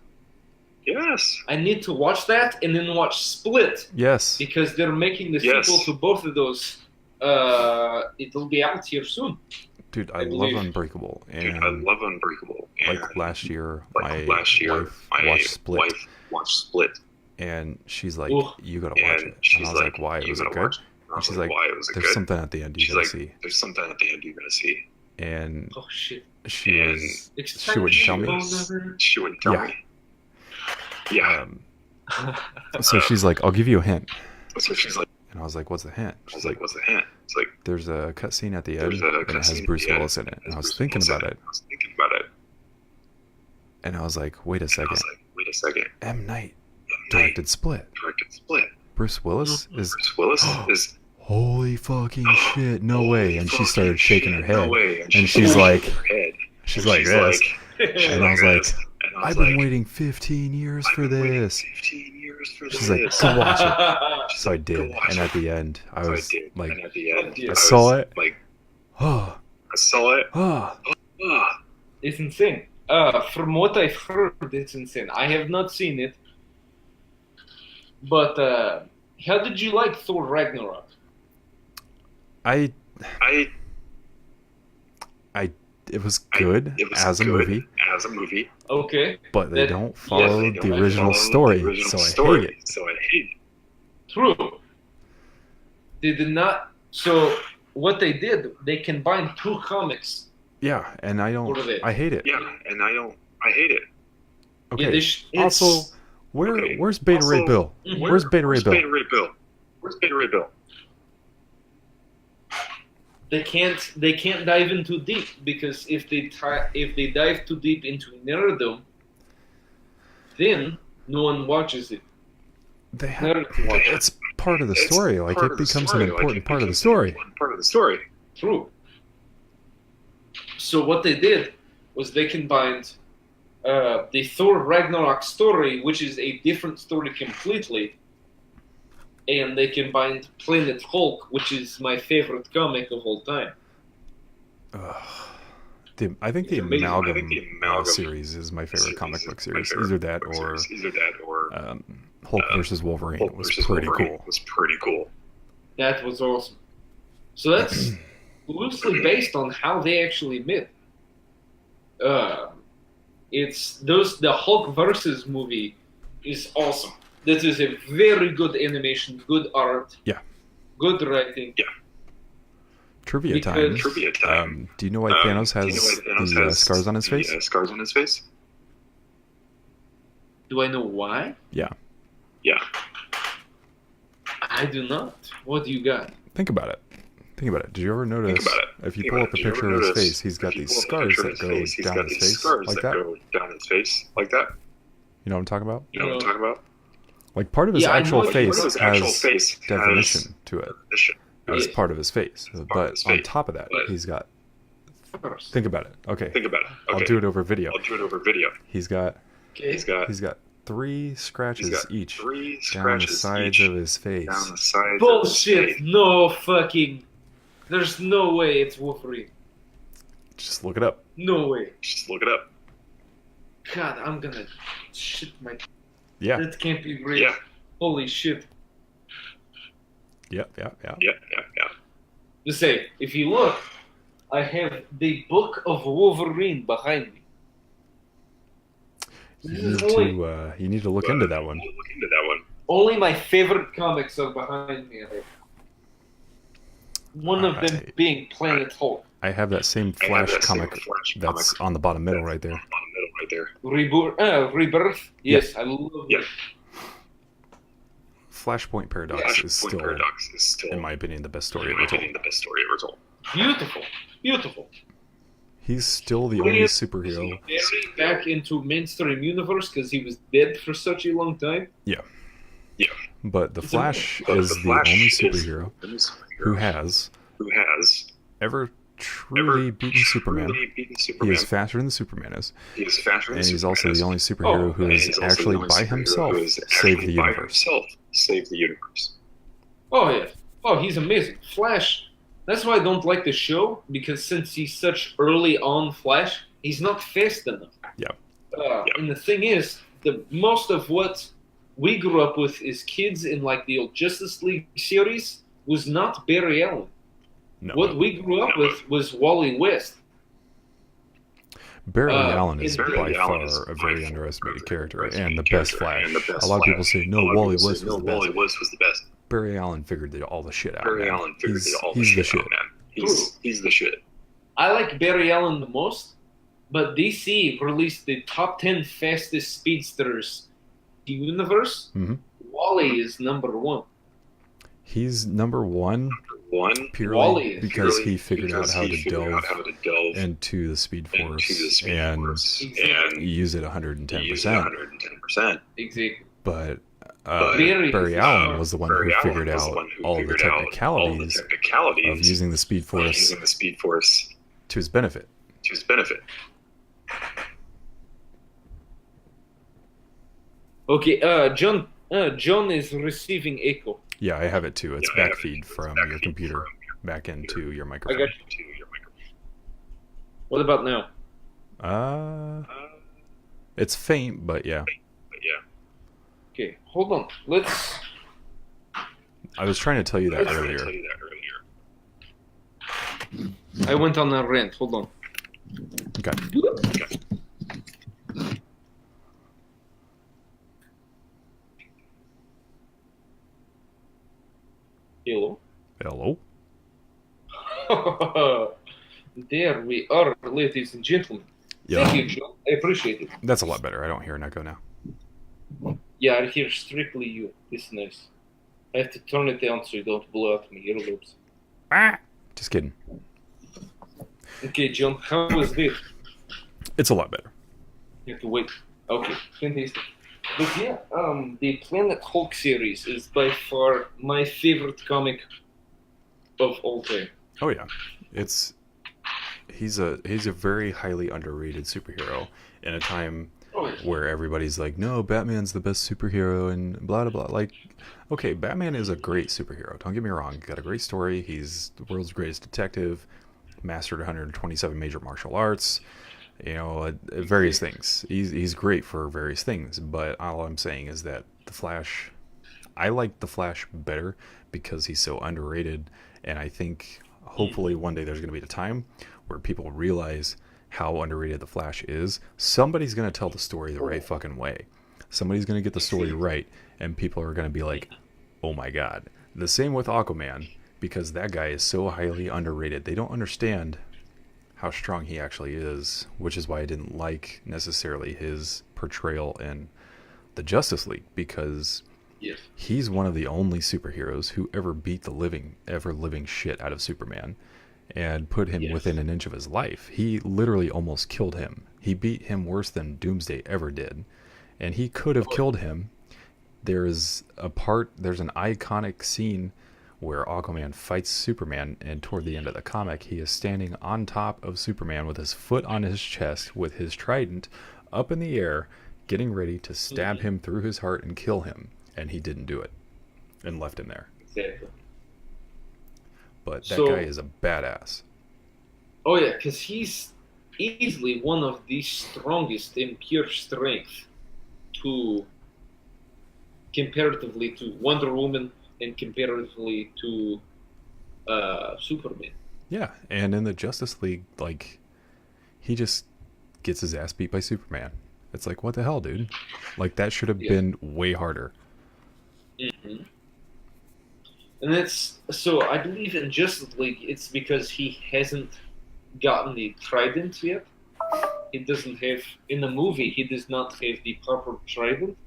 Speaker 3: Yes.
Speaker 1: I need to watch that and then watch Split
Speaker 2: Yes.
Speaker 1: because they're making the
Speaker 3: Yes.
Speaker 1: sequel to both of those. It'll be out here soon.
Speaker 2: Dude, I love
Speaker 1: believe.
Speaker 2: Unbreakable. And
Speaker 3: Dude, I love Unbreakable. And
Speaker 2: like last year,
Speaker 3: my
Speaker 2: wife watched Split.
Speaker 3: wife watched Split.
Speaker 2: And she's like,
Speaker 1: Ooh.
Speaker 2: you gotta watch
Speaker 3: And
Speaker 2: it.
Speaker 3: she's
Speaker 2: And I was like, why?
Speaker 3: "You
Speaker 2: Was it
Speaker 3: gotta
Speaker 2: good?
Speaker 3: watch it." And I
Speaker 2: And
Speaker 3: was
Speaker 2: she's
Speaker 3: like,
Speaker 2: like,
Speaker 3: why? Was it
Speaker 2: there's
Speaker 3: good?
Speaker 2: something at the end you
Speaker 3: She's
Speaker 2: gotta
Speaker 3: like,
Speaker 2: see.
Speaker 3: there's something at the end you're gonna see.
Speaker 2: And
Speaker 1: Oh shit!
Speaker 2: she
Speaker 3: And
Speaker 2: was, she wouldn't tell me.
Speaker 3: She wouldn't tell
Speaker 2: Yeah.
Speaker 3: me. Yeah.
Speaker 2: So she's like, I'll give you a hint.
Speaker 3: So she's like,
Speaker 2: And I was like, what's the hint?
Speaker 3: I
Speaker 2: She's
Speaker 3: was
Speaker 2: like,
Speaker 3: like, what's the hint? It's like,
Speaker 2: there's a cutscene at the end,
Speaker 3: there's a
Speaker 2: and it has
Speaker 3: cutscene
Speaker 2: Bruce
Speaker 3: at the end,
Speaker 2: Willis in it. And I was
Speaker 3: Bruce
Speaker 2: thinking
Speaker 3: Willis
Speaker 2: about
Speaker 3: in
Speaker 2: it.
Speaker 3: I was thinking about it.
Speaker 2: And I was like, wait a
Speaker 3: I
Speaker 2: second.
Speaker 3: was like, wait a second.
Speaker 2: M. Night
Speaker 3: Night
Speaker 2: directed Split.
Speaker 3: directed Split.
Speaker 2: Bruce Willis is...
Speaker 3: Bruce Willis is...
Speaker 2: Holy fucking shit, no
Speaker 3: Holy
Speaker 2: way. And she
Speaker 3: fucking
Speaker 2: started shaking her
Speaker 3: shit,
Speaker 2: head.
Speaker 3: No way.
Speaker 2: And she's like,
Speaker 3: her head.
Speaker 2: she's
Speaker 3: And
Speaker 2: like this.
Speaker 3: she's
Speaker 2: And I was like,
Speaker 3: this. And I was
Speaker 2: I've been
Speaker 3: like,
Speaker 2: waiting 15 years for
Speaker 3: I've been waiting
Speaker 2: this.
Speaker 3: 15 years for
Speaker 2: She's
Speaker 3: this.
Speaker 2: like, go watch it.
Speaker 3: She's
Speaker 2: So I
Speaker 3: like, "Go
Speaker 2: did.
Speaker 3: watch
Speaker 2: And
Speaker 3: it."
Speaker 2: at the end, I
Speaker 3: So
Speaker 2: was
Speaker 3: did.
Speaker 2: like,
Speaker 3: And at the end,
Speaker 1: I
Speaker 3: was
Speaker 2: saw it.
Speaker 3: Like,
Speaker 2: oh,
Speaker 3: I saw it.
Speaker 2: oh.
Speaker 3: Ah.
Speaker 1: It's insane. From what I've heard, it's insane. I have not seen it, but how did you like Thor: Ragnarok?
Speaker 2: I
Speaker 3: I
Speaker 2: it was good
Speaker 3: it was
Speaker 2: as a
Speaker 3: good
Speaker 2: movie,
Speaker 3: as a movie,
Speaker 1: Okay,
Speaker 2: but they
Speaker 1: That-
Speaker 2: don't follow
Speaker 3: they
Speaker 2: the
Speaker 3: don't
Speaker 2: original
Speaker 3: follow
Speaker 2: story,
Speaker 3: the original
Speaker 2: so I
Speaker 3: story,
Speaker 2: hate it.
Speaker 3: So I hate it.
Speaker 1: true. They did not. So what they did, they combined two comics.
Speaker 2: Yeah, and I don't.
Speaker 1: What are they?
Speaker 2: I hate it.
Speaker 3: Yeah, and I hate it.
Speaker 2: Okay.
Speaker 1: Yeah, it's,
Speaker 2: Also, where's Beta Ray
Speaker 3: Also,
Speaker 2: Bill?
Speaker 1: Mhm.
Speaker 2: Where's Beta Ray
Speaker 3: Where's
Speaker 2: Bill?
Speaker 3: Beta Ray Bill? Where's Beta Ray Bill?
Speaker 1: they can't dive in too deep because if they dive too deep into nerdom, then no one watches it.
Speaker 2: They have.
Speaker 1: Nerd watch it.
Speaker 2: It's part of the
Speaker 3: It's
Speaker 2: story. Like
Speaker 3: part
Speaker 2: it
Speaker 3: of the
Speaker 2: becomes
Speaker 3: story.
Speaker 2: an
Speaker 3: Like,
Speaker 2: important
Speaker 3: it
Speaker 2: part of the
Speaker 3: becomes an
Speaker 2: story.
Speaker 3: important part of the story.
Speaker 1: True. So what they did was they combined the Thor Ragnarok story, which is a different story completely, and they combined Planet Hulk, which is my favorite comic of all time.
Speaker 2: I think the
Speaker 1: It's amazing.
Speaker 2: Amalgam,
Speaker 3: I think the Amalgam
Speaker 2: series is my favorite comic book
Speaker 3: my
Speaker 2: series.
Speaker 3: favorite
Speaker 2: Either that
Speaker 3: book
Speaker 2: or
Speaker 3: series. Either that or
Speaker 2: Hulk versus Wolverine
Speaker 3: Hulk
Speaker 2: was
Speaker 3: versus
Speaker 2: pretty
Speaker 3: Wolverine
Speaker 2: cool.
Speaker 3: was pretty cool.
Speaker 1: That was awesome. So that's loosely based on how they actually met. The Hulk versus movie is awesome. That is a very good animation, good art,
Speaker 2: Yeah.
Speaker 1: good writing.
Speaker 2: Trivia
Speaker 1: Because-
Speaker 2: time.
Speaker 3: Trivia time.
Speaker 2: Do you know why Thanos
Speaker 3: Do you
Speaker 2: has
Speaker 3: know why Thanos
Speaker 2: the
Speaker 3: has
Speaker 2: scars on his
Speaker 3: the,
Speaker 2: face?
Speaker 3: scars on his face?
Speaker 1: Do I know why?
Speaker 2: Yeah.
Speaker 3: Yeah.
Speaker 1: I do not. What do you got?
Speaker 2: Think about it. Think about it. Did you ever notice
Speaker 3: about it.
Speaker 2: if you
Speaker 3: Think
Speaker 2: pull
Speaker 3: about
Speaker 2: up a
Speaker 3: it. Did you
Speaker 2: picture
Speaker 3: ever
Speaker 2: of his
Speaker 3: notice
Speaker 2: face, he's got
Speaker 3: if you
Speaker 2: these
Speaker 3: pull up a
Speaker 2: scars
Speaker 3: picture of
Speaker 2: that
Speaker 3: his
Speaker 2: go
Speaker 3: face, he's
Speaker 2: down
Speaker 3: got
Speaker 2: his
Speaker 3: these
Speaker 2: face
Speaker 3: scars
Speaker 2: like
Speaker 3: that
Speaker 2: that?
Speaker 3: go down his face like that?
Speaker 2: You know what I'm talking about?
Speaker 3: You know what I'm talking about?
Speaker 2: Like part of his
Speaker 1: Yeah, I
Speaker 2: actual
Speaker 1: know
Speaker 2: face
Speaker 1: his
Speaker 2: has definition to it as
Speaker 1: Yes.
Speaker 2: part of his face. But on top of that,
Speaker 3: but-
Speaker 2: he's got.
Speaker 1: Of course.
Speaker 2: Think about it. Okay,
Speaker 3: Think about it. Okay.
Speaker 2: I'll do it over video.
Speaker 3: Okay.
Speaker 2: He's got
Speaker 1: Okay.
Speaker 3: He's got
Speaker 2: 3 scratches each
Speaker 3: 3
Speaker 2: down the
Speaker 3: scratches
Speaker 2: sides
Speaker 3: each
Speaker 2: of his face.
Speaker 3: down the sides
Speaker 1: Bullshit!
Speaker 3: of his face.
Speaker 1: No fucking. There's no way it's Wolverine.
Speaker 2: Just look it up.
Speaker 1: No way.
Speaker 3: Just look it up.
Speaker 1: God, I'm gonna shit my.
Speaker 2: Yeah.
Speaker 1: That can't be real.
Speaker 3: Yeah.
Speaker 1: Holy shit.
Speaker 2: Yeah.
Speaker 3: Yeah.
Speaker 1: Just say, if you look, I have the Book of Wolverine behind me.
Speaker 2: You need to look into that one.
Speaker 3: Look into that one.
Speaker 1: Only my favorite comics are behind me. One of them being Planet Hulk.
Speaker 2: I have that same Flash comic that's on the bottom middle right there.
Speaker 1: Rebirth. Yes, I love it.
Speaker 2: Flashpoint Paradox is still, in my opinion, the best story ever told.
Speaker 1: Beautiful. Beautiful.
Speaker 2: He's still the only superhero.
Speaker 1: Back into mainstream universe because he was dead for such a long time.
Speaker 2: But the Flash is the only superhero who has ever truly beaten Superman. He is faster than Superman is. And he's also the only superhero who has actually by himself saved the universe.
Speaker 1: Oh yeah. Oh, he's amazing. Flash. That's why I don't like the show, because since he's such early on Flash, he's not fast enough.
Speaker 2: Yeah.
Speaker 1: And the thing is, the most of what we grew up with as kids in like the old Justice League series was not Barry Allen.
Speaker 2: No.
Speaker 1: What we grew up with was Wally West.
Speaker 2: Barry Allen is
Speaker 1: Barry
Speaker 2: by
Speaker 3: Allen
Speaker 2: far
Speaker 3: is
Speaker 2: a
Speaker 3: by
Speaker 2: very
Speaker 3: far
Speaker 2: underestimated
Speaker 3: a
Speaker 2: character
Speaker 3: very
Speaker 2: and the
Speaker 3: underestimated
Speaker 2: best
Speaker 3: character
Speaker 2: Flash.
Speaker 3: and the best
Speaker 2: A lot of people
Speaker 3: Flash.
Speaker 2: say, no, Wally West was the best.
Speaker 3: best.
Speaker 2: Barry Allen figured all the shit out.
Speaker 3: Barry
Speaker 2: man.
Speaker 3: Allen figured all the
Speaker 2: He's the
Speaker 3: shit out, man. He's the shit.
Speaker 1: I like Barry Allen the most, but DC released the top 10 fastest speedsters in the universe.
Speaker 2: Mhm.
Speaker 1: Wally is number 1.
Speaker 2: He's number one
Speaker 3: Wally
Speaker 2: purely
Speaker 1: is
Speaker 2: because he figured out how to
Speaker 3: figured
Speaker 2: delve
Speaker 3: out how to delve
Speaker 2: into the Speed
Speaker 3: into
Speaker 2: Force
Speaker 3: the Speed
Speaker 2: and
Speaker 3: Force
Speaker 1: Exactly.
Speaker 3: and
Speaker 2: use it
Speaker 3: use
Speaker 2: 110%.
Speaker 3: 110%.
Speaker 1: Exactly.
Speaker 2: But
Speaker 1: Barry
Speaker 2: Allen was the one
Speaker 3: Barry
Speaker 2: who
Speaker 3: Allen
Speaker 2: figured
Speaker 3: was
Speaker 2: out
Speaker 3: the one who
Speaker 2: all the
Speaker 3: figured out all the
Speaker 2: technicalities
Speaker 3: technicalities
Speaker 2: of using the Speed Force to his benefit.
Speaker 3: to his benefit.
Speaker 1: Okay, John is receiving echo.
Speaker 2: Yeah, I have it too. It's
Speaker 3: Yeah, I have it
Speaker 2: backfeed
Speaker 3: too.
Speaker 2: from
Speaker 3: It's
Speaker 2: your
Speaker 3: backfeed
Speaker 2: computer
Speaker 3: from
Speaker 2: back into your
Speaker 1: I
Speaker 2: microphone.
Speaker 1: got
Speaker 3: To your microphone.
Speaker 1: What about now?
Speaker 2: It's faint, but yeah.
Speaker 3: But yeah.
Speaker 1: Okay, hold on. Let's.
Speaker 2: I was trying to tell you that
Speaker 3: I was trying to
Speaker 2: earlier.
Speaker 3: tell you that earlier.
Speaker 1: I went on a rant. Hold on.
Speaker 2: Okay.
Speaker 1: Hello.
Speaker 2: Hello?
Speaker 1: There we are, ladies and gentlemen.
Speaker 2: Yeah.
Speaker 1: Thank you, John. I appreciate it.
Speaker 2: That's a lot better. I don't hear an echo now.
Speaker 1: Yeah, I hear strictly you. It's nice. I have to turn it down so you don't blow out my earlobes.
Speaker 2: Just kidding.
Speaker 1: Okay, John, how was this?
Speaker 2: It's a lot better.
Speaker 1: You have to wait. Okay, fantastic. But yeah, the Planet Hulk series is by far my favorite comic of all time.
Speaker 2: Oh yeah. He's a very highly underrated superhero in a time
Speaker 1: Oh, yeah.
Speaker 2: where everybody's like, no, Batman's the best superhero and blah blah blah. Like, okay, Batman is a great superhero. Don't get me wrong. Got a great story. He's the world's greatest detective. Mastered 127 major martial arts. You know, various things. He's great for various things. But all I'm saying is that the Flash, I like the Flash better because he's so underrated. And I think hopefully one day there's going to be a time where people realize how underrated the Flash is. Somebody's going to tell the story the right fucking way. Somebody's going to get the story right, and people are going to be like, oh my god. The same with Aquaman, because that guy is so highly underrated. They don't understand how strong he actually is, which is why I didn't like necessarily his portrayal in the Justice League, because
Speaker 1: Yes.
Speaker 2: he's one of the only superheroes who ever beat the living shit out of Superman and put him
Speaker 1: Yes.
Speaker 2: within an inch of his life. He literally almost killed him. He beat him worse than Doomsday ever did. And he could have killed him there's an iconic scene where Aquaman fights Superman, and toward the end of the comic, he is standing on top of Superman with his foot on his chest, with his trident up in the air, getting ready to stab him through his heart and kill him. And he didn't do it, and left him there.
Speaker 1: Exactly.
Speaker 2: But that guy is a badass.
Speaker 1: Oh yeah, because he's easily one of the strongest in pure strength comparatively to Wonder Woman and comparatively to Superman.
Speaker 2: Yeah, and in the Justice League, like, he just gets his ass beat by Superman. It's like, what the hell, dude? Like, that should have been way harder.
Speaker 1: Mm-hmm. And that's so. I believe in Justice League, it's because he hasn't gotten the trident yet. He doesn't have in the movie. He does not have the proper trident,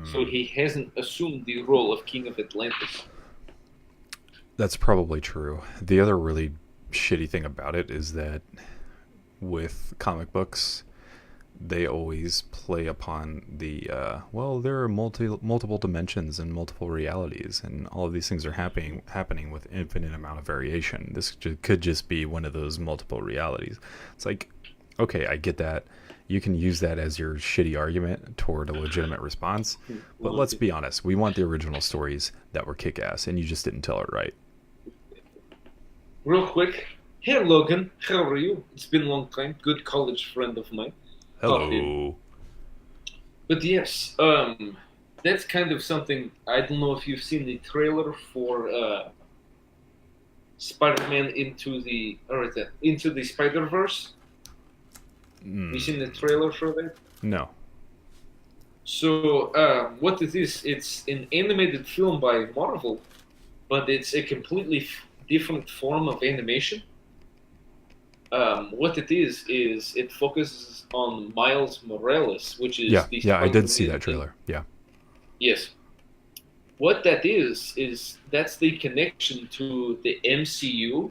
Speaker 1: so he hasn't assumed the role of King of Atlantis.
Speaker 2: That's probably true. The other really shitty thing about it is that with comic books, they always play upon the there are multiple dimensions and multiple realities, and all of these things are happening with infinite amount of variation. This could just be one of those multiple realities. It's like, okay, I get that. You can use that as your shitty argument toward a legitimate response, but let's be honest. We want the original stories that were kick-ass, and you just didn't tell it right.
Speaker 1: Real quick, hey Logan, how are you? It's been a long time. Good college friend of mine.
Speaker 2: Hello.
Speaker 1: But yes, that's kind of something. I don't know if you've seen the trailer for Spider-Man into the Spider-Verse. You seen the trailer for that?
Speaker 2: No.
Speaker 1: So what it is, it's an animated film by Marvel, but it's a completely different form of animation. What it is it focuses on Miles Morales, which is
Speaker 2: I did see that trailer. Yeah.
Speaker 1: Yes. What that is that's the connection to the MCU,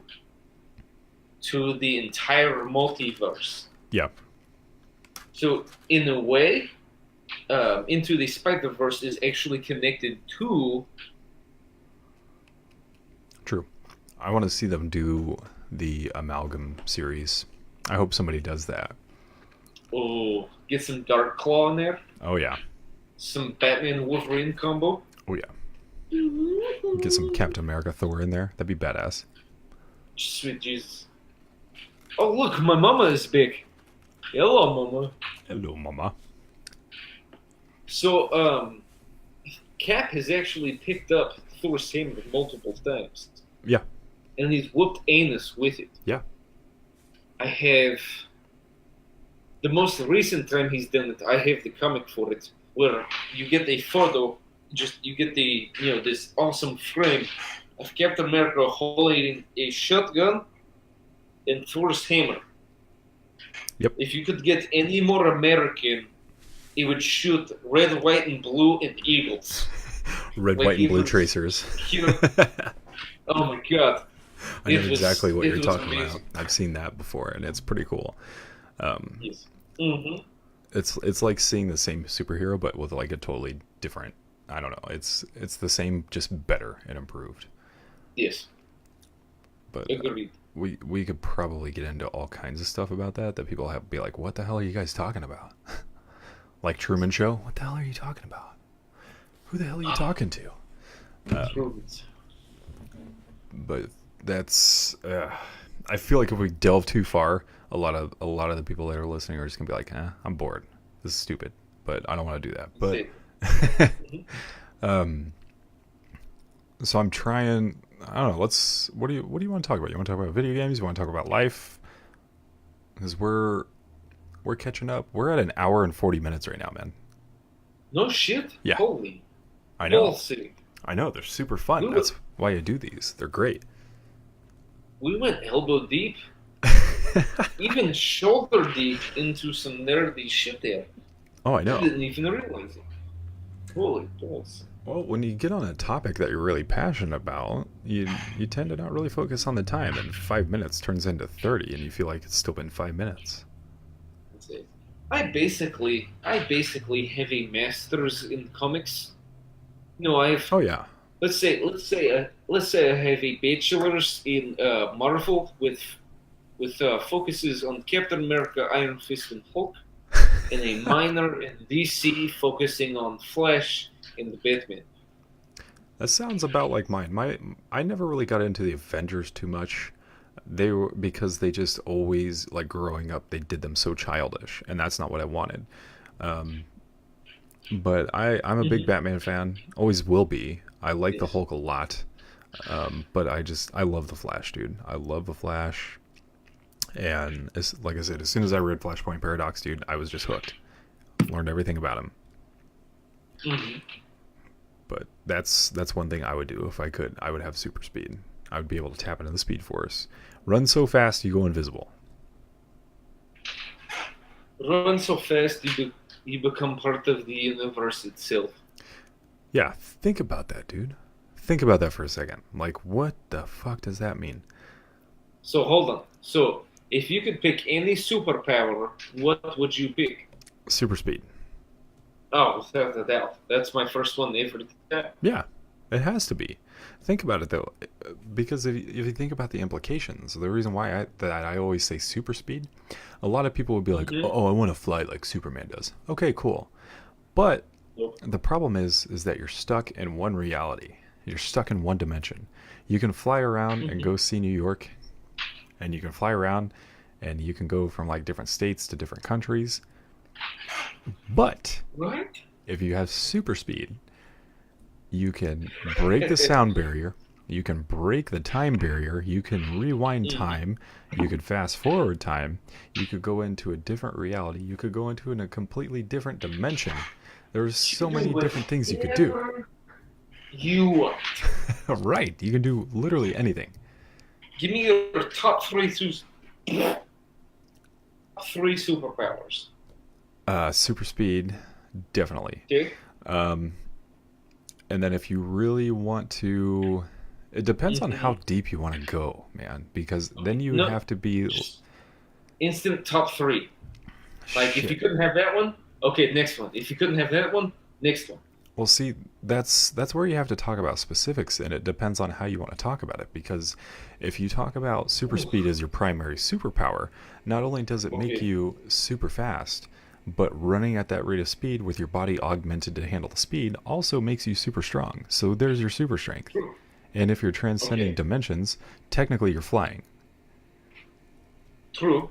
Speaker 1: to the entire multiverse.
Speaker 2: Yeah.
Speaker 1: So in a way, Into the Spider-Verse is actually connected to.
Speaker 2: True. I want to see them do the Amalgam series. I hope somebody does that.
Speaker 1: Oh, get some Dark Claw in there.
Speaker 2: Oh yeah.
Speaker 1: Some Batman Wolverine combo.
Speaker 2: Oh yeah. Get some Captain America Thor in there. That'd be badass.
Speaker 1: Sweet Jesus. Oh look, my mama is big. Hello, mama.
Speaker 2: Hello, mama.
Speaker 1: So, Cap has actually picked up Thor's hammer multiple times.
Speaker 2: Yeah.
Speaker 1: And he's whooped anus with it.
Speaker 2: Yeah.
Speaker 1: I have the most recent time he's done it. I have the comic for it, where you get a photo, you get the this awesome frame of Captain America holding a shotgun and Thor's hammer.
Speaker 2: Yep.
Speaker 1: If you could get any more American, it would shoot red, white, and blue and eagles.
Speaker 2: Red, white, and blue tracers.
Speaker 1: Oh my god.
Speaker 2: I know exactly what you're talking about. I've seen that before, and it's pretty cool.
Speaker 1: Yes. Mm-hmm.
Speaker 2: It's like seeing the same superhero, but with like a totally different. I don't know. It's the same, just better and improved.
Speaker 1: Yes.
Speaker 2: But
Speaker 1: agreed.
Speaker 2: We could probably get into all kinds of stuff about that people have be like, what the hell are you guys talking about? Like Truman Show? What the hell are you talking about? Who the hell are you talking to? But that's I feel like if we delve too far, a lot of the people that are listening are just gonna be like, I'm bored. This is stupid. But I don't want to do that. But so I'm trying. I don't know. What do you want to talk about? You want to talk about video games? You want to talk about life? Because we're catching up. We're at an hour and 40 minutes right now, man.
Speaker 1: No shit.
Speaker 2: Yeah.
Speaker 1: Holy.
Speaker 2: I know.
Speaker 1: Ballsy.
Speaker 2: I know. They're super fun. That's why I do these. They're great.
Speaker 1: We went elbow deep, even shoulder deep into some nerdy shit there.
Speaker 2: Oh, I know.
Speaker 1: I didn't even realize it. Holy balls.
Speaker 2: Well, when you get on a topic that you're really passionate about, you tend to not really focus on the time, and 5 minutes turns into 30, and you feel like it's still been 5 minutes.
Speaker 1: That's it. I basically have a master's in comics. No, I have.
Speaker 2: Oh yeah.
Speaker 1: Let's say I have a bachelor's in Marvel with focuses on Captain America, Iron Fist, and Hulk, and a minor in DC focusing on Flash and the Batman.
Speaker 2: That sounds about like mine. I never really got into the Avengers too much. They were because they just always like growing up they did them so childish, and that's not what I wanted. Um, but I'm a big
Speaker 1: Hmm.
Speaker 2: Batman fan. Always will be. I like the
Speaker 1: Yes.
Speaker 2: Hulk a lot. But I love the Flash, dude. I love the Flash. And like I said, as soon as I read Flashpoint Paradox, dude, I was just hooked. Learned everything about him.
Speaker 1: Hmm.
Speaker 2: But that's one thing I would do if I could. I would have super speed. I would be able to tap into the Speed Force. Run so fast you go invisible.
Speaker 1: Run so fast you become part of the universe itself.
Speaker 2: Yeah, think about that, dude. Think about that for a second. Like, what the fuck does that mean?
Speaker 1: So hold on. So if you could pick any superpower, what would you pick?
Speaker 2: Super speed.
Speaker 1: Oh, without a doubt. That's my first one every time.
Speaker 2: Yeah, it has to be. Think about it though, because if you think about the implications, the reason why I always say super speed, a lot of people would be like,
Speaker 1: Hmm.
Speaker 2: "Oh, I want to fly like Superman does." Okay, cool. But
Speaker 1: Nope.
Speaker 2: the problem is that you're stuck in one reality. You're stuck in one dimension. You can fly around and
Speaker 1: Hmm.
Speaker 2: go see New York, and you can fly around and you can go from like different states to different countries. But
Speaker 1: Right?
Speaker 2: if you have super speed, you can break the sound barrier, you can break the time barrier, you can rewind
Speaker 1: Mhm.
Speaker 2: time, you could fast forward time, you could go into a different reality, you could go into a completely different dimension. There's so
Speaker 1: Do
Speaker 2: many different things you could do.
Speaker 1: whatever you want.
Speaker 2: Right, you can do literally anything.
Speaker 1: Give me your top three superpowers.
Speaker 2: Super speed, definitely.
Speaker 1: Okay.
Speaker 2: Um, and then if you really want to, it depends on how
Speaker 1: Hmm.
Speaker 2: deep you want to go, man, because then you would
Speaker 1: No,
Speaker 2: have to be
Speaker 1: just instant top three. Like if you
Speaker 2: shit.
Speaker 1: couldn't have that one, okay, next one. If you couldn't have that one, next one.
Speaker 2: Well, see, that's where you have to talk about specifics, and it depends on how you want to talk about it. Because if you talk about super
Speaker 1: Ooh,
Speaker 2: speed as your primary superpower, not only does it make
Speaker 1: okay.
Speaker 2: you super fast, but running at that rate of speed with your body augmented to handle the speed also makes you super strong. So there's your super strength.
Speaker 1: True.
Speaker 2: And if you're transcending
Speaker 1: Okay.
Speaker 2: dimensions, technically you're flying.
Speaker 1: True.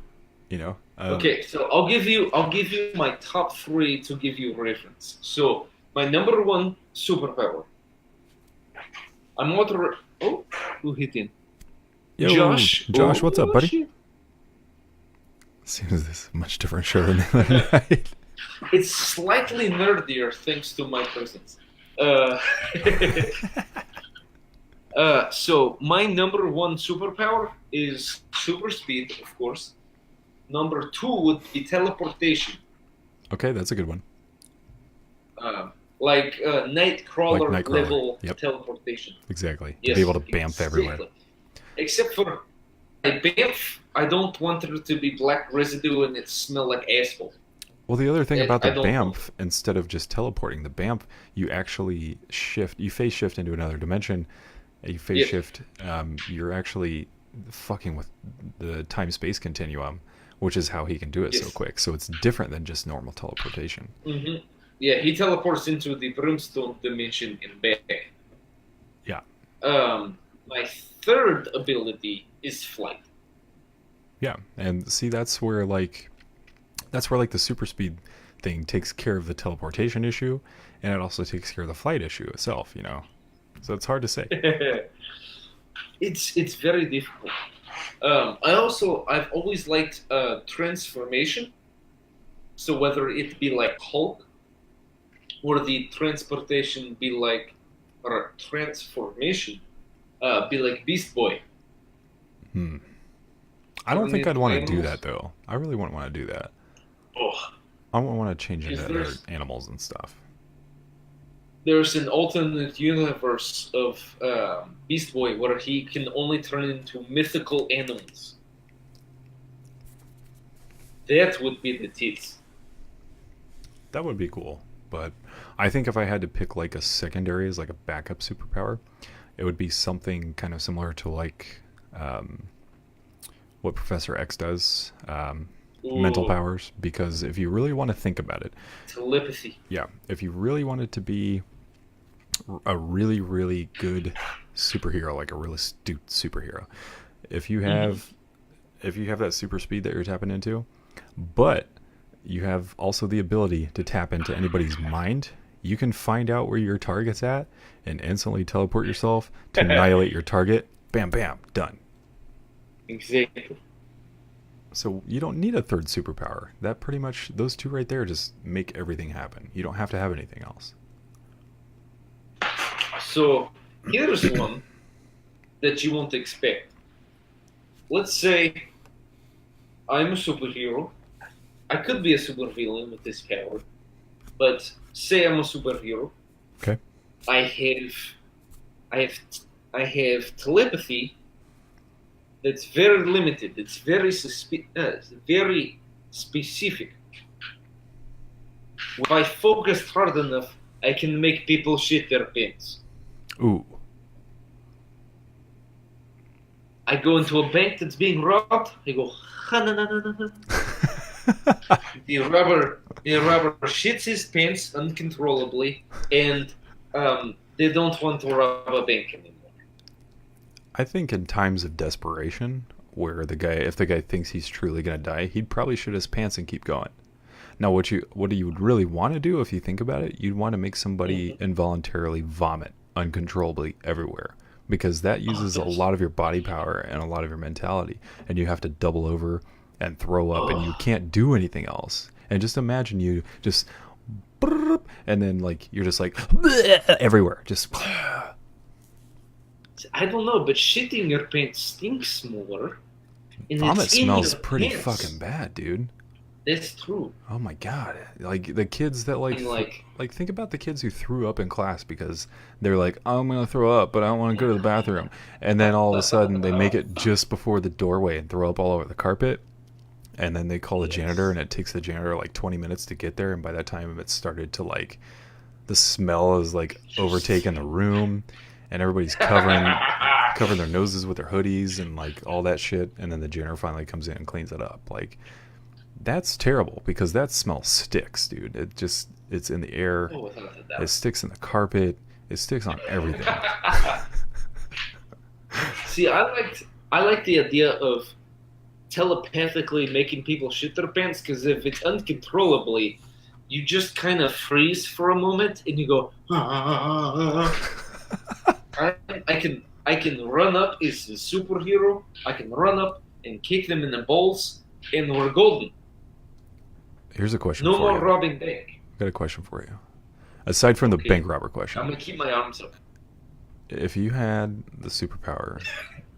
Speaker 2: You know,
Speaker 1: Okay, so I'll give you my top three to give you a reference. So my number one superpower. I'm water. Oh, who hit in?
Speaker 2: yo,
Speaker 1: Josh.
Speaker 2: Josh, what's up,
Speaker 1: Oh
Speaker 2: buddy?
Speaker 1: shit!
Speaker 2: Seems this is a much different show than the other night.
Speaker 1: It's slightly nerdier thanks to my presence. Uh, so my number one superpower is super speed, of course. Number two would be teleportation,
Speaker 2: Okay, that's a good one.
Speaker 1: like
Speaker 2: Like
Speaker 1: Nightcrawler
Speaker 2: Nightcrawler.
Speaker 1: level
Speaker 2: Yep,
Speaker 1: teleportation.
Speaker 2: exactly. To be
Speaker 1: Yes,
Speaker 2: able to bamf everywhere.
Speaker 1: exactly. Except for a Banff, I don't want there to be black residue and it smell like asphalt.
Speaker 2: Well, the other thing about
Speaker 1: I
Speaker 2: the
Speaker 1: don't want.
Speaker 2: BAMF, instead of just teleporting, the BAMF, you actually shift, you phase shift into another dimension. You phase
Speaker 1: Yes.
Speaker 2: shift, you're actually fucking with the time space continuum, which is how he can do it so
Speaker 1: Yes.
Speaker 2: quick. So it's different than just normal teleportation.
Speaker 1: Hmm. Yeah, he teleports into the brimstone dimension and back.
Speaker 2: Yeah.
Speaker 1: My third ability is flight.
Speaker 2: Yeah. And see, that's where the super speed thing takes care of the teleportation issue, and it also takes care of the flight issue itself, you know? So it's hard to say.
Speaker 1: It's very difficult. I've always liked transformation. So whether it be like Hulk or the transportation be like or transformation be like Beast Boy.
Speaker 2: Hmm. I don't
Speaker 1: Turn
Speaker 2: think I'd
Speaker 1: into
Speaker 2: want to do
Speaker 1: animals.
Speaker 2: that though. I really wouldn't want to do that.
Speaker 1: Oh,
Speaker 2: I wouldn't want to change
Speaker 1: because
Speaker 2: into other animals and stuff.
Speaker 1: there's an alternate universe of Beast Boy where he can only turn into mythical animals. That would be the tits.
Speaker 2: That would be cool. But I think if I had to pick like a secondary as like a backup superpower, it would be something kind of similar to like what Professor X does, mental powers. Because if you really want to think about it,
Speaker 1: Telepathy.
Speaker 2: yeah, if you really want it to be a really, really good superhero, like a really astute superhero, if you have that super speed that you're tapping into, but you have also the ability to tap into anybody's mind, you can find out where your target's at and instantly teleport yourself to annihilate your target. Bam, bam, done.
Speaker 1: Exactly.
Speaker 2: So you don't need a third superpower. That pretty much, those two right there just make everything happen. You don't have to have anything else.
Speaker 1: So here's one that you won't expect. Let's say I'm a superhero. I could be a supervillain with this power, but say I'm a superhero.
Speaker 2: Okay.
Speaker 1: I have telepathy that's very limited. It's very very specific. If I focus hard enough, I can make people shit their pants.
Speaker 2: Ooh.
Speaker 1: I go into a bank that's being robbed. I go, ha na na na na na. The robber shits his pants uncontrollably, and they don't want to rob a bank anymore.
Speaker 2: I think in times of desperation, where if the guy thinks he's truly gonna die, he'd probably shit his pants and keep going. Now, what you would really want to do, if you think about it, you'd want to make somebody involuntarily vomit uncontrollably everywhere, because that uses a lot of your body power and a lot of your mentality, and you have to double over and throw up, and you can't do anything else. And just imagine you just, and then like you're just like everywhere, just.
Speaker 1: I don't know, but shitting your pants stinks more. And
Speaker 2: Vomit
Speaker 1: it's in
Speaker 2: smells
Speaker 1: your
Speaker 2: pretty
Speaker 1: pants.
Speaker 2: fucking bad, dude.
Speaker 1: That's true.
Speaker 2: Oh my god! Like the kids that like think about the kids who threw up in class because they're like, I'm gonna throw up, but I don't want to go to the bathroom, and then all of a sudden they make it just before the doorway and throw up all over the carpet, and then they call the janitor, and it takes the janitor like 20 minutes to get there, and by that time it's started to like, the smell is like overtaking the room, and everybody's covering their noses with their hoodies and like all that shit, and then the janitor finally comes in and cleans it up. Like, that's terrible, because that smell sticks, dude. It's in the air. It sticks in the carpet. It sticks on everything.
Speaker 1: See, I like the idea of telepathically making people shit their pants, because if it's uncontrollably, you just kind of freeze for a moment and you go, I can run up as a superhero. I can run up and kick them in the balls, and we're golden.
Speaker 2: Here's a question
Speaker 1: No
Speaker 2: for
Speaker 1: more
Speaker 2: you.
Speaker 1: robbing bank.
Speaker 2: I've got a question for you. Aside from the bank robber question,
Speaker 1: I'm gonna keep my arms up.
Speaker 2: if you had the superpower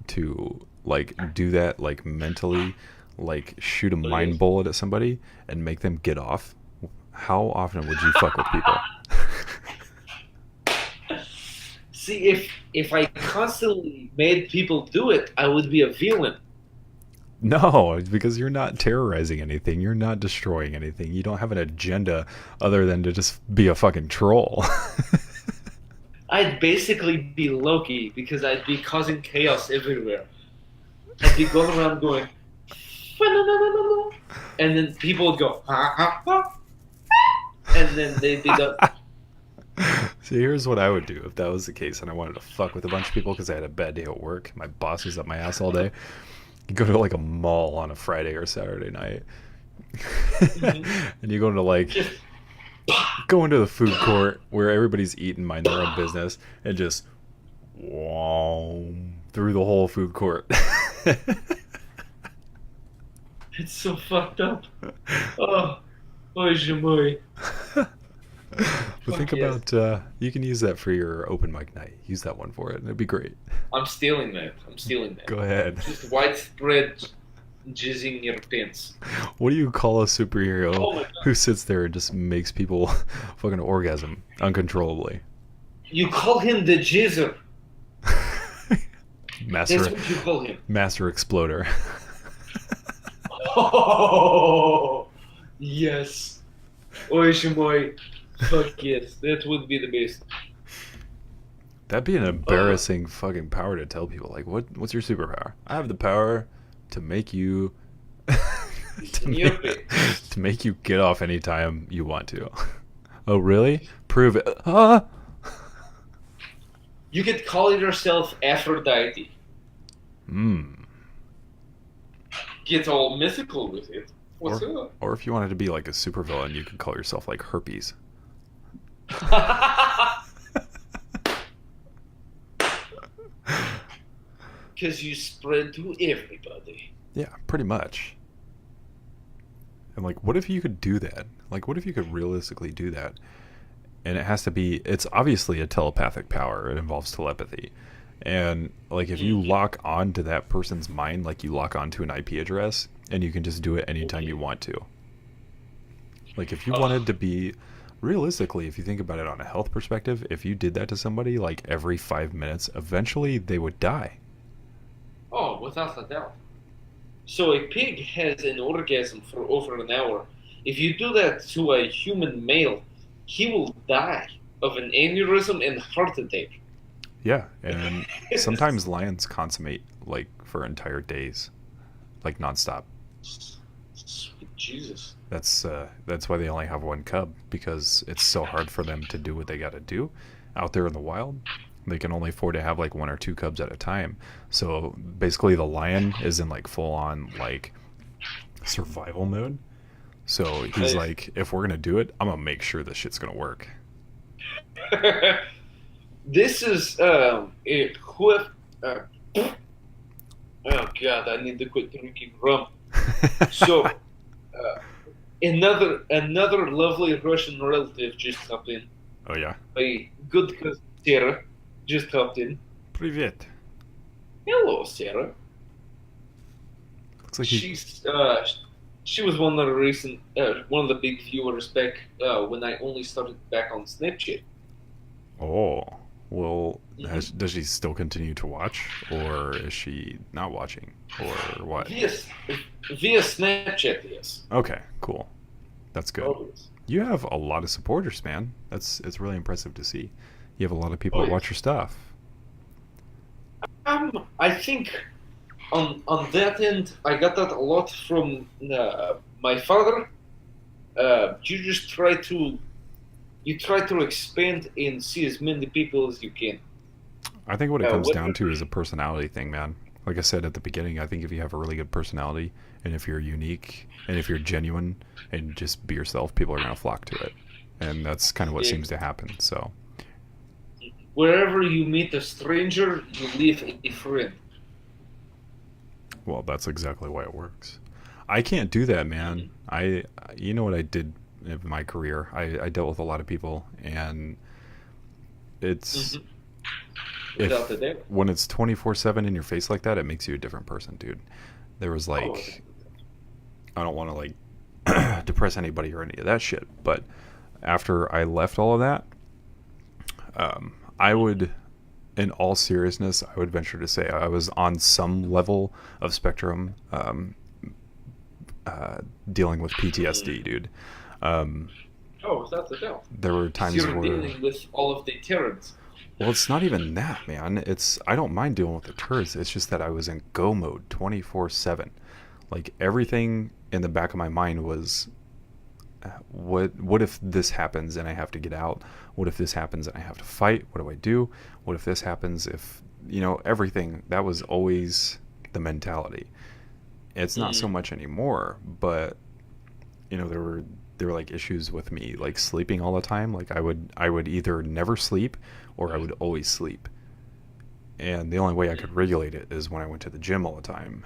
Speaker 2: to like do that, like mentally, like shoot a mind bullet at somebody and make them get off, how often would you fuck with people?
Speaker 1: See, if I constantly made people do it, I would be a villain.
Speaker 2: No, because you're not terrorizing anything. You're not destroying anything. You don't have an agenda other than to just be a fucking troll.
Speaker 1: I'd basically be Loki, because I'd be causing chaos everywhere. I'd be going around going, and then people would go, and then they'd be done.
Speaker 2: See, here's what I would do if that was the case and I wanted to fuck with a bunch of people because I had a bad day at work. My boss was up my ass all day. You go to like a mall on a Friday or Saturday night, and you go into like, go into the food court where everybody's eating, mind their own business, and just through the whole food court.
Speaker 1: It's so fucked up. Oh, moi.
Speaker 2: But think about, you can use that for your open mic night. Use that one for it. It'd be great.
Speaker 1: I'm stealing that.
Speaker 2: Go ahead.
Speaker 1: Just widespread jizzing your pants.
Speaker 2: What do you call a superhero
Speaker 1: Oh my God.
Speaker 2: who sits there and just makes people fucking orgasm uncontrollably?
Speaker 1: You call him the jizzer. That's what you call him.
Speaker 2: Master Exploder.
Speaker 1: Oh, yes. Oish moi. Fuck yes, that would be the best.
Speaker 2: That'd be an embarrassing fucking power to tell people. Like, what's your superpower? I have the power to make you
Speaker 1: Yep.
Speaker 2: to make you get off anytime you want to. Oh, really? Prove it. Huh?
Speaker 1: You could call yourself Aphrodite. Get all mythical with it. What's up?
Speaker 2: Or if you wanted to be like a supervillain, you could call yourself like Herpes.
Speaker 1: Because you spread to everybody.
Speaker 2: Yeah, pretty much. And like, what if you could do that? Like, what if you could realistically do that? And it has to be, it's obviously a telepathic power. It involves telepathy. And like, if you lock on to that person's mind, like you lock onto an IP address, and you can just do it anytime you want to. Like, if you wanted to be, realistically, if you think about it on a health perspective, if you did that to somebody like every 5 minutes, eventually they would die.
Speaker 1: Oh, without a doubt. So a pig has an orgasm for over an hour. If you do that to a human male, he will die of an aneurysm and heart attack.
Speaker 2: Yeah, and sometimes lions consummate like for entire days, like nonstop.
Speaker 1: Sweet Jesus.
Speaker 2: That's why they only have one cub, because it's so hard for them to do what they got to do out there in the wild. They can only afford to have like 1 or 2 cubs at a time. So basically, the lion is in like full on like survival mode. So he's like, if we're gonna do it, I'm gonna make sure this shit's gonna work.
Speaker 1: This is oh god, I need to quit drinking rum. So another lovely Russian relative just hopped in.
Speaker 2: Oh yeah.
Speaker 1: My good cousin Sarah just hopped in.
Speaker 2: Привет.
Speaker 1: Hello, Sarah.
Speaker 2: Looks like
Speaker 1: she was one of the big viewers back when I only started back on Snapchat.
Speaker 2: Oh, well, does she still continue to watch, or is she not watching, or what?
Speaker 1: Via Snapchat, yes.
Speaker 2: Okay, cool. That's good.
Speaker 1: Always.
Speaker 2: You have a lot of supporters, man. It's really impressive to see. You have a lot of people that watch your stuff.
Speaker 1: I think on that end, I got that a lot from my father. You try to expand and see as many people as you can.
Speaker 2: I think what it comes down to is a personality thing, man. Like I said at the beginning, I think if you have a really good personality, and if you're unique, and if you're genuine, and just be yourself, people are going to flock to it. And that's kind of what seems to happen, so.
Speaker 1: Wherever you meet a stranger, you leave a friend.
Speaker 2: Well, that's exactly why it works. I can't do that, man. You know what I did in my career? I dealt with a lot of people, and it's
Speaker 1: Without the doubt.
Speaker 2: When it's 24/7 in your face like that, it makes you a different person, dude. There was like, I don't want to like depress anybody or any of that shit, but after I left all of that, I would, in all seriousness, I would venture to say I was on some level of spectrum dealing with PTSD, dude.
Speaker 1: Without the doubt.
Speaker 2: There were times
Speaker 1: You're
Speaker 2: where
Speaker 1: dealing with all of the terrors.
Speaker 2: Well, it's not even that, man. I don't mind dealing with the turds. It's just that I was in go mode 24/7. Like, everything in the back of my mind was, what if this happens and I have to get out? What if this happens and I have to fight? What do I do? What if this happens if, everything. That was always the mentality. It's not so much anymore, but, there were like issues with me, like sleeping all the time. Like, I would either never sleep or I would always sleep. And the only way I could regulate it is when I went to the gym all the time,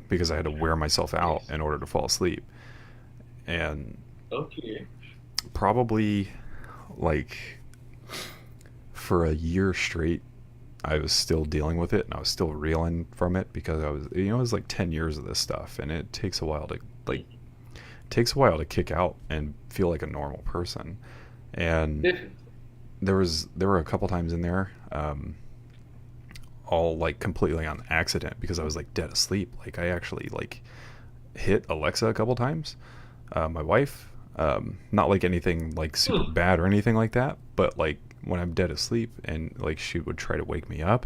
Speaker 2: because I had to wear myself out in order to fall asleep. And probably like for a year straight, I was still dealing with it, and I was still reeling from it, because I was, it was like 10 years of this stuff, and it takes a while to kick out and feel like a normal person. And there were a couple times in there, all like completely on accident, because I was like dead asleep. Like, I actually like hit Alexa a couple times, my wife, Not like anything like super bad or anything like that, but like when I'm dead asleep and like she would try to wake me up,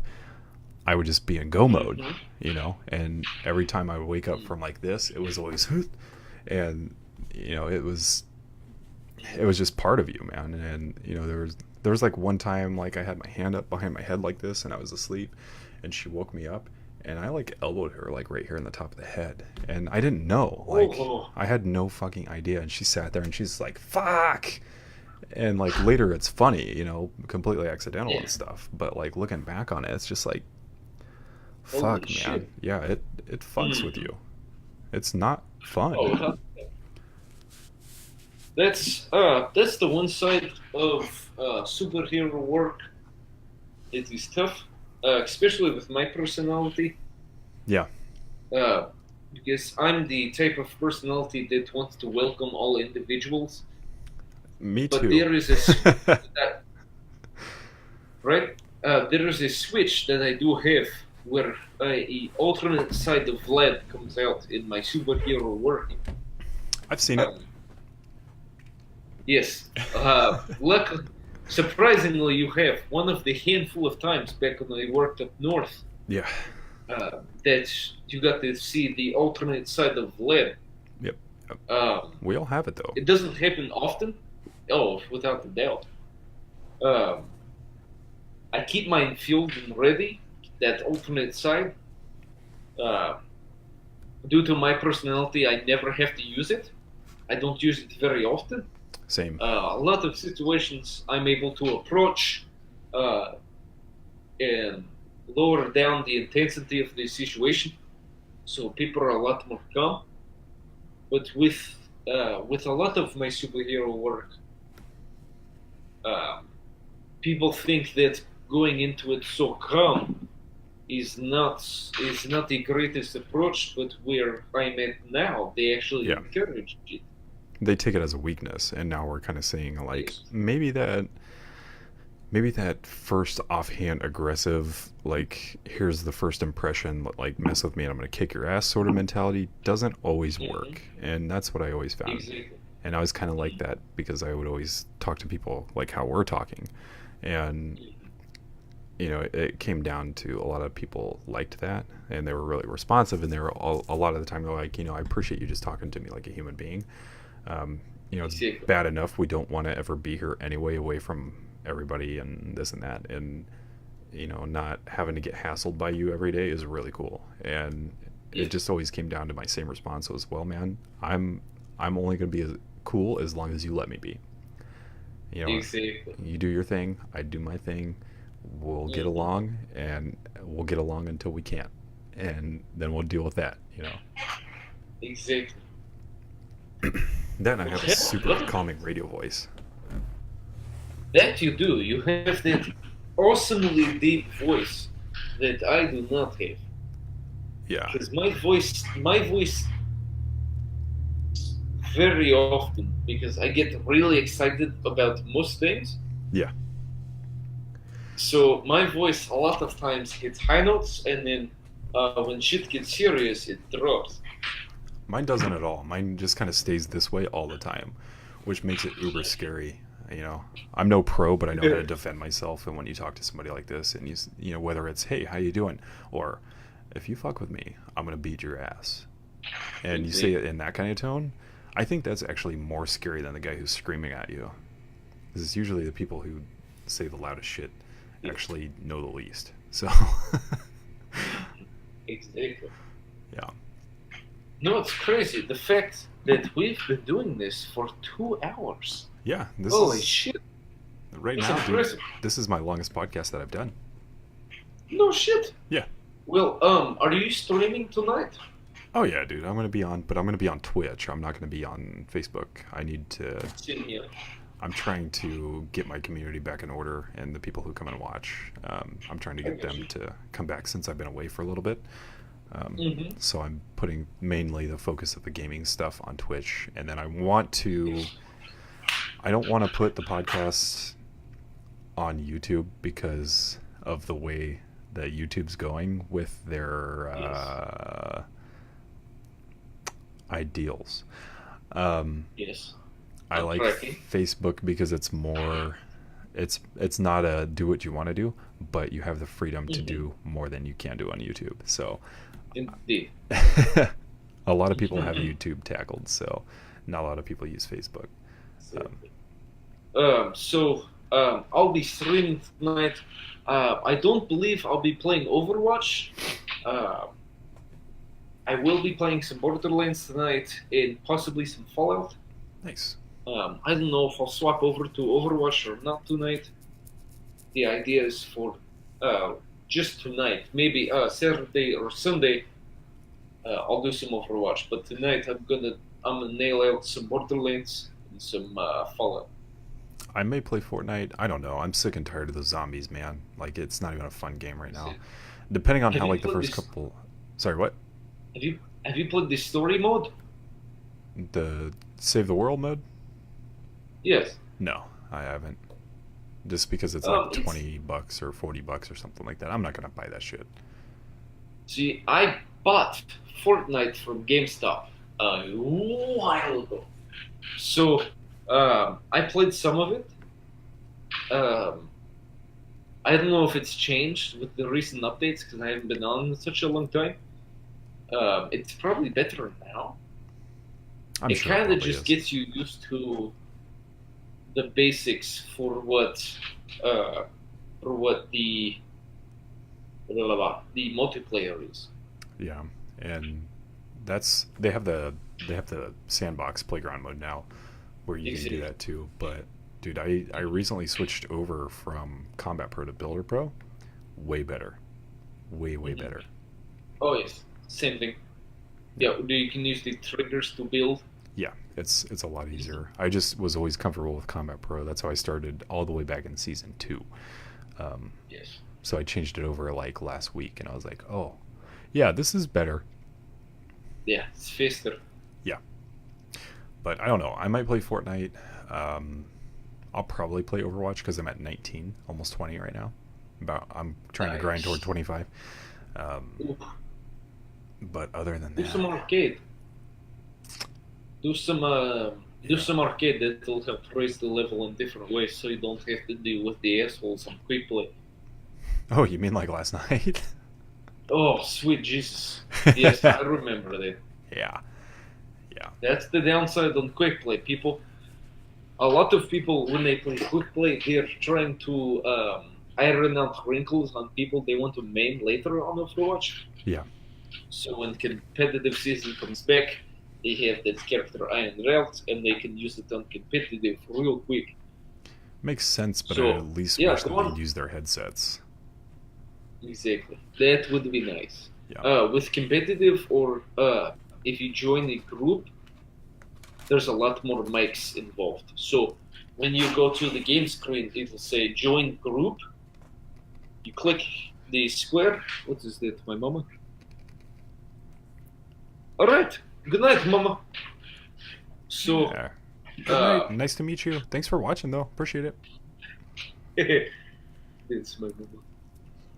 Speaker 2: I would just be in go mode, you know. And every time I would wake up from like this, it was always, and you know, it was just part of you, man. And you know, there was like one time like I had my hand up behind my head like this, and I was asleep, and she woke me up, and I like elbowed her like right here in the top of the head, and I didn't know, like I had no fucking idea, and she sat there and she's like, fuck. And like later it's funny, you know, completely accidental and stuff, but like looking back on it, it's just like, fuck,
Speaker 1: Holy
Speaker 2: man.
Speaker 1: shit.
Speaker 2: Yeah, it fucks with you. It's not fun.
Speaker 1: That's the one side of superhero work. It is tough, especially with my personality.
Speaker 2: Yeah.
Speaker 1: Because I'm the type of personality that wants to welcome all individuals.
Speaker 2: Me too.
Speaker 1: But there is right? There is a switch that I do have where a alternate side of Vlad comes out in my superhero work.
Speaker 2: I've seen it.
Speaker 1: Yes. Surprisingly, you have one of the handful of times back when I worked up north.
Speaker 2: Yeah.
Speaker 1: That you got to see the alternate side of Vlad.
Speaker 2: Yep. We all have it though.
Speaker 1: It doesn't happen often. Oh, without a doubt. I keep mine filled and ready, that alternate side. Due to my personality, I never have to use it. I don't use it very often.
Speaker 2: Same.
Speaker 1: A lot of situations I'm able to approach and lower down the intensity of the situation, so people are a lot more calm. But with a lot of my superhero work, people think that going into it so calm is not the greatest approach. But where I'm at now, they actually encourage it.
Speaker 2: They take it as a weakness, and now we're kind of saying like maybe that first offhand aggressive, like here's the first impression, like mess with me and I'm gonna kick your ass sort of mentality doesn't always work. And that's what I always found. And I was kind of like that because I would always talk to people like how we're talking, and you know, it came down to a lot of people liked that, and they were really responsive, and they were a lot of the time they're like, you know, I appreciate you just talking to me like a human being. You know, it's bad enough we don't want to ever be here anyway, away from everybody and this and that, and you know, not having to get hassled by you every day is really cool. And it just always came down to my same response was, well, man, I'm only going to be as cool as long as you let me be. You know, you do your thing, I do my thing, we'll get along, and we'll get along until we can't, and then we'll deal with that, you know.
Speaker 1: Exactly.
Speaker 2: Then I have a super calming radio voice.
Speaker 1: That you do. You have that awesomely deep voice that I do not have.
Speaker 2: Yeah.
Speaker 1: Because my voice very often, because I get really excited about most things.
Speaker 2: Yeah.
Speaker 1: So my voice a lot of times hits high notes, and then when shit gets serious, it drops.
Speaker 2: Mine doesn't at all. Mine just kind of stays this way all the time, which makes it uber scary. You know, I'm no pro, but I know how to defend myself. And when you talk to somebody like this, and you know, whether it's, hey, how you doing, or if you fuck with me, I'm gonna beat your ass, and you say it in that kind of tone, I think that's actually more scary than the guy who's screaming at you, because it's usually the people who say the loudest shit actually know the least. So.
Speaker 1: Exactly.
Speaker 2: Yeah.
Speaker 1: No, it's crazy. The fact that we've been doing this for 2 hours.
Speaker 2: Yeah.
Speaker 1: Holy shit.
Speaker 2: Right now, dude, this is my longest podcast that I've done.
Speaker 1: No shit.
Speaker 2: Yeah.
Speaker 1: Well, are you streaming tonight?
Speaker 2: Oh yeah, dude. I'm gonna be on Twitch. I'm not gonna be on Facebook. I need to. I'm trying to get my community back in order, and the people who come and watch. I'm trying to get them to come back since I've been away for a little bit. So I'm putting mainly the focus of the gaming stuff on Twitch, and then I don't want to put the podcasts on YouTube because of the way that YouTube's going with their ideals.
Speaker 1: Yes.
Speaker 2: I like
Speaker 1: tracking.
Speaker 2: Facebook because it's more, it's not a do what you want to do, but you have the freedom to do more than you can do on YouTube. So
Speaker 1: Indeed.
Speaker 2: a lot of people have YouTube tackled, so not a lot of people use Facebook.
Speaker 1: I'll be streaming tonight. I don't believe I'll be playing Overwatch. I will be playing some Borderlands tonight and possibly some Fallout.
Speaker 2: Nice.
Speaker 1: I don't know if I'll swap over to Overwatch or not tonight. The idea is for just tonight. Maybe Saturday or Sunday I'll do some Overwatch. But tonight I'm gonna nail out some Borderlands and some Fallout.
Speaker 2: I may play Fortnite. I don't know. I'm sick and tired of the zombies, man. Like, it's not even a fun game right now. Depending on
Speaker 1: Have
Speaker 2: how,
Speaker 1: you
Speaker 2: like, the
Speaker 1: played
Speaker 2: first
Speaker 1: this-
Speaker 2: couple... Sorry, what?
Speaker 1: Have you played the story mode?
Speaker 2: The Save the World mode?
Speaker 1: Yes.
Speaker 2: No, I haven't. Just because it's
Speaker 1: Oh,
Speaker 2: like $20 or $40 or something like that. I'm not going to buy that shit.
Speaker 1: See, I bought Fortnite from GameStop a while ago. So, I played some of it. I don't know if it's changed with the recent updates because I haven't been on in such a long time. It's probably better now.
Speaker 2: I'm
Speaker 1: It
Speaker 2: sure
Speaker 1: kind of
Speaker 2: probably
Speaker 1: just
Speaker 2: is.
Speaker 1: gets you used to the basics for what the the multiplayer is.
Speaker 2: Yeah, and that's... They have the sandbox playground mode now where you can do that too, but... Dude, I recently switched over from Combat Pro to Builder Pro. Way better. Way better.
Speaker 1: Oh yes, same thing. Yeah, you can use the triggers to build.
Speaker 2: Yeah, it's a lot easier. I just was always comfortable with Combat Pro. That's how I started all the way back in Season 2.
Speaker 1: Yes.
Speaker 2: So I changed it over like last week, and I was like, oh, yeah, this is better.
Speaker 1: Yeah, it's faster.
Speaker 2: Yeah. But I don't know. I might play Fortnite. I'll probably play Overwatch because I'm at 19, almost 20 right now. I'm trying to grind toward 25. But other than
Speaker 1: Do
Speaker 2: that,
Speaker 1: some arcade. Do some arcade that will help raise the level in different ways, so you don't have to deal with the assholes on quick play.
Speaker 2: oh, you mean like last night?
Speaker 1: Oh, sweet Jesus! Yes, I remember that.
Speaker 2: Yeah.
Speaker 1: That's the downside on quick play. A lot of people, when they play quick play, they're trying to iron out wrinkles on people they want to maim later on Overwatch.
Speaker 2: Yeah.
Speaker 1: So when competitive season comes back, they have that character ironed out, and they can use it on competitive real quick.
Speaker 2: Makes sense, but
Speaker 1: So,
Speaker 2: I at least
Speaker 1: yeah,
Speaker 2: wish that
Speaker 1: go on.
Speaker 2: they'd use their headsets.
Speaker 1: Exactly. That would be nice.
Speaker 2: Yeah.
Speaker 1: With competitive, or if you join a group, there's a lot more mics involved. So when you go to the game screen, it'll say join group. You click the square. What is that, my mama? All right. Good night, mama. So
Speaker 2: Yeah. Good night. Nice to meet you. Thanks for watching, though. Appreciate it.
Speaker 1: it's my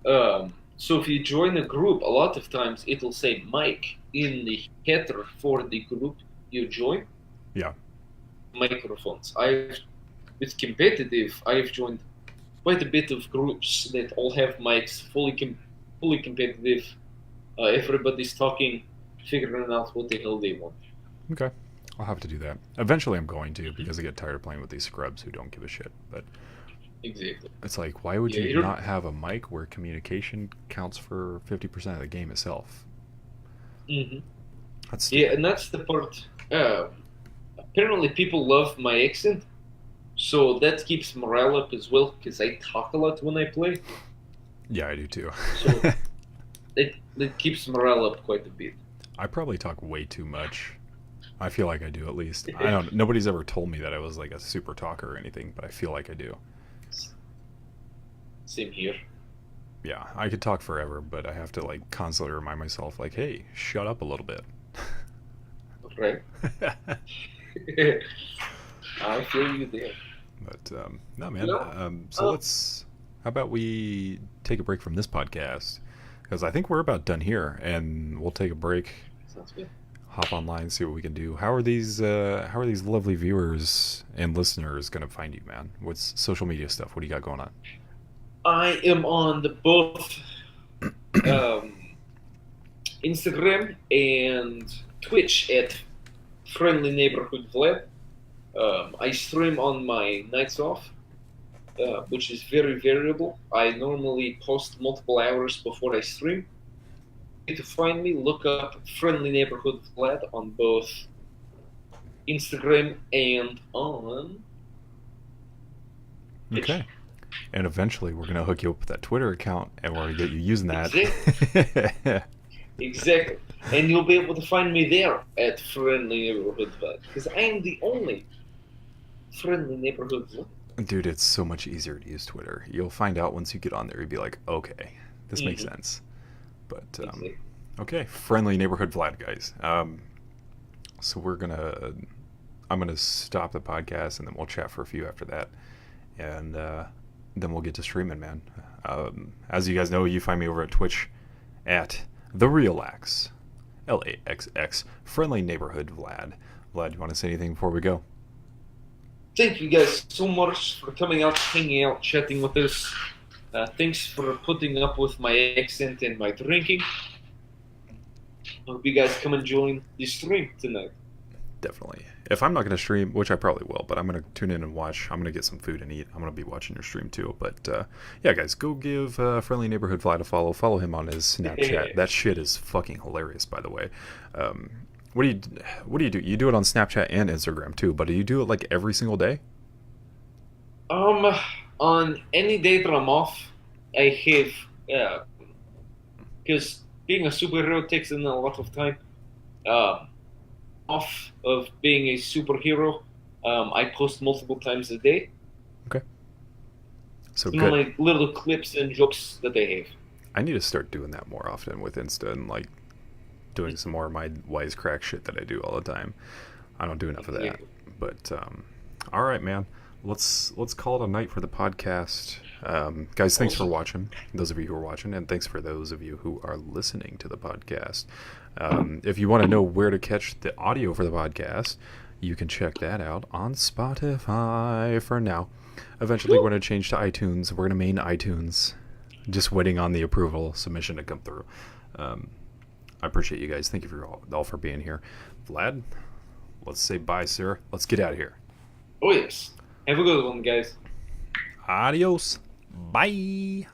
Speaker 1: mama. So if you join a group, a lot of times it'll say mic in the header for the group you join.
Speaker 2: Yeah.
Speaker 1: Microphones. With competitive, I've joined quite a bit of groups that all have mics, fully competitive. Everybody's talking, figuring out what the hell they want.
Speaker 2: Okay. I'll have to do that. Eventually I'm going to, because I get tired of playing with these scrubs who don't give a shit. But
Speaker 1: Exactly.
Speaker 2: it's like, why would
Speaker 1: Yeah,
Speaker 2: you
Speaker 1: you're-
Speaker 2: not have a mic where communication counts for 50% of the game itself?
Speaker 1: Mm-hmm.
Speaker 2: That's
Speaker 1: Yeah,
Speaker 2: stupid.
Speaker 1: and that's the part. Apparently, people love my accent, so that keeps morale up as well. Because I talk a lot when I play,
Speaker 2: Yeah, I do too.
Speaker 1: so that keeps morale up quite a bit.
Speaker 2: I probably talk way too much. I feel like I do, at least. I don't. Nobody's ever told me that I was like a super talker or anything, but I feel like I do.
Speaker 1: Same here.
Speaker 2: Yeah, I could talk forever, but I have to like constantly remind myself, like, hey, shut up a little bit.
Speaker 1: Right? I feel you there.
Speaker 2: But no, man.
Speaker 1: Yeah.
Speaker 2: So let's. How about we take a break from this podcast? Because I think we're about done here, and we'll take a break.
Speaker 1: Sounds good.
Speaker 2: hop online, see what we can do. How are these lovely viewers and listeners gonna find you, man? What's social media stuff? What do you got going on?
Speaker 1: I am on both Instagram and Twitch at FriendlyNeighborhoodVlad. I stream on my nights off, which is very variable. I normally post multiple hours before I stream. To find me, look up Friendly Neighborhood Vlad on both Instagram and on Twitch.
Speaker 2: Okay. And eventually we're gonna hook you up with that Twitter account, and we're gonna get you using that.
Speaker 1: Exactly. Exactly. And you'll be able to find me there at Friendly Neighborhood Vlad, because I am the only Friendly Neighborhood Vlad.
Speaker 2: Dude, it's so much easier to use Twitter. You'll find out once you get on there. You'll be like, okay, this makes sense. But
Speaker 1: Exactly.
Speaker 2: okay, Friendly Neighborhood Vlad, guys. So I'm gonna stop the podcast, and then we'll chat for a few after that, and then we'll get to streaming, man. As you guys know, you find me over at Twitch at the Relax, LAXX, Friendly Neighborhood Vlad. Vlad, you want to say anything before we go?
Speaker 1: Thank you guys so much for coming out, hanging out, chatting with us. Thanks for putting up with my accent and my drinking. Hope you guys come and join the stream tonight.
Speaker 2: Definitely. If I'm not going to stream, which I probably will, but I'm going to tune in and watch. I'm going to get some food and eat. I'm going to be watching your stream too. But yeah, guys, go give Friendly Neighborhood Vlad a follow. Follow him on his Snapchat. That shit is fucking hilarious, by the way. What do you do? You do it on Snapchat and Instagram too, but do you do it like every single day?
Speaker 1: On any day that I'm off, I have, because being a superhero takes in a lot of time. Off of being a superhero, I post multiple times a day.
Speaker 2: Okay. So
Speaker 1: You
Speaker 2: good.
Speaker 1: know, like little clips and jokes that I have.
Speaker 2: I need to start doing that more often with Insta and like doing some more of my wisecrack shit that I do all the time. I don't do enough of that.
Speaker 1: Yeah.
Speaker 2: But all right, man. Let's call it a night for the podcast. Guys, thanks for watching. Those of you who are watching, and thanks for those of you who are listening to the podcast. If you want to know where to catch the audio for the podcast, you can check that out on Spotify for now. Eventually, we're going to change to iTunes. We're going to main iTunes. Just waiting on the approval submission to come through. I appreciate you guys. Thank you for all for being here. Vlad, let's say bye, sir. Let's get out of here.
Speaker 1: Oh yes. Have a good one, guys.
Speaker 2: Adios. Bye.